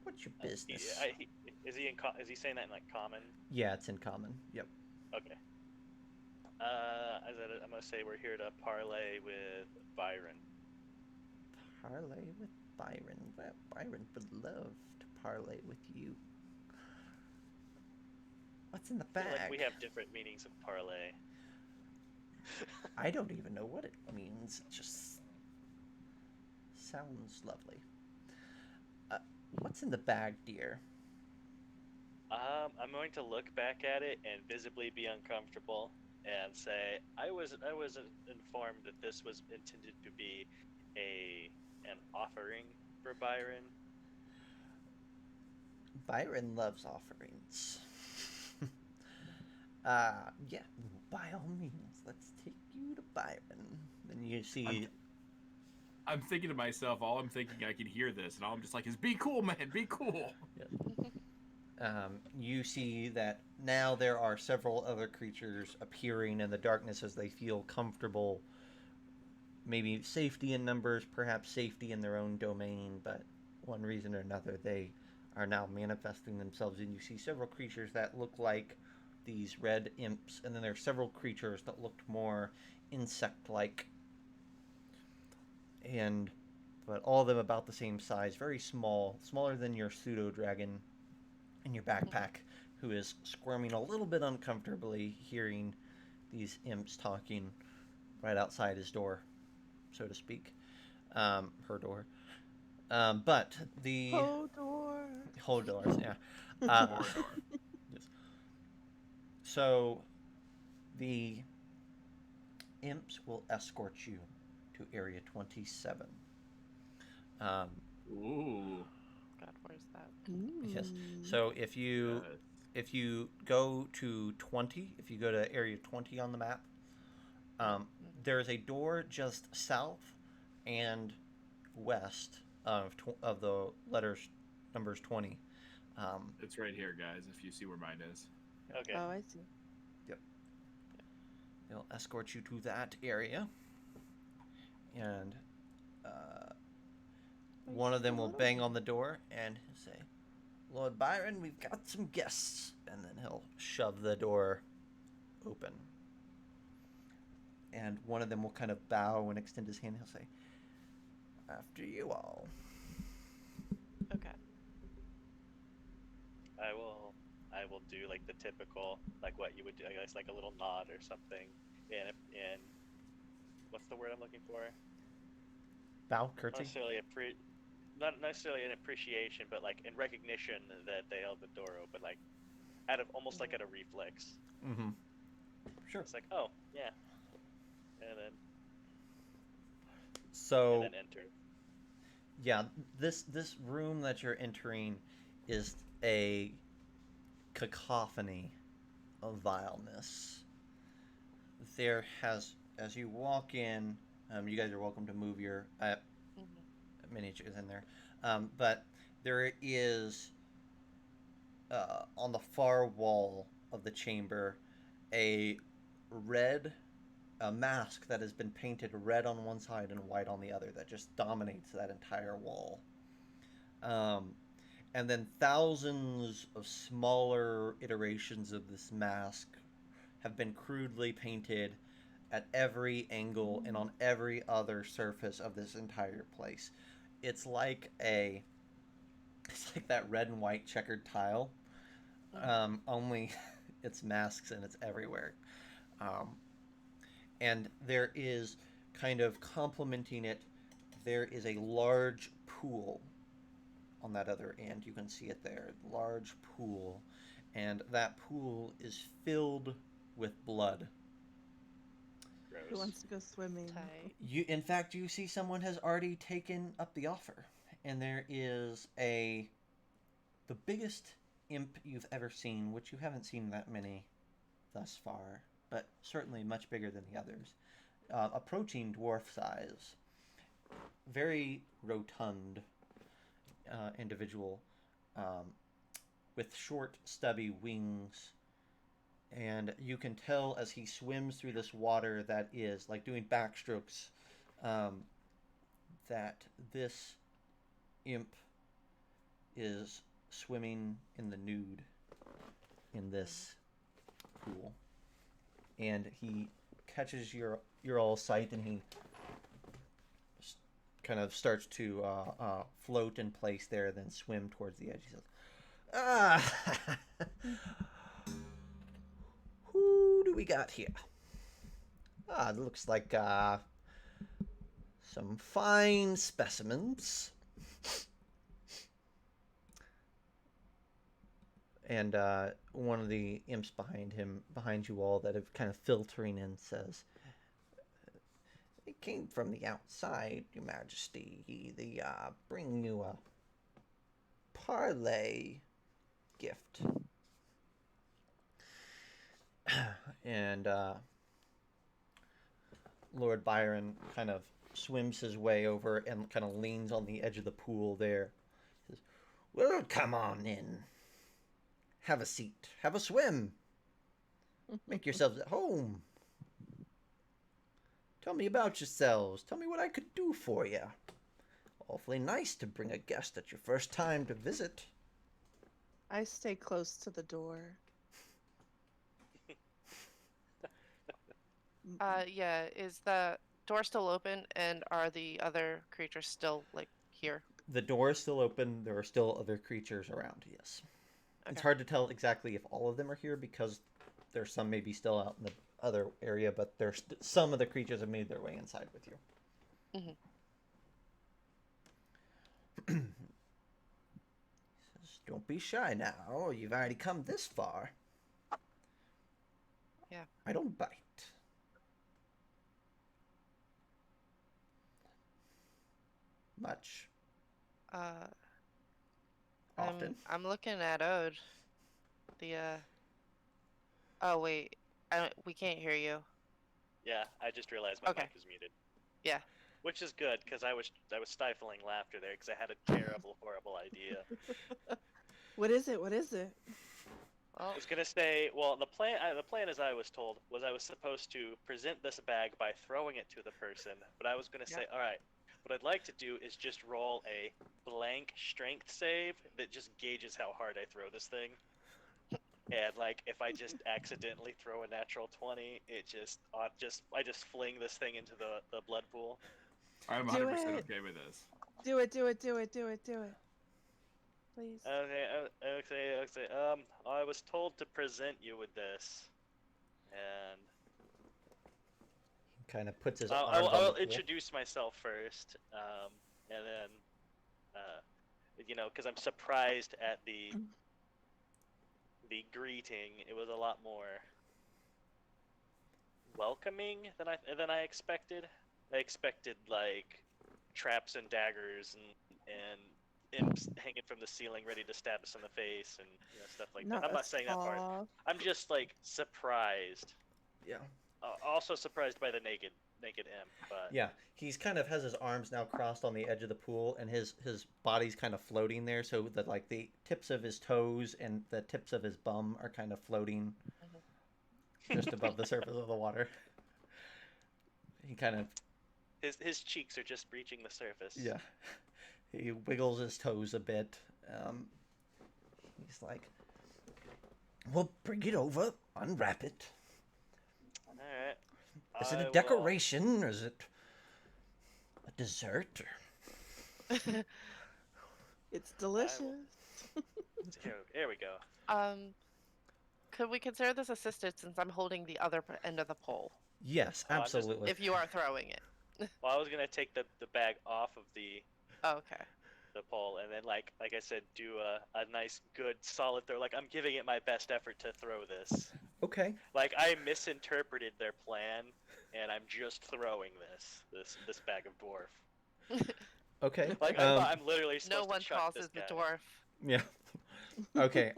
What's your business?" Is he saying that in like common? Yeah, it's in common. Yep. Okay. I'm gonna say we're here to parlay with Byron. Parlay with Byron. Well, Byron would love to parlay with you. What's in the I feel like we bag? have different meanings of parlay. I don't even know what it means. It just sounds lovely. Uh, what's in the bag, dear? I'm going to look back at it and visibly be uncomfortable and say, I was informed that this was intended to be an offering for Byron. Byron loves offerings. Yeah, by all means, let's take you to Byron. Then you see, I'm thinking to myself, all I'm thinking, I can hear this, and all I'm just like is, be cool, man, be cool. you see that now there are several other creatures appearing in the darkness as they feel comfortable. Maybe safety in numbers, perhaps safety in their own domain, but one reason or another they are now manifesting themselves. And you see several creatures that look like these red imps, and then there are several creatures that looked more insect-like, and but all of them about the same size, very small, smaller than your pseudo dragon in your backpack, who is squirming a little bit uncomfortably hearing these imps talking right outside his door, so to speak. Her door. But the Hodor. whole doors, yeah. Yes. So the imps will escort you to Area 27. Ooh. God, where's that? Yes. Ooh. So if you Yes. if you go to 20, if you go to Area 20 on the map, there is a door just south and west of the letters numbers 20. It's right here, guys, if you see where mine is. Okay. Oh, I see. They'll escort you to that area, and one of them will bang on the door and say, "Lord Byron, we've got some guests," and then he'll shove the door open. And one of them will kind of bow and extend his hand. He'll say, "After you all." Okay. I will do like the typical, like what you would do, I guess, like a little nod or something. And what's the word I'm looking for? Bow, Not curtsy. necessarily not necessarily an appreciation, but like in recognition that they held the door open, like out of almost like at a reflex. Mm-hmm. Sure. It's like, oh yeah, and then So enter. yeah, this room that you're entering is a cacophony of vileness. There has, as you walk in, you guys are welcome to move your miniatures in there, but there is on the far wall of the chamber a red a mask that has been painted red on one side and white on the other that just dominates that entire wall. And then thousands of smaller iterations of this mask have been crudely painted at every angle and on every other surface of this entire place. It's like that red and white checkered tile, only it's masks and it's everywhere. And there is kind of complementing it, there is a large pool on that other end. You can see it there, large pool, and that pool is filled with blood. Gross. Who wants to go swimming? Tight. In fact, you see someone has already taken up the offer, and there is the biggest imp you've ever seen, which you haven't seen that many thus far, but certainly much bigger than the others, approaching dwarf size, very rotund individual, with short, stubby wings. And you can tell as he swims through this water that is like doing backstrokes, that this imp is swimming in the nude in this pool. and he catches your all sight, and he kind of starts to float in place there, then swim towards the edge. He says, "Ah, who do we got here? Ah, it looks like some fine specimens." And one of the imps behind you all, that are kind of filtering in, says, "It came from the outside, Your Majesty. They bring you a parlay gift." And Lord Byron kind of swims his way over and kind of leans on the edge of the pool there. He says, "Well, come on in. Have a seat. Have a swim. Make yourselves at home. Tell me about yourselves. Tell me what I could do for you. Awfully nice to bring a guest at your first time to visit." I stay close to the door. Yeah, is the door still open, and are the other creatures still, like, here? The door is still open. There are still other creatures around, yes. It's Okay. hard to tell exactly if all of them are here, because there's some maybe still out in the other area, but there's some of the creatures have made their way inside with you. Mm-hmm. He says, "Don't be shy now. You've already come this far." Yeah. "I don't bite." Much. Often. I'm looking at Ode. The Oh wait, we can't hear you. Yeah, I just realized my Okay. mic was muted. Yeah. Which is good, because I was stifling laughter there, because I had a terrible, horrible idea. What is it? What is it? Well, I was gonna say, well, the plan, as I was told, was I was supposed to present this bag by throwing it to the person, but I was gonna say, all right, what I'd like to do is just roll a blank strength save that just gauges how hard I throw this thing. And like, if I just accidentally throw a natural 20, I just fling this thing into the blood pool. I'm Do 100% it. okay with this. Do it, do it, do it, do it, do it. Please. Okay. I was told to present you with this, and He kind of puts his I'll, arms I'll, on the I'll pool. introduce myself first, and then, because I'm surprised at the greeting. It was a lot more welcoming than I expected. I expected like traps and daggers and imps hanging from the ceiling, ready to stab us in the face, and stuff like that. I'm not saying that part. Aw. I'm just like surprised. Yeah. Also surprised by the naked imp, but Yeah, he's kind of has his arms now crossed on the edge of the pool, and his body's kind of floating there, so that like the tips of his toes and the tips of his bum are kind of floating just above the surface of the water. He kind of his cheeks are just breaching the surface. yeah, he wiggles his toes a bit. He's like, "Well, bring it over, unwrap it. All right. Is it I a will- decoration, or is it a dessert?" It's delicious. Here we go. Could we consider this assisted since I'm holding the other end of the pole? Yes, I'm just- absolutely. If you are throwing it. Well, I was gonna take the bag off of the Oh, okay. pole, and then like I said, do a nice, good, solid throw. Like, I'm giving it my best effort to throw this. Okay. Like, I misinterpreted their plan, and I'm just throwing this bag of dwarf. Okay. Like, I'm literally supposed No one to chuck tosses this the guy. dwarf. Yeah. Okay.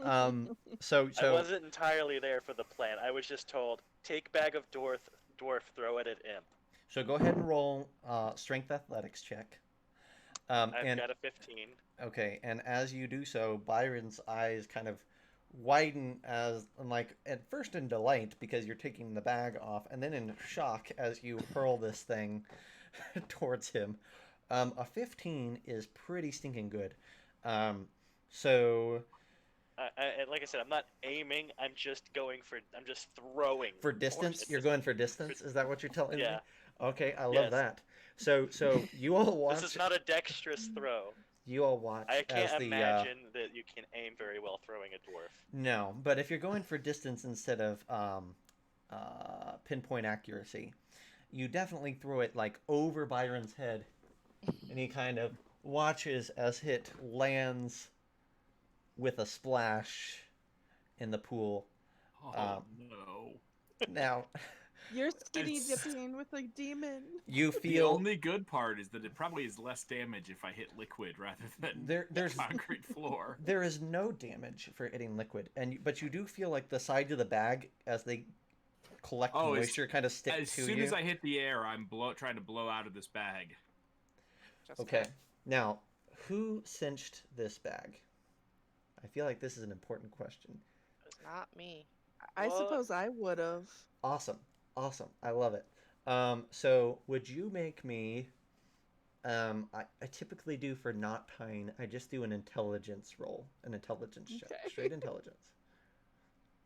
So I wasn't entirely there for the plan. I was just told, take bag of dwarf, throw it at imp. so go ahead and roll strength athletics check. I've And got a 15. okay, and as you do so, Byron's eyes kind of widen like at first in delight because you're taking the bag off, and then in shock as you hurl this thing towards him. A 15 is pretty stinking good. So and like I said, I'm not aiming. I'm just going for. I'm just throwing. For dwarfs distance, at you're this going for point. distance. Is that what you're telling me? Yeah. Okay, I love Yes. that. So you all This is watch. not a dexterous throw. You all watch I as can't the imagine that you can aim very well throwing a dwarf. no, but if you're going for distance instead of pinpoint accuracy, you definitely throw it like over Byron's head, and he kind of watches as it lands with a splash in the pool. Oh no. Now, You're skinny It's- dipping with a demon. you The feel only good part is that it probably is less damage if I hit liquid rather than there's concrete floor. there is no damage for hitting liquid, but you do feel like the sides of the bag as they collect Oh, moisture kind of stick As to soon you. as I hit the air, I'm trying to blow out of this bag. Just Okay, kidding. now who cinched this bag? I feel like this is an important question. Not me. I Well- suppose I would have. Awesome, awesome, I love it. So would you make me? I typically do for not tying. I just do an intelligence roll, an intelligence check, Okay. straight intelligence.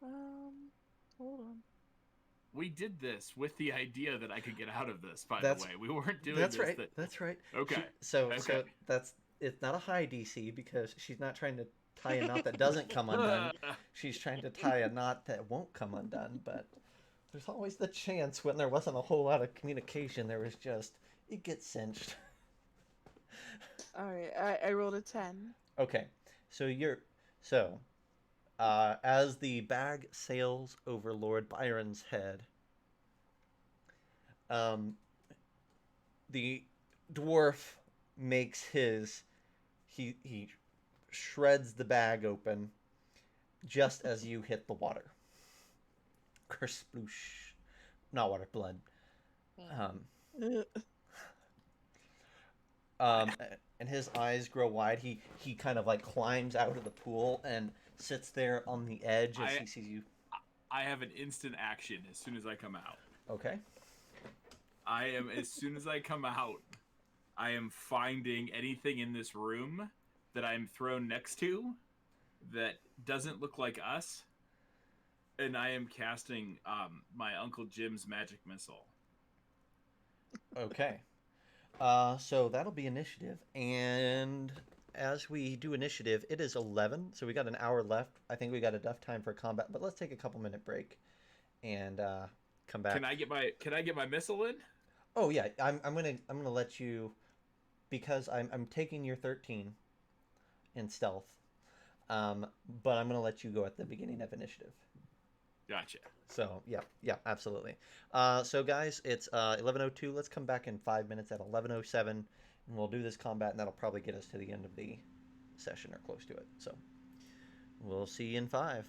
Hold on. We did this with the idea that I could get out of this, by That's- the way. We weren't doing That's this. right. That's right. Okay. So Okay. that's it's not a high DC because she's not trying to tie a knot that doesn't come undone. She's trying to tie a knot that won't come undone, but there's always the chance when there wasn't a whole lot of communication, there was just it gets cinched. All right, I rolled a 10. Okay. So as the bag sails over Lord Byron's head, the dwarf makes his he shreds the bag open just as you hit the water. Kersploosh. Not water, blood. Ugh. And his eyes grow wide. He kind of like climbs out of the pool and sits there on the edge as he sees you. I have an instant action as soon as I come out. Okay. As soon as I come out, I am finding anything in this room that I'm thrown next to that doesn't look like us, and I am casting my Uncle Jim's magic missile. Okay. So that'll be initiative. And as we do initiative, it is 11, so we got an hour left. I think we got enough time for combat, but let's take a couple minute break and come back. Can I get my missile in? Oh yeah, I'm gonna let you, because I'm taking your 13 in stealth, but I'm gonna let you go at the beginning of initiative. Gotcha. So yeah, absolutely. So guys, it's 11:02. Let's come back in 5 minutes at 11:07, and we'll do this combat, and that'll probably get us to the end of the session or close to it. So we'll see you in 5.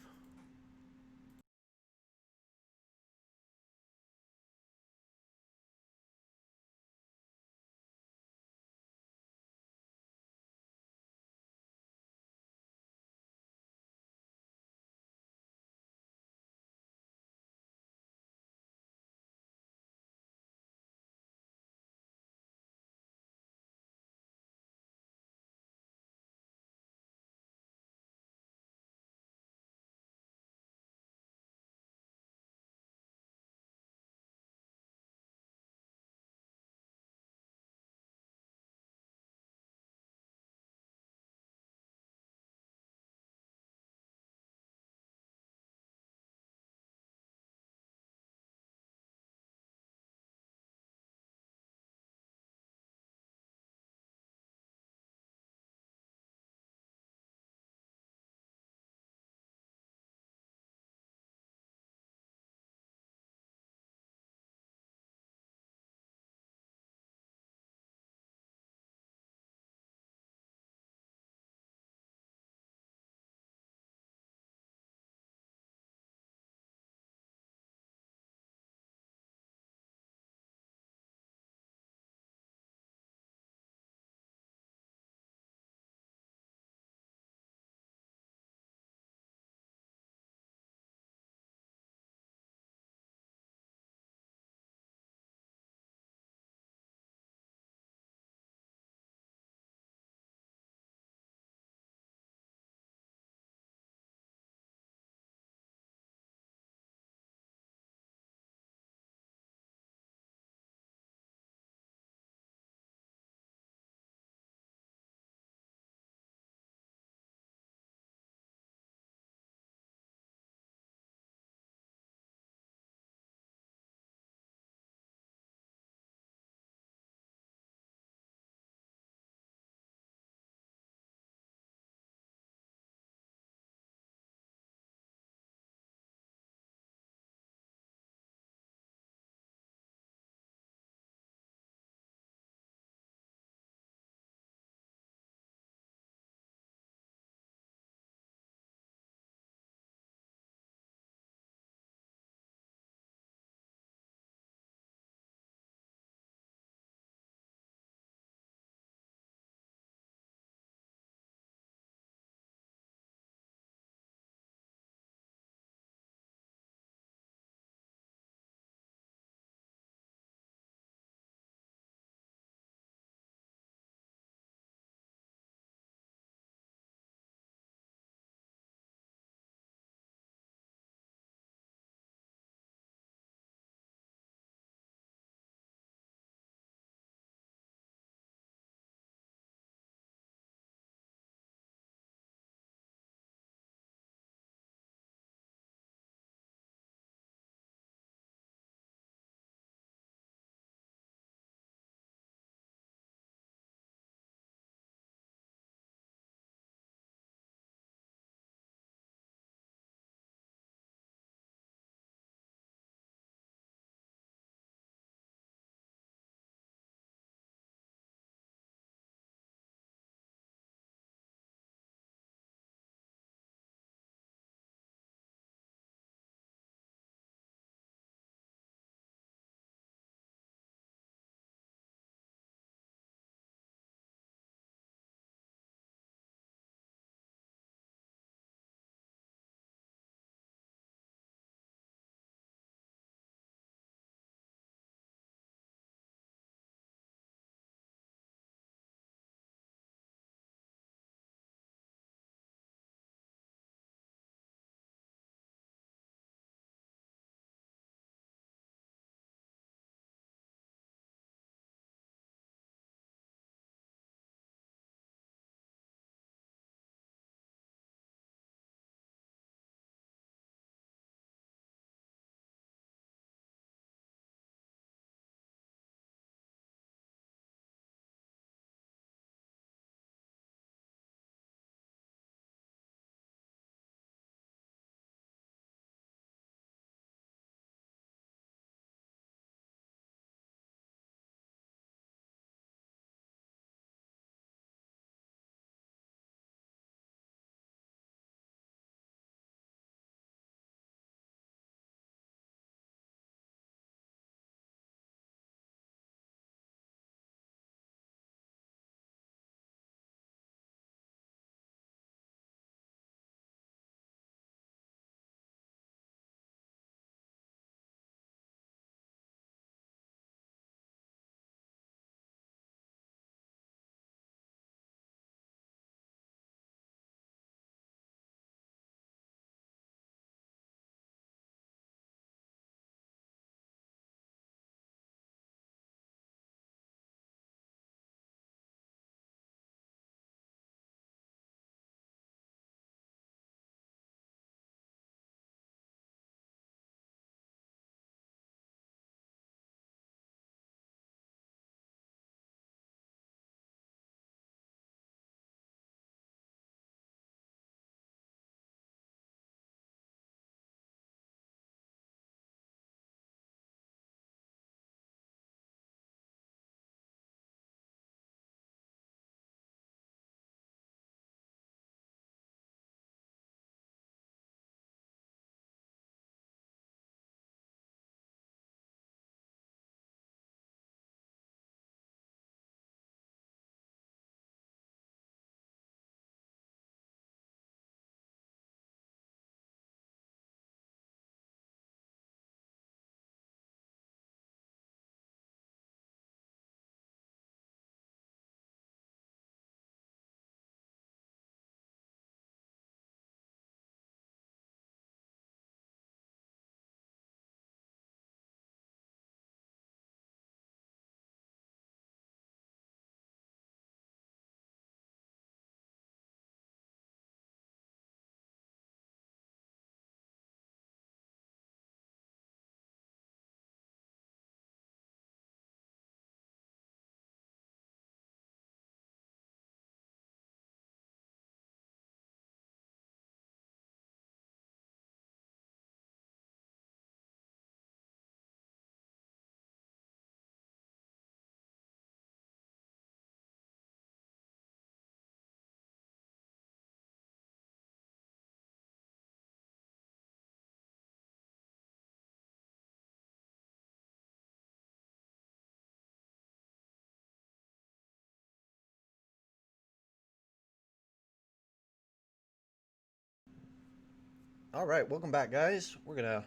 All right, welcome back, guys. We're gonna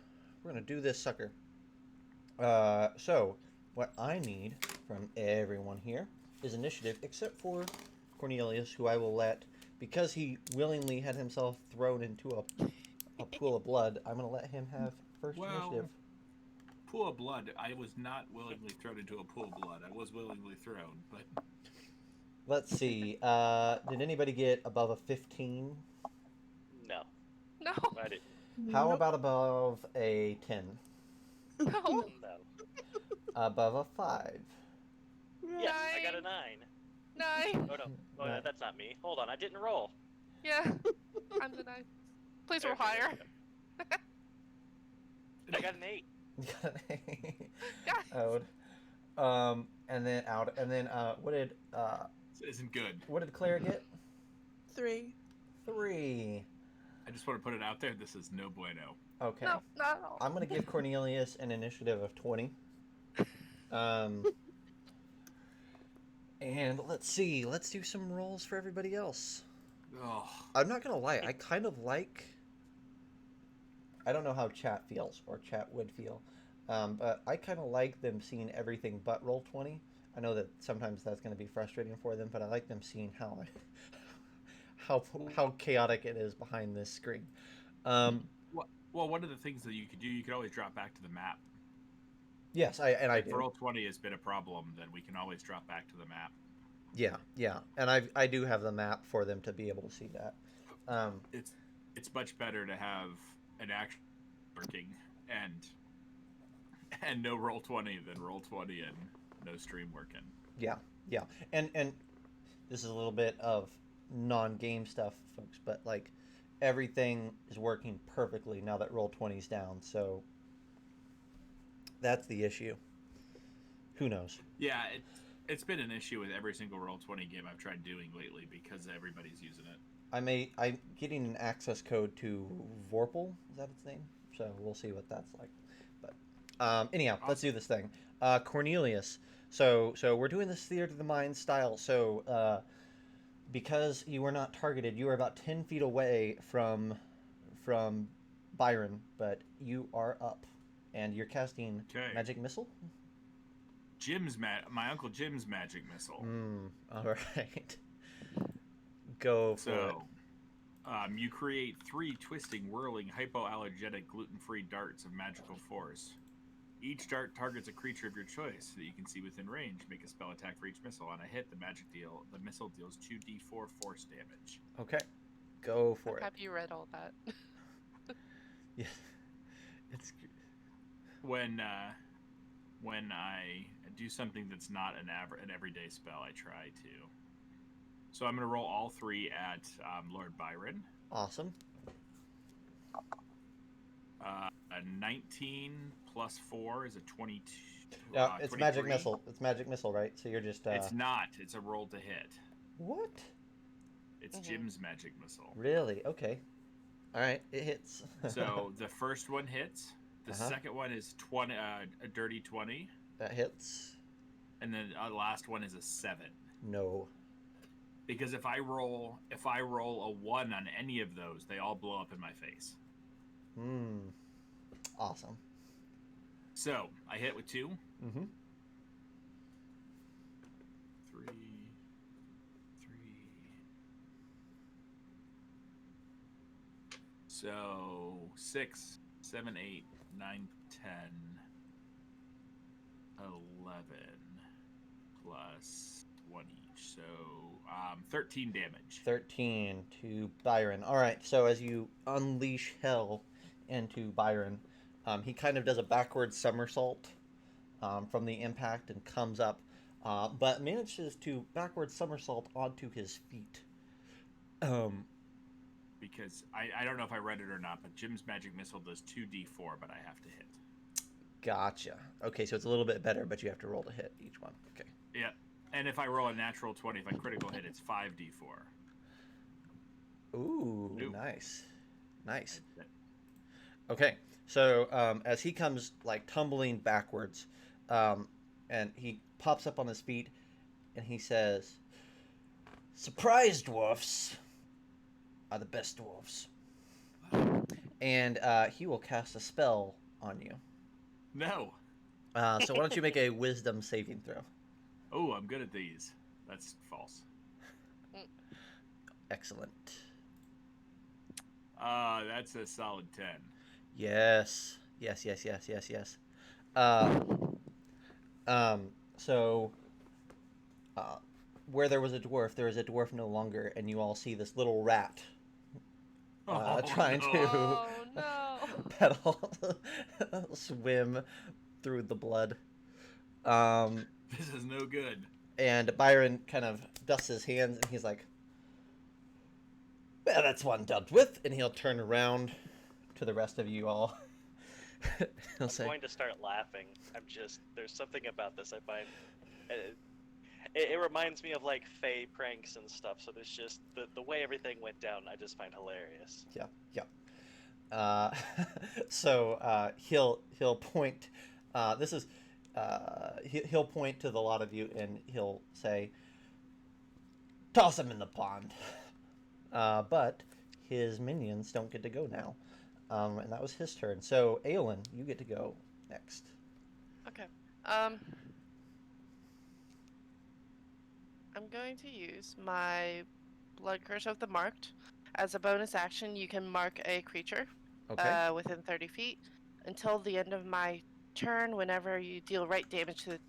do this sucker. So what I need from everyone here is initiative, except for Cornelius, who I will let, because he willingly had himself thrown into a pool of blood. I'm gonna let him have first initiative. Pool of blood. I was not willingly thrown into a pool of blood. I was willingly thrown, but Let's see. Did anybody get above a 15? No, No. I didn't. How Nope. about above a 10? No. No. Above a 5? Yes, I got a 9. 9. Oh no, oh, Nine. that's not me. Hold on, I didn't roll. Yeah. I'm the 9. Please roll Okay, there higher. we go. I got an 8. Out. And then out. And then what did this isn't good. Claire get? 3. 3. I just want to put it out there. This is no bueno. Okay. No, not at all. I'm gonna give Cornelius an initiative of 20. And let's see. Let's do some rolls for everybody else. Oh, I'm not gonna lie. I kind of like. I don't know how chat feels or chat would feel, but I kind of like them seeing everything but roll 20. I know that sometimes that's going to be frustrating for them, but I like them seeing how chaotic it is behind this screen. well, one of the things that you could do, you could always drop back to the map. Yes, I If do. roll 20 has been a problem, then we can always drop back to the map. Yeah, and I do have the map for them to be able to see that. It's much better to have an action working and no roll 20 than roll 20 and no stream working. Yeah, and this is a little bit of non-game stuff, folks, but like everything is working perfectly now that roll 20 is down, so that's the issue. Who knows? Yeah, it's been an issue with every single roll 20 game I've tried doing lately because everybody's using it. I'm getting an access code to Vorpal. Is that its name? So we'll see what that's like. But anyhow, let's do this thing. Cornelius. So we're doing this theater of the mind style. So because you were not targeted, you are about 10 feet away from Byron, but you are up, and you're casting magic missile. My uncle Jim's magic missile. All right. Go for it. You create 3 twisting, whirling, hypoallergenic, gluten-free darts of magical force. Each dart targets a creature of your choice that you can see within range. Make a spell attack for each missile. On a hit, the missile deals 2d4 force damage. Okay. Go for I'm it. happy you read all that. Yeah. It's When I do something that's not an everyday spell, I try to. So I'm going to roll all 3 at Lord Byron. awesome. A 19 plus 4 is a 22. Yeah, it's 23. magic missile. It's magic missile, right? So you're just. It's not. It's a roll to hit. What? It's Jim's magic missile. Really? Okay. All right, it hits. So the first one hits. The Uh-huh. second one is 20, a dirty 20, That hits. and then the last one is a 7. No. Because if I roll a 1 on any of those, they all blow up in my face. Awesome. So I hit with 2. Mm-hmm. 3. So 6, 7, 8, 9, 10, 11 plus 1 each. So 13 damage. 13 to Byron. All right. So as you unleash hell into Byron, he kind of does a backward somersault from the impact and comes up, but manages to backward somersault onto his feet. Because I don't know if I read it or not, but Jim's magic missile does 2d4, but I have to hit. Gotcha. Okay, so it's a little bit better, but you have to roll to hit each one. Okay. Yeah. And if I roll a natural 20, if I critical hit, it's 5d4. Ooh, Ooh. nice. Okay, so as he comes like tumbling backwards, and he pops up on his feet, and he says, "Surprise dwarfs are the best dwarfs." and he will cast a spell on you. No. So why don't you make a Wisdom saving throw? Oh, I'm good at these. That's false. Excellent. That's a solid 10. Yes. Yes. So, where there was a dwarf, there is a dwarf no longer, and you all see this little rat trying no. to Oh no! pedal, swim through the blood. This is no good. And Byron kind of dusts his hands, and he's like, "Well, that's one dealt with." And he'll turn around to the rest of you all. He'll I'm say, going to start laughing. There's something about this I find. It reminds me of like Fae pranks and stuff. So there's just the way everything went down. I just find hilarious. Yeah. So he'll point. He'll point to the lot of you, and he'll say, "Toss him in the pond." But his minions don't get to go now, and that was his turn. So Aelin, you get to go next. Okay. I'm going to use my Blood Curse of the Marked. As a bonus action, you can mark a creature Okay. within 30 feet until the end of my turn. Whenever you deal right damage to the...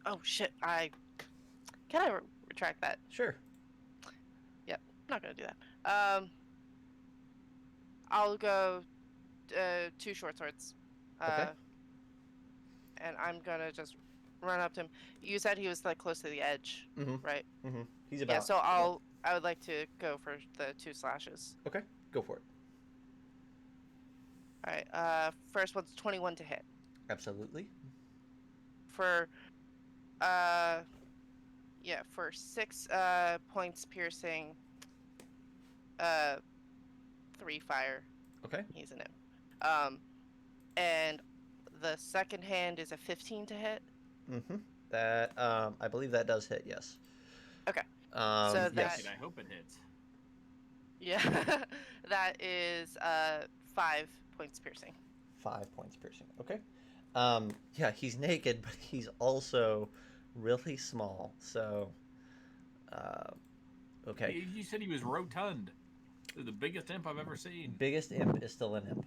Oh shit! Can I retract that? Sure. I'm not gonna do that. I'll go 2 short swords. Okay. And I'm gonna just run up to him. You said he was like close to the edge, Mm-hmm. right? Mm-hmm. He's about. Yeah. So I would like to go for the 2 slashes. Okay. Go for it. All right. First one's 21 to hit. Absolutely. For for 6 points piercing. 3 fire. Okay. He's an imp. And the second hand is a 15 to hit. Mm-hmm. That I believe that does hit. Yes. Okay. So that- yes. I hope it hits. Yeah. That is 5 points piercing. 5 points piercing. Okay. Yeah, he's naked, but he's also really small. So, okay. You said he was rotund. The biggest imp I've ever seen. Biggest imp is still an imp.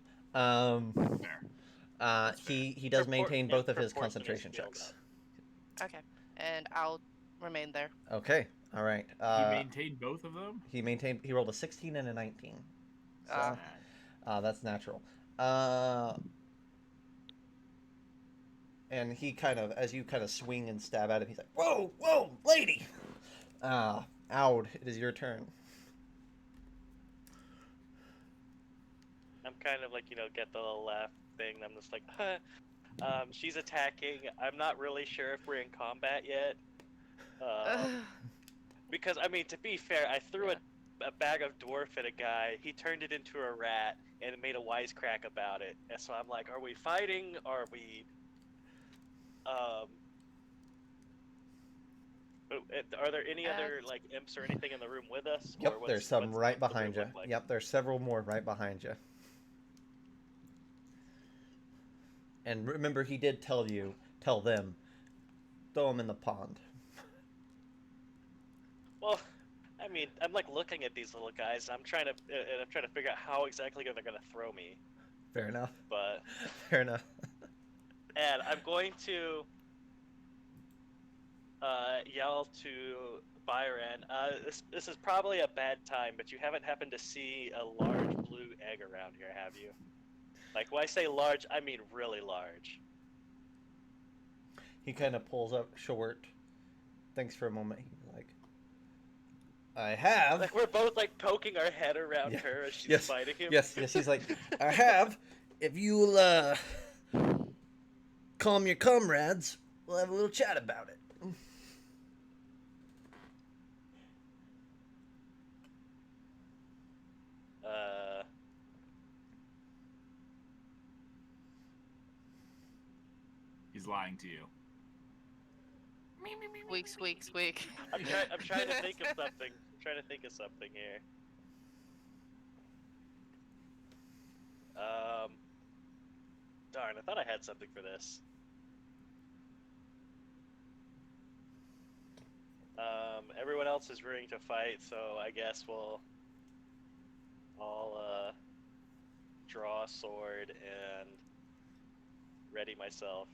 Fair. He does maintain both of his Proportionate concentration skill, checks. Okay. And I'll remain there. Okay. All right. You maintained both of them? He rolled a 16 and a 19. So, that's natural. And he kind of, as you kind of swing and stab at him, he's like, "Whoa, lady!" Aud, it is your turn. I'm kind of like, get the little laugh thing. I'm just like, huh. She's attacking. I'm not really sure if we're in combat yet. Because, I mean, to be fair, I threw a bag of dwarf at a guy. He turned it into a rat and made a wisecrack about it. And so I'm like, are we fighting? Are we... Are there any other, like, imps or anything in the room with us? Yep, Or there's some right what's the behind you. room look like? Yep, there's several more right behind you. And remember, he did tell them, throw them in the pond. Well, I mean, I'm like looking at these little guys. I'm trying to figure out how exactly they're gonna throw me. Fair enough. But Fair enough. and I'm going to yell to Byron. This is probably a bad time, but you haven't happened to see a large blue egg around here, have you? Like, when I say large, I mean really large. He kind of pulls up short, thinks for a moment. He's like, "I have." Like, we're both like poking our head around Yeah. her as she's Yes. fighting him. Yes. He's like, "I have. If you'll calm your comrades, we'll have a little chat about it." He's lying to you. Squeak, squeak, squeak. I'm trying to think of something. I'm trying to think of something here. Darn, I thought I had something for this. Everyone else is ready to fight, so I guess I'll draw a sword and ready myself.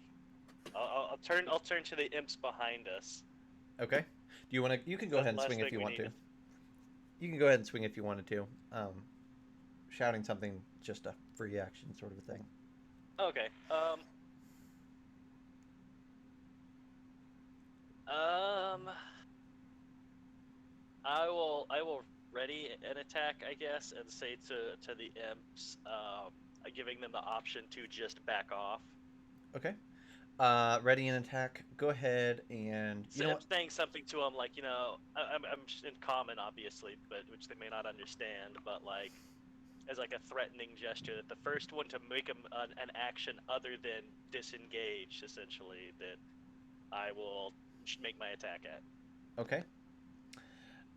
I'll turn to the imps behind us. Okay. Do you want to? You can go ahead and Unless swing if think you we want need to. You can go ahead and swing if you wanted to. Shouting something just a free action sort of a thing. Okay. I will ready an attack, I guess, and say to the imps, giving them the option to just back off. Okay. Ready an attack. Go ahead and you know I'm what? saying something to them like, I'm in common, obviously, but which they may not understand, but like as like a threatening gesture that the first one to make an action other than disengage, essentially, that I will make my attack at. Okay.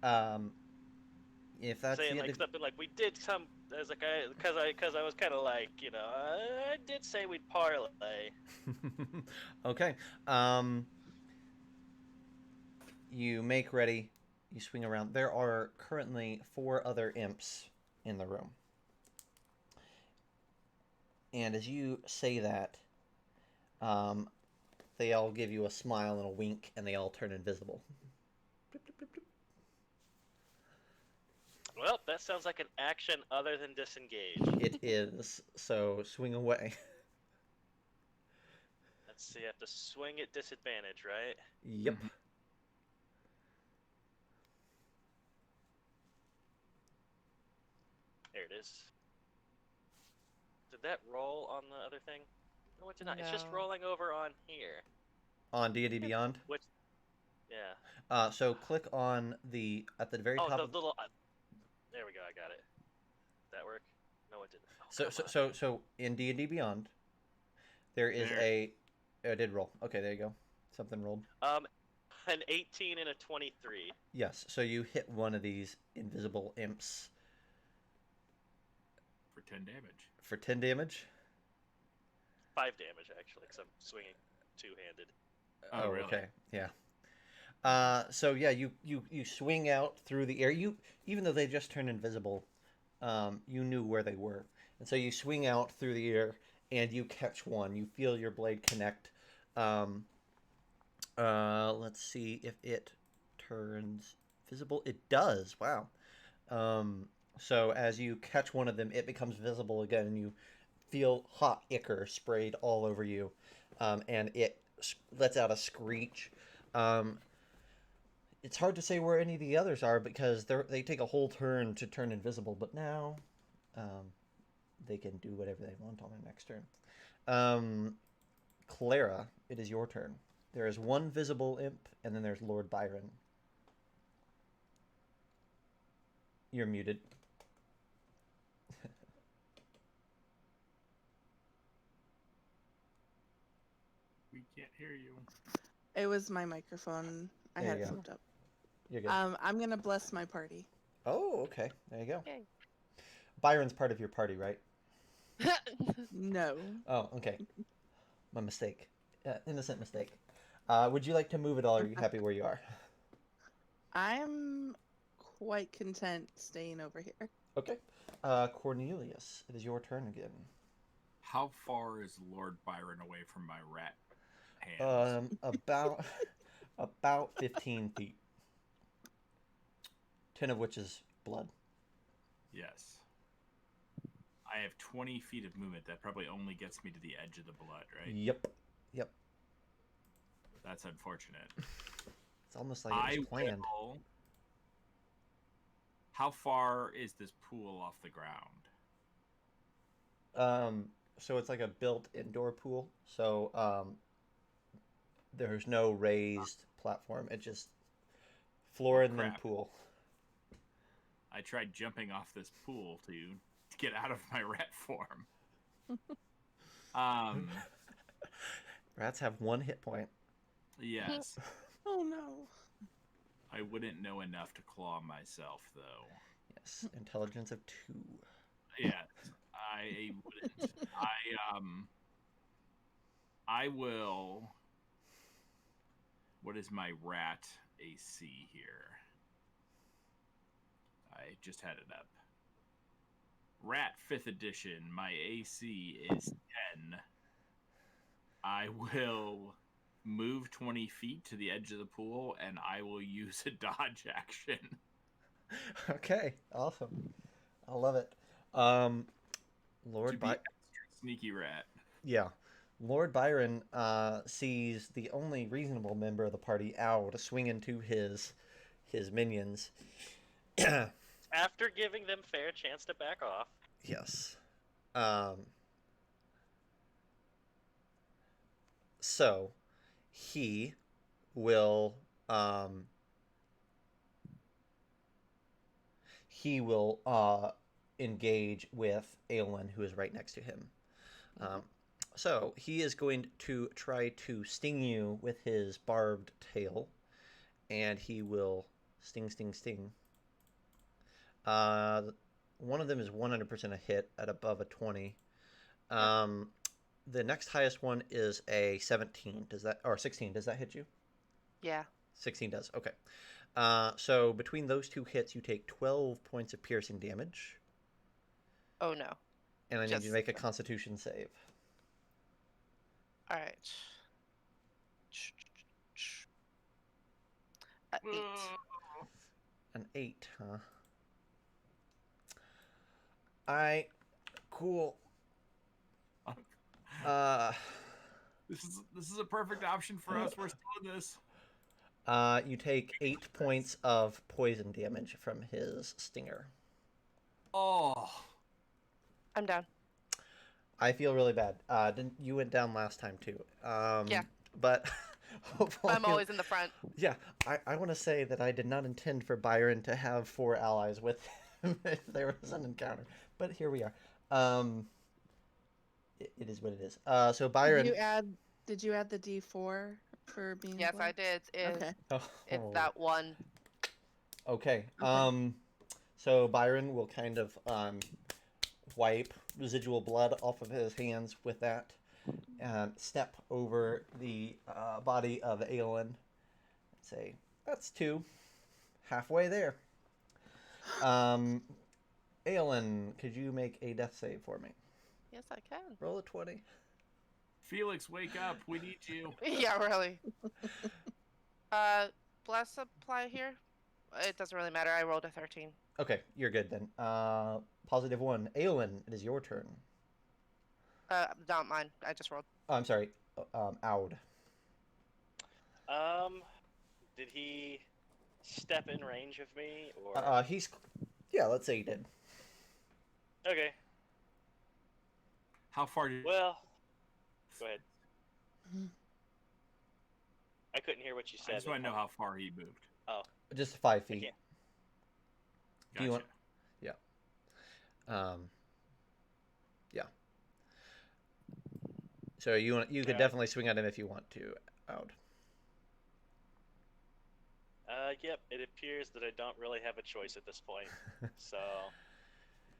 Um, if that's Saying the end like of something like we did some as like because I was kind of like I did say we'd parlay. okay. You make ready. You swing around. There are currently 4 other imps in the room. And as you say that, um, they all give you a smile and a wink, and they all turn invisible. Well, that sounds like an action other than disengage. It is. So swing away. Let's see, I have to swing at disadvantage, right? Yep. Mhm. There it is. Did that roll on the other thing? No, it did not. It's just No. rolling over on here. On D&D Beyond. Which, yeah. So click on the at the very Oh, top. the Of, little. There we go. I got it. Did that work? No, it didn't. Oh, so come so on. so so in D&D Beyond, there is There. a. It did roll. Okay, there you go. Something rolled. An 18 and a 23. Yes. So you hit one of these invisible imps For 10 damage. for 10 damage. 5 damage actually, because I'm swinging two-handed. Oh, really? Okay. Yeah. So yeah, you swing out through the air. You even though they just turned invisible, you knew where they were, and so you swing out through the air and you catch one. You feel your blade connect. Let's see if it turns visible. It does. Wow. So as you catch one of them, it becomes visible again, and you feel hot ichor sprayed all over you, and it lets out a screech. Um, it's hard to say where any of the others are because they take a whole turn to turn invisible, but now they can do whatever they want on their next turn. Clara, it is your turn. There is one visible imp, and then there's Lord Byron. You're muted. We can't hear you. It was my microphone. I There had you it go. flipped up. You're good. I'm gonna bless my party. Oh, okay. There you go. Yay. Byron's part of your party, right? No. Oh, okay. My mistake. Innocent mistake. Would you like to move at all, or are you happy where you are? I'm quite content staying over here. Okay. Cornelius, it is your turn again. How far is Lord Byron away from my rat hands? About 15 feet. 10 of which is blood. Yes. I have 20 feet of movement. That probably only gets me to the edge of the blood, right? Yep. That's unfortunate. It's almost like it was planned. Will... How far is this pool off the ground? So it's like a built indoor pool. So there's no raised platform. It's just floor and then crap. pool. I tried jumping off this pool to get out of my rat form. Rats have 1 hit point. Yes. Oh no. I wouldn't know enough to claw myself, though. Yes, intelligence of 2. Yeah. I wouldn't. I will. What is my rat AC here? I just had it up. Rat 5th edition. My AC is 10. I will move 20 feet to the edge of the pool, and I will use a dodge action. Okay, awesome. I love it. To Lord be extra sneaky rat. Yeah. Lord Byron sees the only reasonable member of the party, Owl, to swing into his minions. After giving them fair chance to back off. Yes. So he will engage with Aelin, who is right next to him. So he is going to try to sting you with his barbed tail, and he will sting. One of them is 100% a hit at above a 20. The next highest one is a 17. Or 16? Does that hit you? Yeah. 16 does. Okay. So between those two hits, you take 12 points of piercing damage. Oh no. And I need you to make a Constitution save. All right. 8. An 8, huh? Cool. This is a perfect option for us. We're still in this. You take 8 points of poison damage from his stinger. Oh. I'm down. I feel really bad. You went down last time too. Yeah. But hopefully, I'm always in the front. Yeah, I want to say that I did not intend for Byron to have 4 allies with him if there was an encounter, but here we are. It is what it is. So Byron, Did you add the D4 for being? Yes, I blessed? did. Okay. It's that one. Okay. Okay. So Byron will kind of wipe residual blood off of his hands with that, and step over the body of Aelin and say, "That's 2. Halfway there." Aelin, could you make a death save for me? Yes, I can. Roll a 20. Felix, wake up. We need you. Yeah, really. Bless apply here? It doesn't really matter. I rolled a 13. Okay, you're good then. Positive 1. Aelin, it is your turn. Not mine. I just rolled. Oh, I'm sorry. Aud. Did he step in range of me, or? Yeah, let's say he did. Okay. How far did? Well, go ahead. I couldn't hear what you said. I just want to know how far he moved. Oh. Just 5 feet. Gotcha. Do you want? Yeah. Yeah. So you could definitely swing at him if you want to, Aud. Yep. It appears that I don't really have a choice at this point, so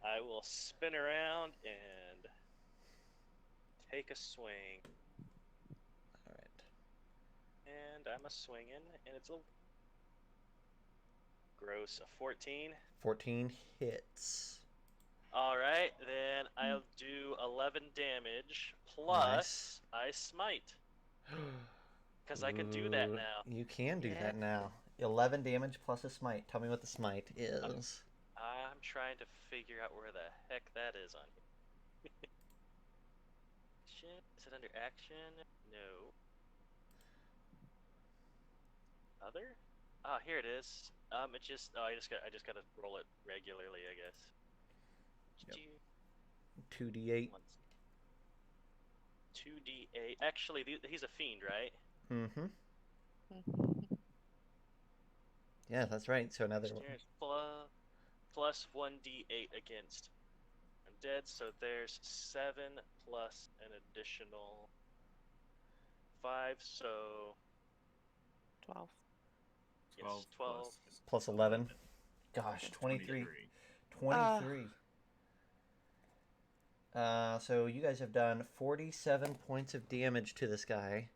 I will spin around and take a swing. All right. And I'm a swinging, and it's a gross of 14. 14 hits. All right, then I'll do 11 damage plus I smite. Because I can do that now. You can do that now. 11 damage plus a smite. Tell me what the smite is. I'm trying to figure out where the heck that is on here. Is it under action? No. Other? Ah, here it is. I just gotta roll it regularly, I guess. Yep. 2d8. 2d8. Actually, he's a fiend, right? Mm-hmm. Yeah, that's right. So another one. Plus 1d8 against undead, so there's 7 plus an additional 5, so 12. Yes, 12 plus 11. Gosh, 23. 23. So you guys have done 47 points of damage to this guy,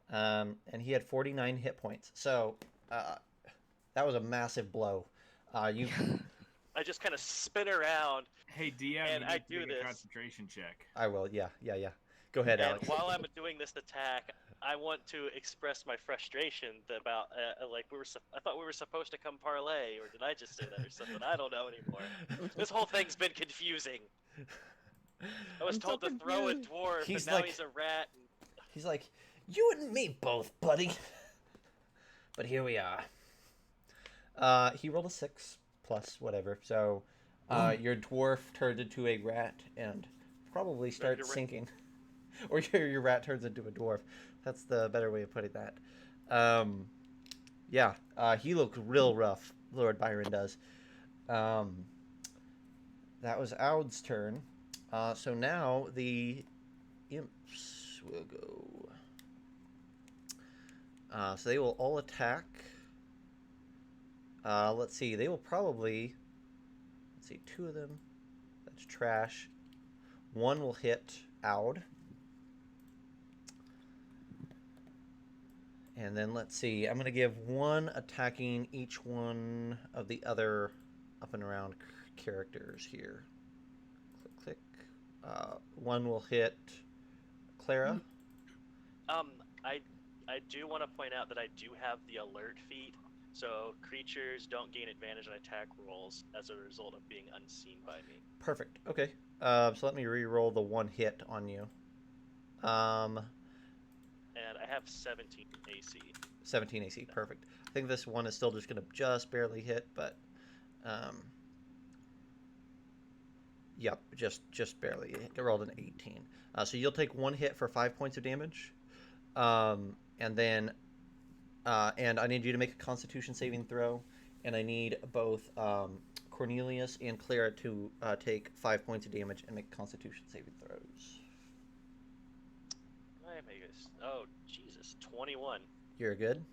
and he had 49 hit points. So that was a massive blow. You I just kind of spin around, Hey DM, and you I need to do make a this. concentration check. I will. Yeah. Go ahead, And Alex. while I'm doing this attack, I want to express my frustration about like I thought we were supposed to come parlay, or did I just say that or something? I don't know anymore. This whole thing's been confusing. I was I'm so told to throw a confused. dwarf, He's and now like- he's a rat. He's like, you and me both, buddy. But here we are. He rolled a 6 plus whatever, so your dwarf turned into a rat and probably starts to sinking. Or your rat turns into a dwarf. That's the better way of putting that. Yeah, he looked real rough, Lord Byron does. That was Aud's turn. So now the imps will go. So they will all attack. Let's see. They will probably. Let's see. 2 of them. That's trash. 1 will hit Aud. And then let's see. I'm going to give 1 attacking each one of the other up and around characters here. Click, click. 1 will hit Clara. I do want to point out that I do have the alert feat, so creatures don't gain advantage on attack rolls as a result of being unseen by me. Perfect. Okay. So let me re-roll the 1 hit on you. And I have 17 AC. 17 AC. Perfect. I think this one is still just going to just barely hit, but yep, just barely. It rolled an 18. So you'll take 1 hit for 5 points of damage. And then and I need you to make a Constitution saving throw, and I need both Cornelius and Clara to take 5 points of damage and make Constitution saving throws. I make this. Oh Jesus, 21. You're good.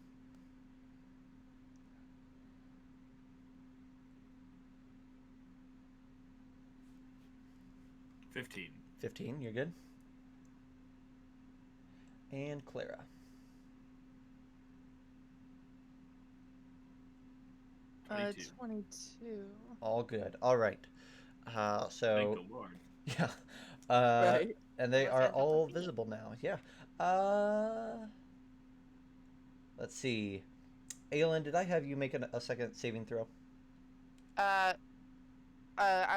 $15. 15. You're good. And Clara. $22. 22. All good. All right. So Thank the Lord. yeah. Right. And they Unless are I have all my feet. visible now. Yeah. Let's see. Aelin, did I have you make a second saving throw? I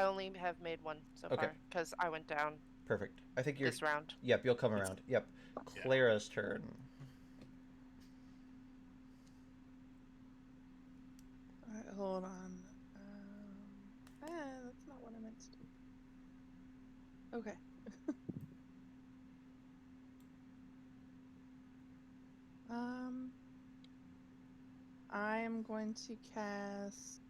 only have made 1 so Okay. far because I went down Perfect. I think you're. this round. Yep, you'll come around. Yep. Yeah. Clara's turn. Alright, hold on. That's not what I meant to do. Okay. I am going to cast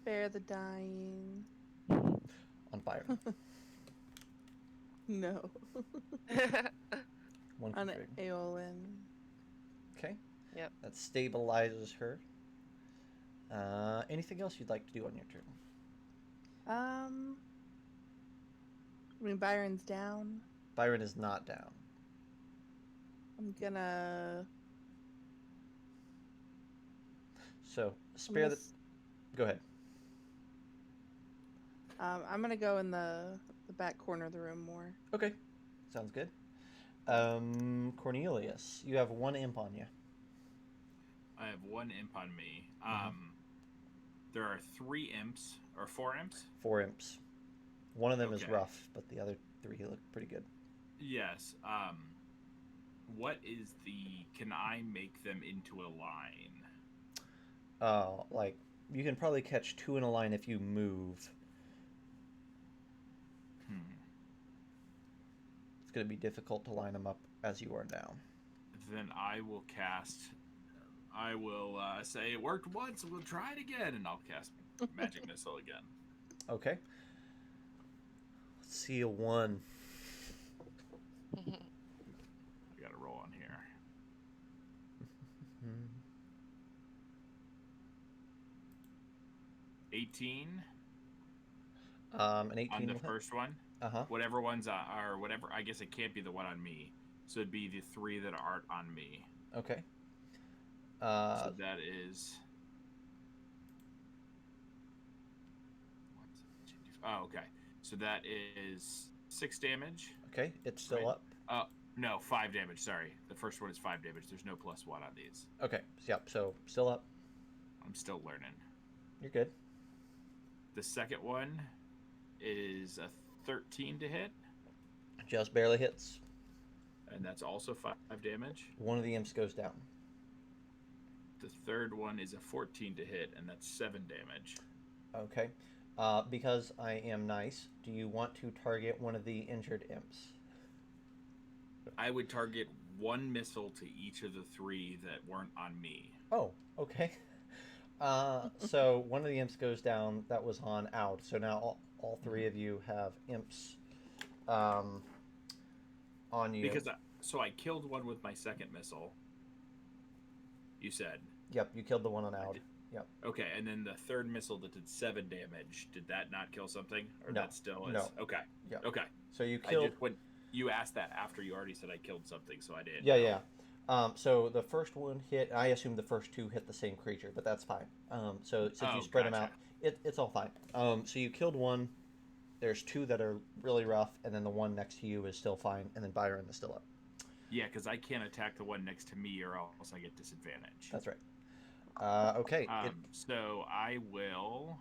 Spare the Dying. On fire. No. One On config. Aeolin. Okay. Yep. That stabilizes her. Anything else you'd like to do on your turn? I mean, Byron's down. Byron is not down. I'm gonna. So I'm spare gonna the. Go ahead. I'm gonna go in the back corner of the room more. Okay. Sounds good. Cornelius, you have 1 imp on you. I have 1 imp on me. Mhm. There are 3 imps, or 4 imps? 4 imps. One of them is Okay. rough, but the other 3 look pretty good. Yes. What is the... Can I make them into a line? Like, you can probably catch 2 in a line if you move. It's going to be difficult to line them up as you are now. Then I will cast... I will say it worked once, we'll try it again, and I'll cast Magic Missile again. Okay. Let's see a 1. I gotta roll on here. 18. An 18 On the will hit. first one, Uh-huh. whatever ones are whatever. I guess it can't be the one on me, so it'd be the 3 that aren't on me. Okay. So that is. Oh, okay. So that is 6 damage. Okay, it's still Right. up. No, 5 damage. Sorry, the first one is 5 damage. There's no +1 on these. Okay, yep, so still up. I'm still learning. You're good. The second one is a 13 to hit, Just barely hits. and that's also 5 damage. One of the imps goes down. The third one is a 14 to hit, and that's 7 damage. Okay. Because I am nice, do you want to target one of the injured imps? I would target 1 missile to each of the 3 that weren't on me. Oh, okay. So one of the imps goes down that was on out. So now all 3 of you have imps on you. Because I killed one with my second missile. You said. Yep, you killed the one on out. did. Yep. Okay, and then the third missile that did 7 damage, did that not kill something? Or No. that still is? No. Okay. Yep. Okay. So you I killed. just when you asked that after you already said I killed something, so I did. Yeah. So the first one hit. I assume the first 2 hit the same creature, but that's fine. So since you spread them out, it's all fine. So you killed one. There's 2 that are really rough, and then the one next to you is still fine, and then Byron is still up. Yeah, because I can't attack the one next to me, or else I get disadvantage. That's right. Okay. So I will.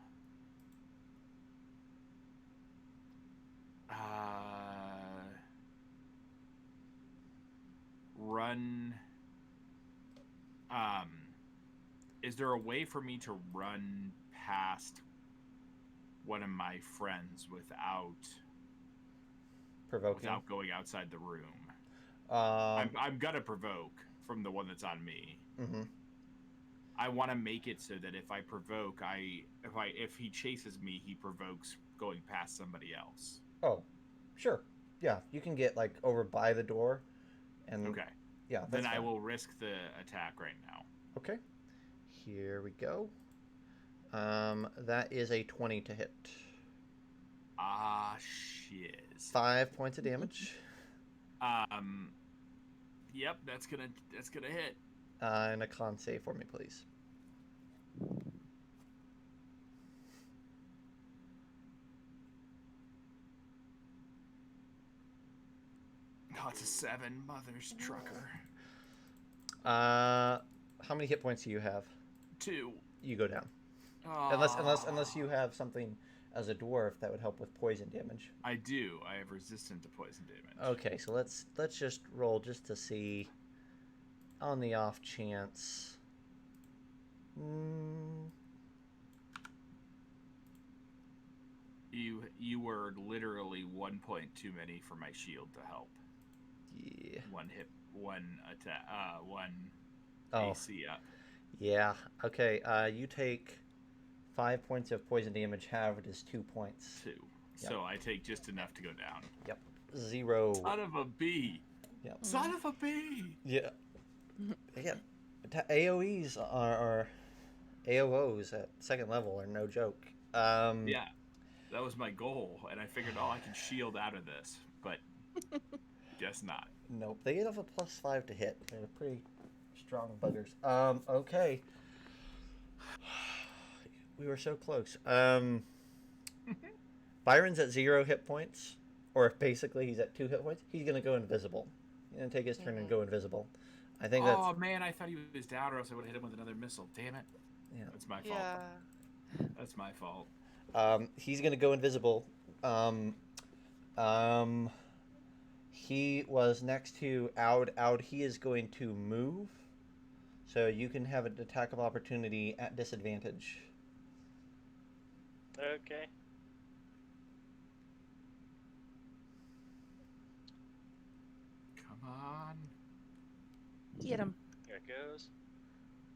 Run. Is there a way for me to run past one of my friends without Provoking. going outside the room? Um, I'm gonna provoke from the one that's on me. mm-hmm. I want to make it so that if I provoke, if he chases me, he provokes going past somebody else. Oh, sure. Yeah, you can get like over by the door, and Okay. yeah. Then That's I fine. will risk the attack right now. Okay. Here we go. That is a 20 to hit. Ah, shiz. 5 points of damage. Yep, that's gonna hit. And a con save for me, please. Oh, it's a 7, mother's trucker. How many hit points do you have? 2. You go down. Oh. Unless you have something as a dwarf that would help with poison damage. I do. I have resistant to poison damage. Okay, so let's just roll just to see. On the off chance. You were literally 1 point too many for my shield to help. Yeah. 1 hit, 1 attack, 1 Oh. AC up. Yeah. Okay. You take 5 points of poison damage. However, it is 2 points. 2. Yep. So I take just enough to go down. Yep. 0. Son of a bee. Yep. Son of a bee. Yeah. Yeah. AOEs are AOOs at second level are no joke. Yeah, that was my goal, and I figured, I can shield out of this, but guess not. Nope. They have a +5 to hit. They're pretty strong buggers. Okay. We were so close. Byron's at 0 hit points, or basically he's at 2 hit points. He's gonna go invisible. He's gonna take his turn and go invisible. I think that's. Oh man, I thought he was down, or else I would have hit him with another missile. Damn it. Yeah. That's my fault. Yeah. That's my fault. He's gonna go invisible. He was next to Aud. Aud, he is going to move, so you can have an attack of opportunity at disadvantage. Okay. Come on. Get him. Here it goes.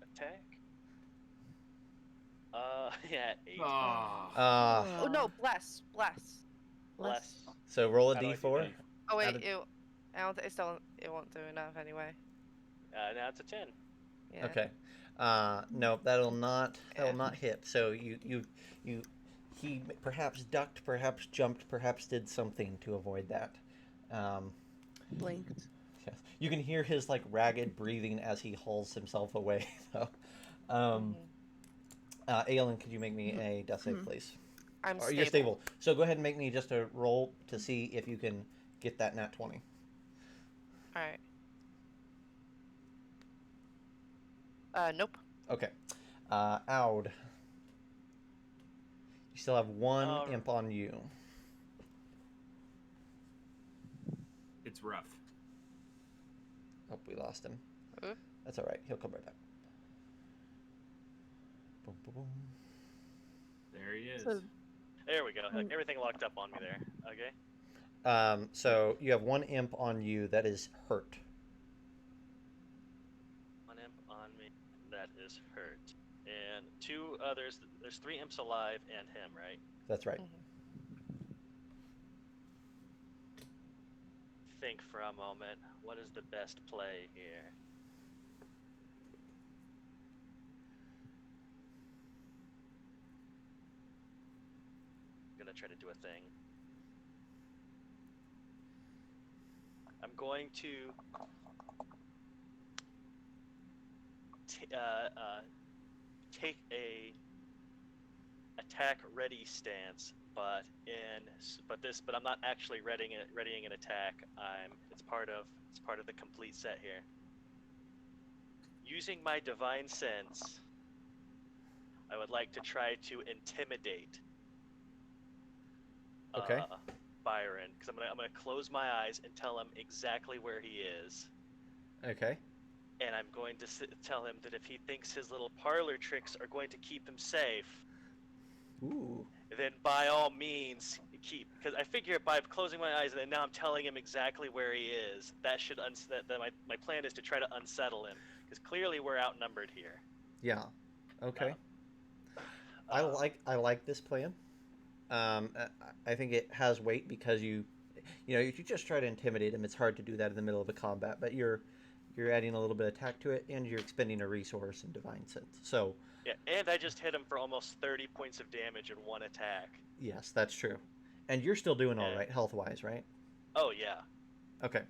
Attack. Yeah, 8. Oh no, bless. Less. So roll a How do I do d4. that? Oh wait, Added- it won't do enough anyway. Now it's a 10. Yeah. Okay. No, that'll not hit. So you he perhaps ducked, perhaps jumped, perhaps did something to avoid that. Um, Blinked. yes. You can hear his like ragged breathing as he hauls himself away. Though. Um, Aelin, could you make me a death save, please? I'm Or stable. you're stable. So go ahead and make me just a roll to see if you can get that nat 20. All right. Nope. Okay. Aud. You still have one Alright. imp on you. It's rough. Oh, we lost him. Huh? That's all right. He'll come right back. Boom, boom, boom. There he is. So There we go. Like, everything locked up on me there. Okay. So you have one imp on you that is hurt. One imp on me that is hurt, and two others. There's 3 imps alive and him, right? That's right. Think for a moment. What is the best play here? I'm gonna try to do a thing. I'm going to take a attack ready stance, but I'm not actually readying an attack. It's part of the complete set here. Using my divine sense, I would like to try to intimidate Okay. Byron, because I'm gonna close my eyes and tell him exactly where he is, Okay. and I'm going to tell him that if he thinks his little parlor tricks are going to keep him safe, Ooh. then by all means keep. Because I figure by closing my eyes and then now I'm telling him exactly where he is, that should my plan is to try to unsettle him, because clearly we're outnumbered here. Yeah. Okay. I like this plan. I think it has weight because if you just try to intimidate him, it's hard to do that in the middle of a combat. But you're adding a little bit of tact to it, and you're expending a resource in divine sense. So Yeah, and I just hit him for almost 30 points of damage in one attack. yes, that's true. And you're still doing all Yeah. right health wise, right? Oh yeah. Okay.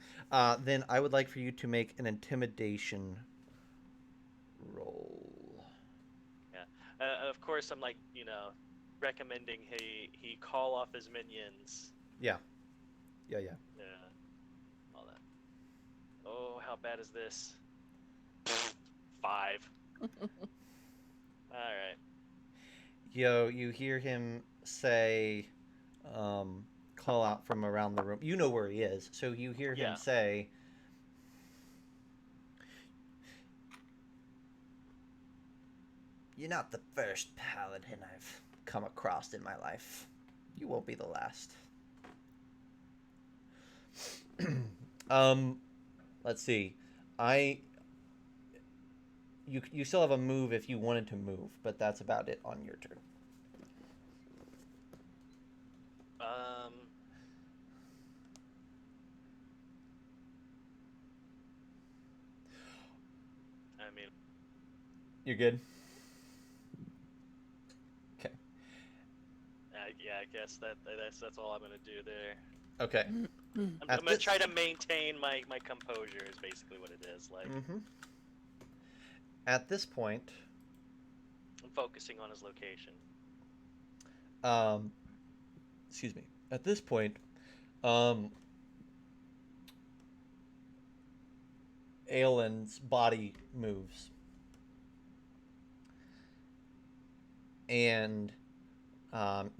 Then I would like for you to make an intimidation roll. Yeah. Of course, I'm recommending he call off his minions. Yeah. Yeah. All that. Oh, how bad is this? 5. All right. You hear him say, call out from around the room. You know where he is, so you hear him Yeah. say, "You're not the first paladin I've come across in my life. You won't be the last." Let's see. You still have a move if you wanted to move, but that's about it on your turn. I mean, You're good? Okay. yeah, I guess that's all I'm gonna do there. Okay. I'm At gonna this- try to maintain my composure. Is basically what it is. Like Mm-hmm. At this point, I'm focusing on his location. excuse me. At this point, Aelin's body moves. And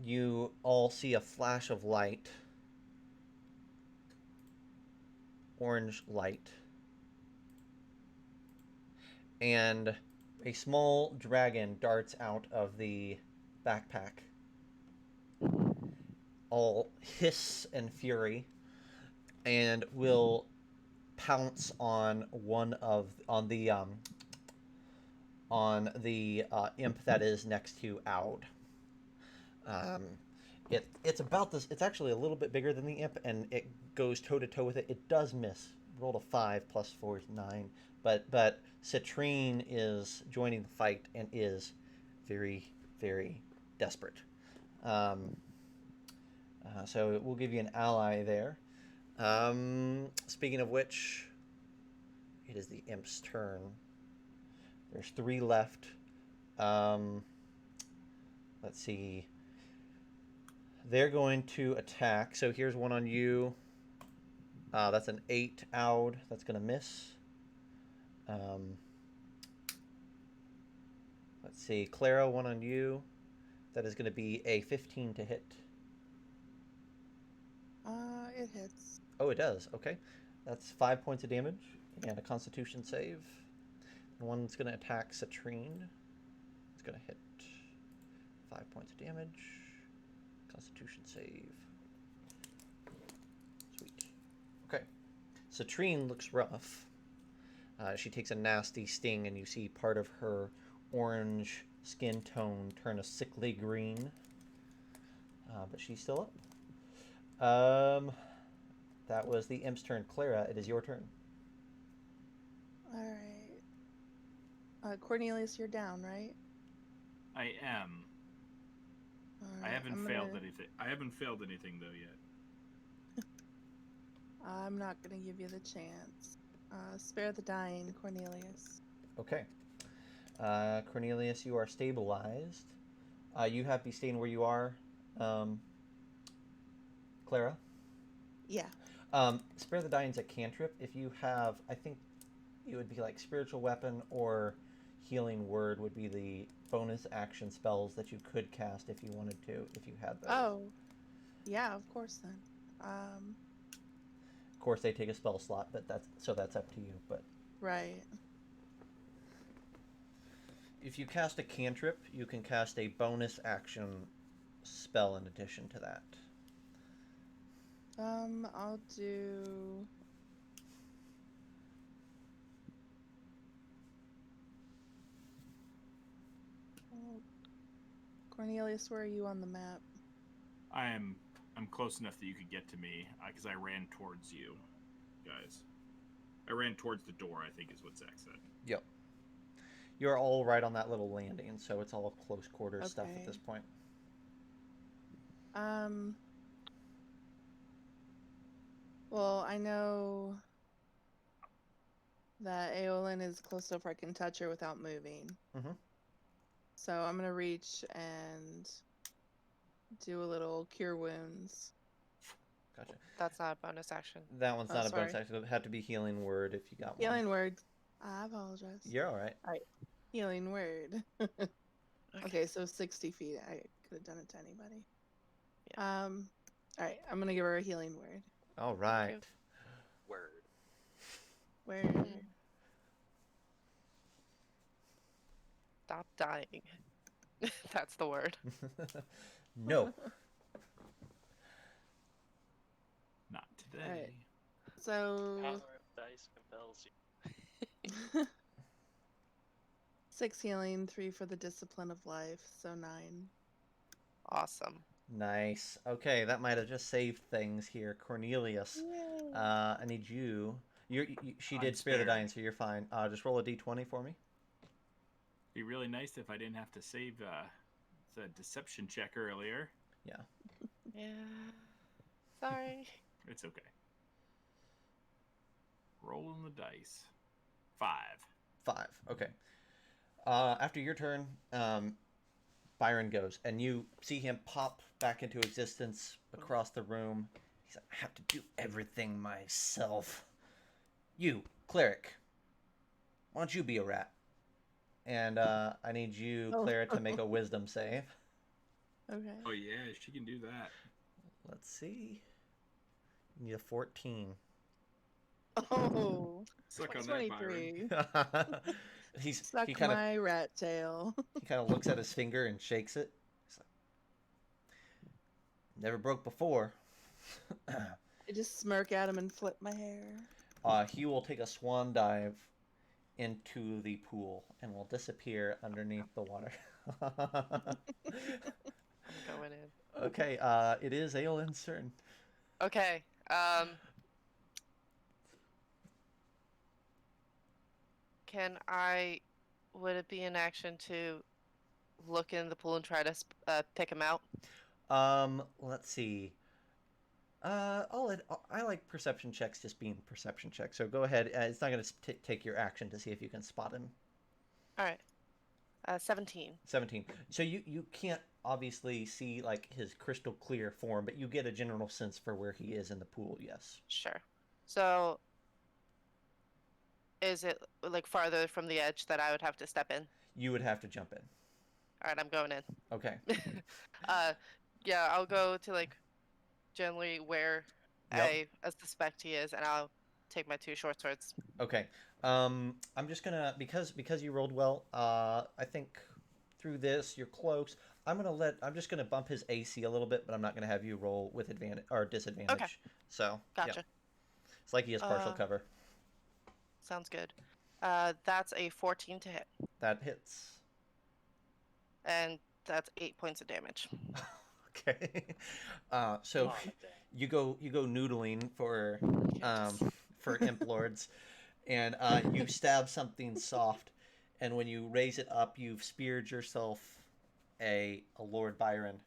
you all see a flash of light. Orange light. And a small dragon darts out of the backpack. All hiss and fury, and will pounce on the imp that is next to Aud. It's about this. It's actually a little bit bigger than the imp, and it goes toe to toe with it. It does miss. Rolled a 5 plus 4 is 9. But Citrine is joining the fight and is very, very desperate. Um, so we'll give you an ally there. Speaking of which, it is the imp's turn. There's 3 left. Let's see. They're going to attack. So here's one on you. That's an 8 out. That's going to miss. Let's see. Clara, one on you. That is going to be a 15 to hit. It hits. Oh, it does. Okay. That's 5 points of damage and a constitution save. And one's going to attack Citrine. It's going to hit 5 points of damage. Constitution save. Sweet. Okay. Citrine looks rough. She takes a nasty sting, and you see part of her orange skin tone turn a sickly green. But she's still up. That was the imp's turn. Clara, it is your turn. All right. Cornelius, you're down, right? I am. All I right, haven't I'm failed gonna- anything. I haven't failed anything though yet. I'm not gonna give you the chance. Spare the dying, Cornelius. Okay. Cornelius, you are stabilized. You have to be staying where you are. Clara? Yeah. Spare the Dying's a cantrip. If you have, I think it would be like Spiritual Weapon or Healing Word would be the bonus action spells that you could cast if you wanted to, if you had those. Oh. Yeah, of course then. Of course, they take a spell slot, but that's up to you. But Right. if you cast a cantrip, you can cast a bonus action spell in addition to that. I'll do. Oh, Cornelius, where are you on the map? I'm close enough that you could get to me because I ran towards you, guys. I ran towards the door, I think is what Zach said. Yep. You're all right on that little landing, so it's all close quarters stuff at Okay. this point. Well, I know that Aolin is close enough where I can touch her without moving. Mhm. So I'm gonna reach and do a little cure wounds. Gotcha. That's not a bonus action. That one's Oh, not a bonus sorry. action. It had to be Healing Word if you got one. Healing word. I apologize. You're all right. Healing word. Okay, so 60 feet. I could have done it to anybody. All right, I'm gonna give her a healing word. All right. Word. Word. Stop dying. That's the word. No. Not today. Alright. So Power of dice compels you. 6 healing, 3 for the discipline of life, so 9. Awesome. Nice. Okay, that might have just saved things here. Cornelius, Yay. I need you. She I'm did spare the spared. dying, so you're fine. Just roll a d20 for me. Be really nice if I didn't have to save the deception check earlier. Yeah. Sorry. It's okay. Rolling the dice. 5. 5. Okay. After your turn, Byron goes, and you see him pop back into existence across the room. He's like, I have to do everything myself. You, cleric, why don't you be a rat? And I need you, Oh. Clara, to make a wisdom save. Okay. Oh yeah, she can do that. Let's see. You need a 14. Oh, Suck on that, Byron. 23. Suck he kind of my rat tail. he kind of looks at his finger and shakes it. He's like, never broke before. I just smirk at him and flip my hair. He will take a swan dive into the pool and will disappear underneath the water. I'm going in. Okay, it is Aelin's turn. Okay. Would it be an action to look in the pool and try to pick him out? Let's see. I like perception checks just being perception checks. So go ahead. It's not going to take your action to see if you can spot him. All right. 17. 17. So you can't obviously see like his crystal clear form, but you get a general sense for where he is in the pool. Yes. Sure. So, is it like farther from the edge that I would have to step in? You would have to jump in. All right, I'm going in. Okay. Yeah, I'll go to like generally where I suspect he is, and I'll take my 2 short swords. Okay. I'm just gonna because you rolled well. I think through this you're close. I'm just gonna bump his AC a little bit, but I'm not gonna have you roll with advantage or disadvantage. Okay. So Gotcha. yeah. It's like he has partial cover. Sounds good. That's a 14 to hit, That hits. and that's 8 points of damage. Okay. So you go noodling for imp lords, and you stab something soft, and when you raise it up, you've speared yourself a Lord Byron,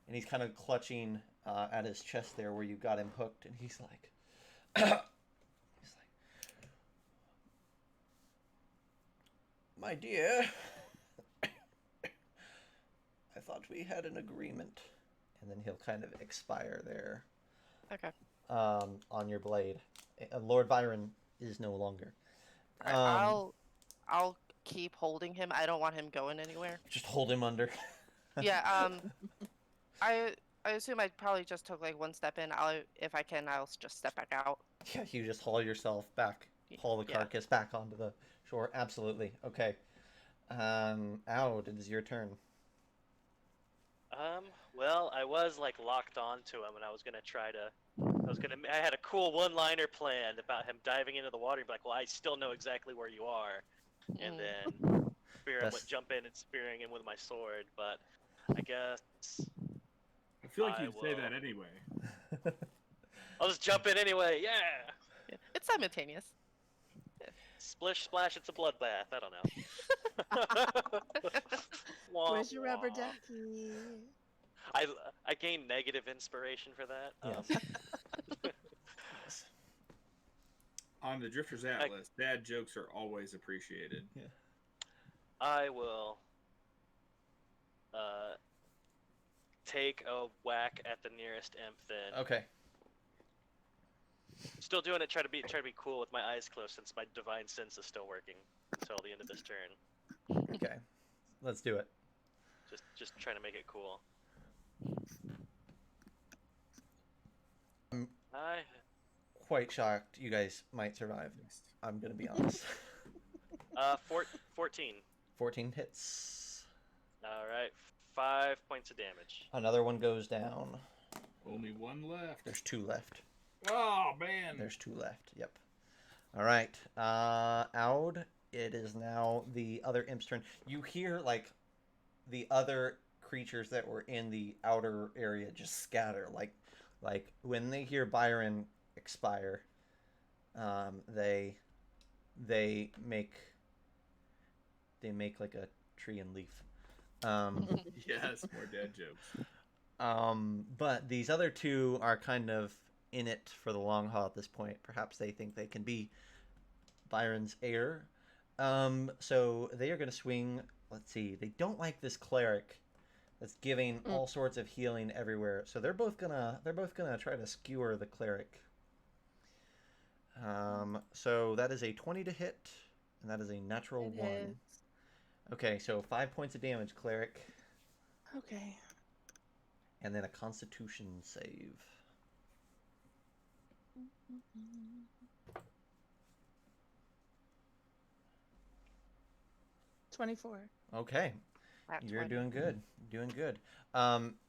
and he's kind of clutching at his chest there where you got him hooked, and he's like, my dear, I thought we had an agreement. And then he'll kind of expire there. Okay. On your blade. Lord Byron is no longer. I'll keep holding him. I don't want him going anywhere. Just hold him under. Yeah. I assume I probably just took like 1 step in. If I can, I'll just step back out. Yeah, you just haul yourself back. Haul the carcass back onto the shore. Absolutely. Okay. Oud, it is your turn. Well, I was like locked onto him, and I had a cool one-liner planned about him diving into the water and be like, well, I still know exactly where you are. And then jump in and spearing him with my sword, but I guess... I feel like you'd say that anyway. I'll just jump in anyway, yeah! It's simultaneous. Splish, splash, it's a bloodbath, I don't know. Where's your rubber ducky? I gained negative inspiration for that. Yeah. On the Drifter's Atlas, dad jokes are always appreciated. Yeah. I will take a whack at the nearest imp then. Okay. Still doing it, try to be cool with my eyes closed since my divine sense is still working until the end of this turn. Okay. Let's do it. Just trying to make it cool. I'm quite shocked you guys might survive. I'm gonna be honest. 14. 14 hits. Alright, 5 points of damage. Another one goes down. Only 1 left. There's 2 left. Oh, man. There's 2 left. Yep. All right. Aud, it is now the other imp's turn. You hear like the other creatures that were in the outer area just scatter. Like when they hear Byron expire, they make like a tree and leaf. Yes, more dad jokes. But these other 2 are kind of in it for the long haul at this point. Perhaps they think they can be Byron's heir. So they are going to swing. Let's see. They don't like this cleric that's giving all sorts of healing everywhere. So they're both gonna try to skewer the cleric. So that is a 20 to hit, and that is a natural 1. Hits. Okay, so 5 points of damage, cleric. Okay. And then a Constitution save. 24. Okay. At You're 20. doing good. Doing good.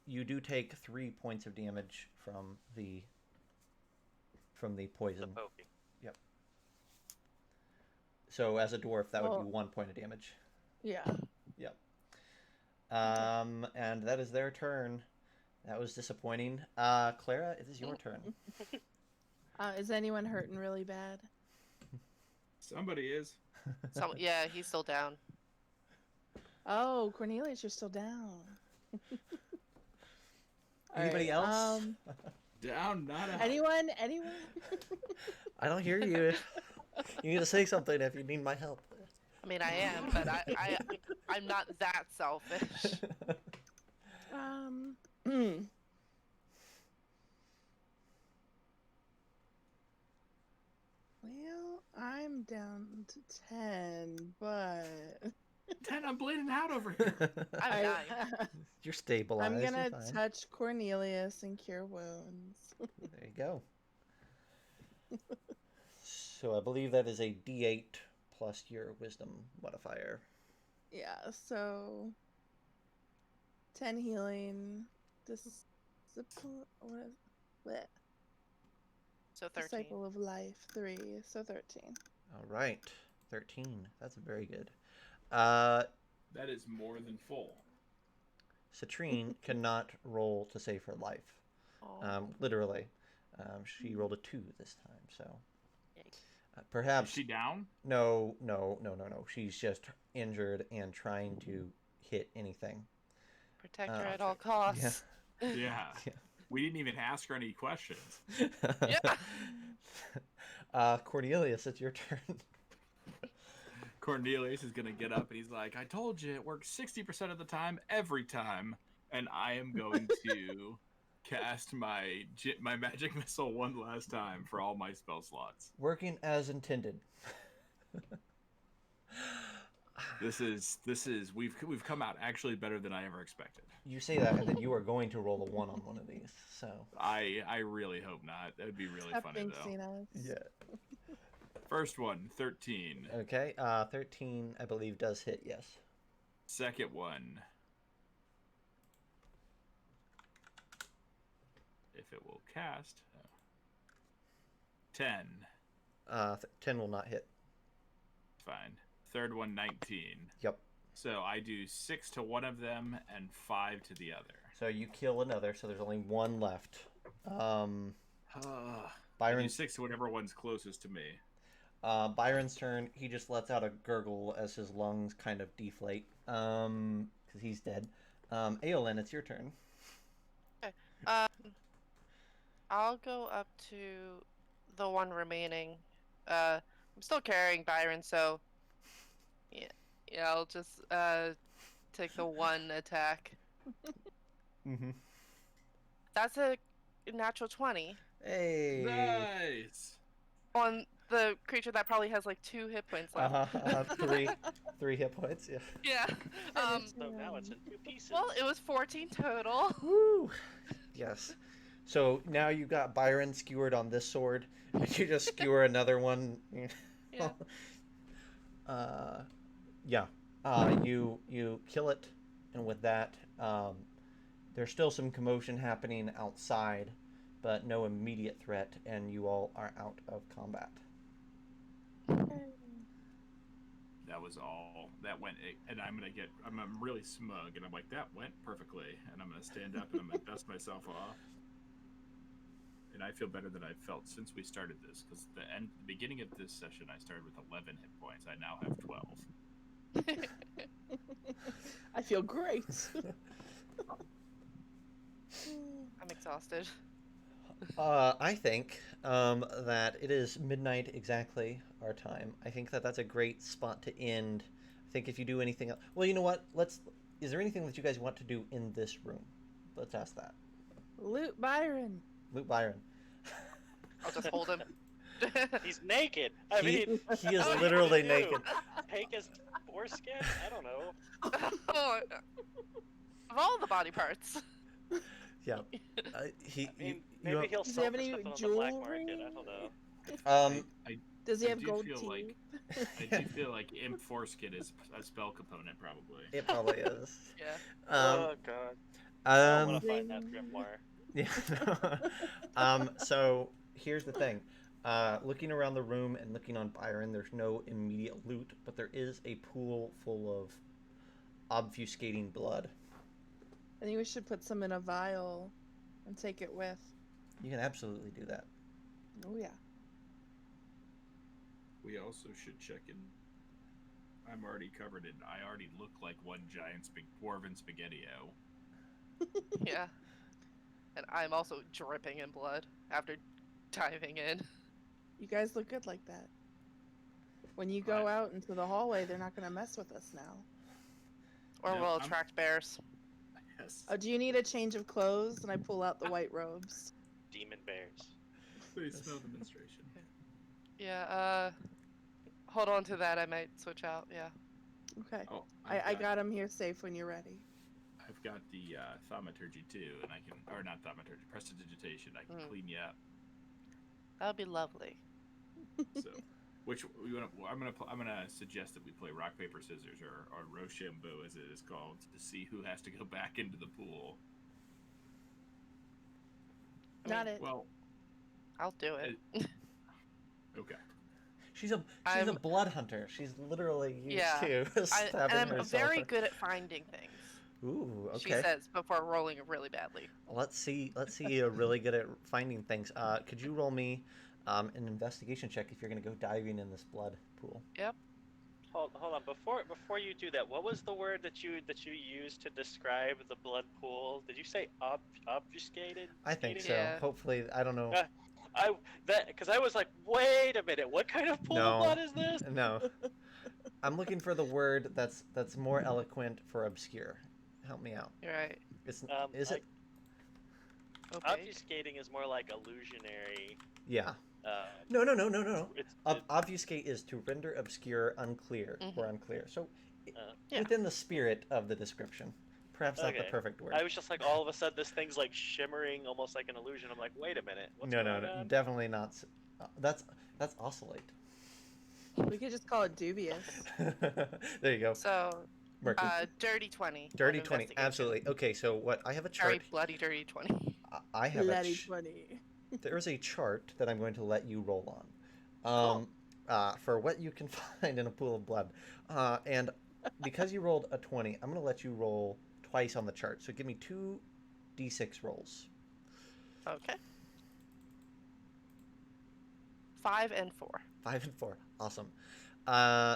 You do take 3 points of damage from the poison. The poking. Yep. So as a dwarf, that would Well- be 1 point of damage. Yeah. Yep. And that is their turn. That was disappointing. Clara, it is your turn. Is anyone hurting really bad? Somebody is. So yeah, he's still down. Oh, Cornelius, you're still down. Anybody Alright, else? Down, not out. Anyone? I don't hear you. You need to say something if you need my help. I mean, I am, but I'm not that selfish. Well, I'm down to 10, but 10, I'm bleeding out over here. I'm 9. You're stabilized. I'm gonna you're fine. touch Cornelius and cure wounds. There you go. So I believe that is a D8 plus your wisdom modifier. Yeah, so 10 healing. What? So 13. Disciple of Life 3, so 13. All right, 13. That's very good. That is more than full. Citrine cannot roll to save her life. Oh. Literally. She rolled a 2 this time, so Yikes. perhaps Is she down? no. She's just injured and trying to hit anything. Protect her at all costs. Yeah. We didn't even ask her any questions. Yeah. Cornelius, it's your turn. Cornelius is gonna get up and he's like, "I told you it works 60% of the time, every time," and I am going to cast my magic missile one last time for all my spell slots. Working as intended. This is we've come out actually better than I ever expected. You say that, and then you are going to roll a 1 on one of these. So I really hope not. That would be really Stop funny though. jinxing us. yeah. First one, 13. Okay. 13, I believe, does hit. Yes. Second one, if it will cast, 10. 10 will not hit. Fine. Third one, 19. Yep. So I do 6 to one of them and 5 to the other. So you kill another. So there's only one left. I do Byron. 6 to whatever one's closest to me. Byron's turn. He just lets out a gurgle as his lungs kind of deflate. Because he's dead. Aolin, it's your turn. Okay. I'll go up to the one remaining. I'm still carrying Byron, so yeah, I'll just take the one attack. Mm-hmm. That's a natural 20 Hey. Nice. on the creature that probably has like 2 hit points left. Three hit points. Yeah. Yeah. So now it's in 2 pieces. Well, it was 14 total. Woo. Yes. So now you've got Byron skewered on this sword, and you just skewer another one. Yeah. Yeah. You kill it, and with that, there's still some commotion happening outside, but no immediate threat, and you all are out of combat. That was all. That went, and I'm really smug, and I'm like, that went perfectly, and I'm gonna stand up and I'm gonna dust myself off. And I feel better than I've felt since we started this, because the beginning of this session, I started with 11 hit points. I now have 12. I feel great. I'm exhausted. I think that it is midnight exactly our time. I think that that's a great spot to end. I think if you do anything else, well, you know what? Is there anything that you guys want to do in this room? Let's ask that. Loot Byron. Luke Byron. I'll just hold him. He's naked. I mean, he is what are you literally gonna do? naked. Take his foreskin? I don't know. Of all the body parts. Yeah. I mean, maybe he'll Does he sell have for any something on the black jewelry? market. I don't know. Does he I have do gold feel teeth? like- I do feel like Imp Foreskin is a spell component, probably. It probably is. Yeah. Oh god. I want Um, to find that grimoire. yeah. So here's the thing. Looking around the room and looking on Byron, there's no immediate loot, but there is a pool full of obfuscating blood. I think we should put some in a vial and take it with. You can absolutely do that. Oh yeah. We also should check in. I'm already covered in. I already look like one giant dwarven spaghetti-o. Yeah. And I'm also dripping in blood after diving in. You guys look good like that. When you go out into the hallway, they're not going to mess with us now. Or No, we'll I'm- attract bears. Yes. Oh, do you need a change of clothes? And I pull out the white robes. Demon bears. Please smell the menstruation. Yeah, hold on to that. I might switch out. Yeah. Okay. Oh, I got him here safe when you're ready. I've got the thaumaturgy too, and I can, or not thaumaturgy, prestidigitation. I can clean you up. That would be lovely. So, which we want? I'm gonna suggest that we play rock paper scissors or Rochambeau as it is called to see who has to go back into the pool. Not it. Well, I'll do it. okay. She's a blood hunter. She's literally used to stabbing and I'm herself. very good at finding things. Ooh, okay. She says before rolling really badly. Let's see you're really good at finding things. Could you roll me an investigation check if you're going to go diving in this blood pool? Yep. Hold on. Before you do that, what was the word that you used to describe the blood pool? Did you say obfuscated? I think so. Yeah. Hopefully, I don't know. Because I was like, wait a minute, what kind of pool No. of blood is this? No. I'm looking for the word that's more eloquent for obscure. Help me out. You're right. Is it? Okay. Obfuscating is more like illusionary. Yeah. No. Obfuscate is to render obscure, unclear, or unclear. So, Yeah. within the spirit of the description. Perhaps not the Okay. perfect word. I was just like, all of a sudden, this thing's like shimmering, almost like an illusion. I'm like, wait a minute. What's No, going on? definitely not. That's oscillate. We could just call it dubious. There you go. So, Mercury. dirty 20. Dirty on 20, investigation. absolutely. Okay, so what I have a chart. Very bloody dirty 20. I have Bloody 20. There's a chart that I'm going to let you roll on. For what you can find in a pool of blood. And because you rolled a 20, I'm going to let you roll twice on the chart. So give me 2 d6 rolls. Okay. 5 and 4. 5 and 4. Awesome.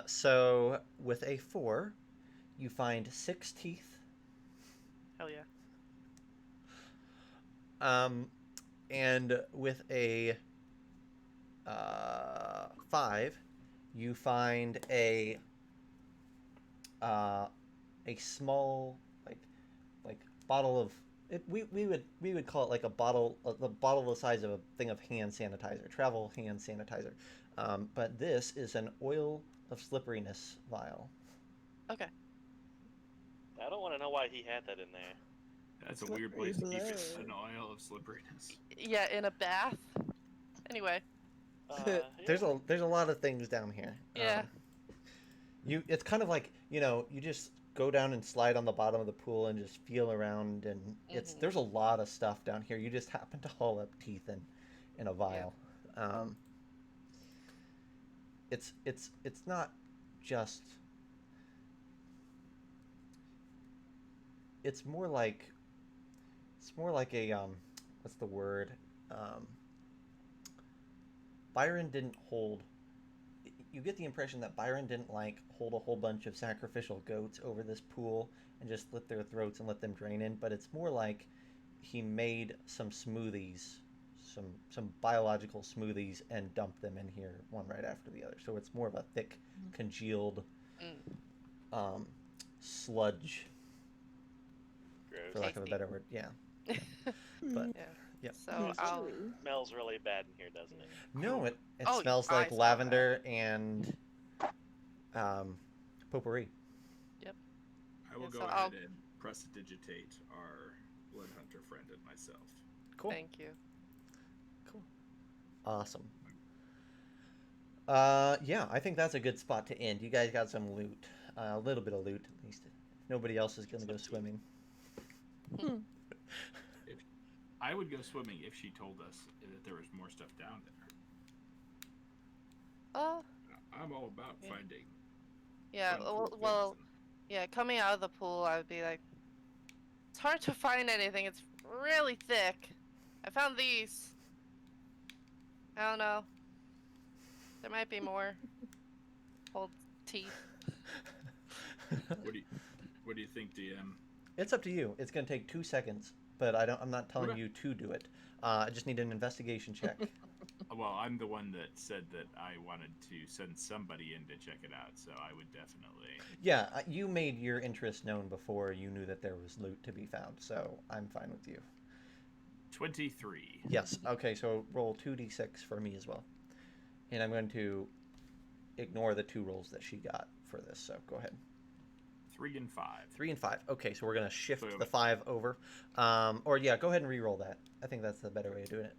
So with a 4, you find 6 teeth. Hell yeah. And with a 5, you find a small like bottle of it. We would call it like a bottle the size of a thing of hand sanitizer, travel hand sanitizer. But this is an oil of slipperiness vial. Okay. I don't want to know why he had that in there. That's a weird place to keep it. blood. An oil of slipperiness. Yeah, in a bath. Anyway. There's a lot of things down here. Yeah. It's kind of like, you just go down and slide on the bottom of the pool and just feel around, and there's a lot of stuff down here. You just happen to haul up teeth in a vial. It's not just. It's more like a what's the word? Byron didn't hold. You get the impression that Byron didn't hold a whole bunch of sacrificial goats over this pool and just slit their throats and let them drain in, but it's more like he made some smoothies, some biological smoothies, and dumped them in here one right after the other. So it's more of a thick, congealed sludge, Gross. for lack of a better word. Yeah. But Yeah. yeah. So I'll. Smells really bad in here, doesn't it? No, it Oh, smells I like smell lavender and potpourri. I will Yeah, go so ahead I'll- and prestidigitate our blood hunter friend and myself. Cool. Thank you. Cool. Awesome. Yeah, I think that's a good spot to end. You guys got some loot. A little bit of loot, at least. Nobody else is going to go swimming. I would go swimming if she told us that there was more stuff down there. I'm all about Yeah. finding. Yeah, fun, cool well, things yeah, coming out of the pool, I would be like, it's hard to find anything. It's really thick. I found these. I don't know. There might be more. Old teeth. and- What do you think, DM? It's up to you. It's going to take 2 seconds but I'm not telling Okay. you to do it. I just need an investigation check. Well, I'm the one that said that I wanted to send somebody in to check it out, so I would definitely. Yeah, you made your interest known before you knew that there was loot to be found, so I'm fine with you. 23. Yes. Okay, so roll 2d6 for me as well. And I'm going to ignore the 2 rolls that she got for this, so go ahead. 3 and 5. 3 and 5. Okay, so we're going to shift Boom. the 5 over. Or yeah, go ahead and re-roll that. I think that's the better way of doing it.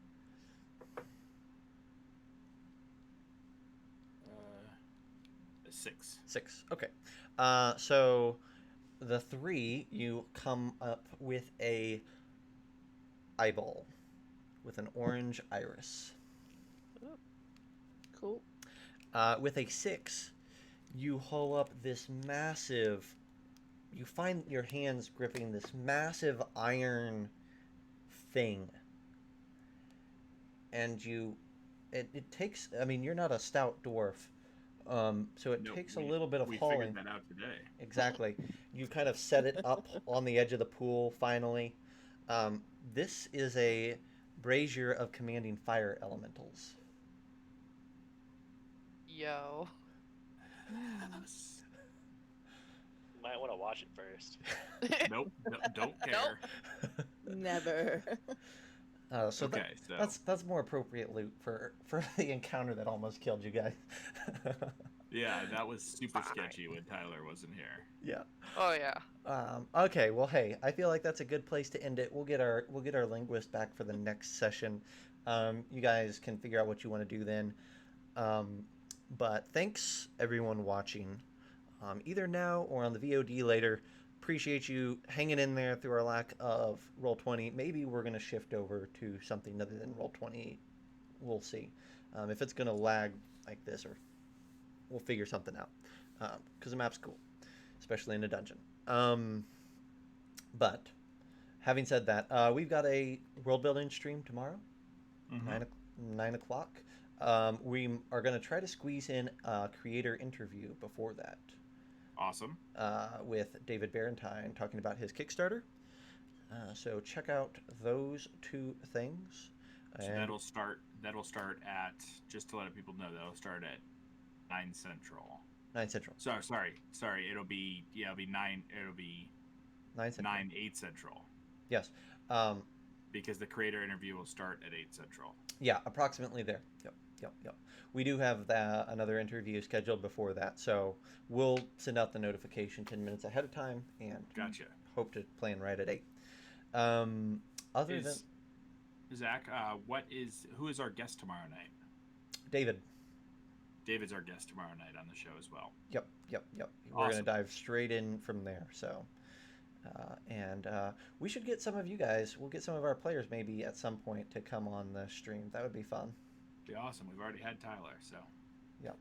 6. 6. Okay. So the 3, you come up with a eyeball with an orange iris. Cool. With a 6, you haul up this massive. You find your hands gripping this massive iron thing, and it takes. I mean, you're not a stout dwarf, so it Nope, takes a little bit of we hauling. figured that out today. Exactly. You kind of set it up on the edge of the pool. Finally, this is a brazier of commanding fire elementals. Yo. Yes. You might want to watch it first. Nope, don't care. Never. So Okay, so that's more appropriate loot for the encounter that almost killed you guys. yeah, that was super Fine. sketchy when Tyler wasn't here. Yeah. Oh yeah. Okay. Well, hey, I feel like that's a good place to end it. We'll get our linguist back for the next session. You guys can figure out what you want to do then. But thanks everyone watching, either now or on the VOD later. Appreciate you hanging in there through our lack of Roll20. Maybe we're going to shift over to something other than Roll20. We'll see. If it's going to lag like this, or we'll figure something out. Because the map's cool, especially in a dungeon. But having said that, we've got a world building stream tomorrow, Mhm. 9 o'clock. We are going to try to squeeze in a creator interview before that. Awesome. With David Barentine talking about his Kickstarter. So check out those 2 things. So And that'll start at, just to let people know, that'll start at 9 Central. 9 Central. Sorry. It'll be 9. It'll be 9 Central. 8 Central. Yes. Because the creator interview will start at 8 Central. Yeah, approximately there. Yep. We do have another interview scheduled before that, so we'll send out the notification 10 minutes ahead of time and Gotcha. hope to plan right at 8. Other than Zach, who is our guest tomorrow night? David. David's our guest tomorrow night on the show as well. Yep. We're Awesome. going to dive straight in from there. So, and we should get some of you guys. We'll get some of our players maybe at some point to come on the stream. That would be fun. Be awesome. We've already had Tyler, so. Yep.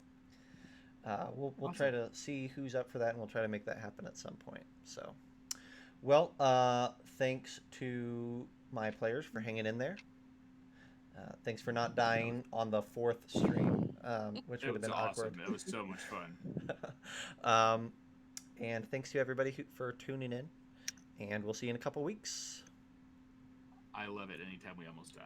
We'll Awesome. try to see who's up for that, and we'll try to make that happen at some point. So, well, thanks to my players for hanging in there. Thanks for not dying on the 4th stream, which would have been awesome. awkward. It was so much fun. And thanks to everybody for tuning in. And we'll see you in a couple weeks. I love it anytime we almost die.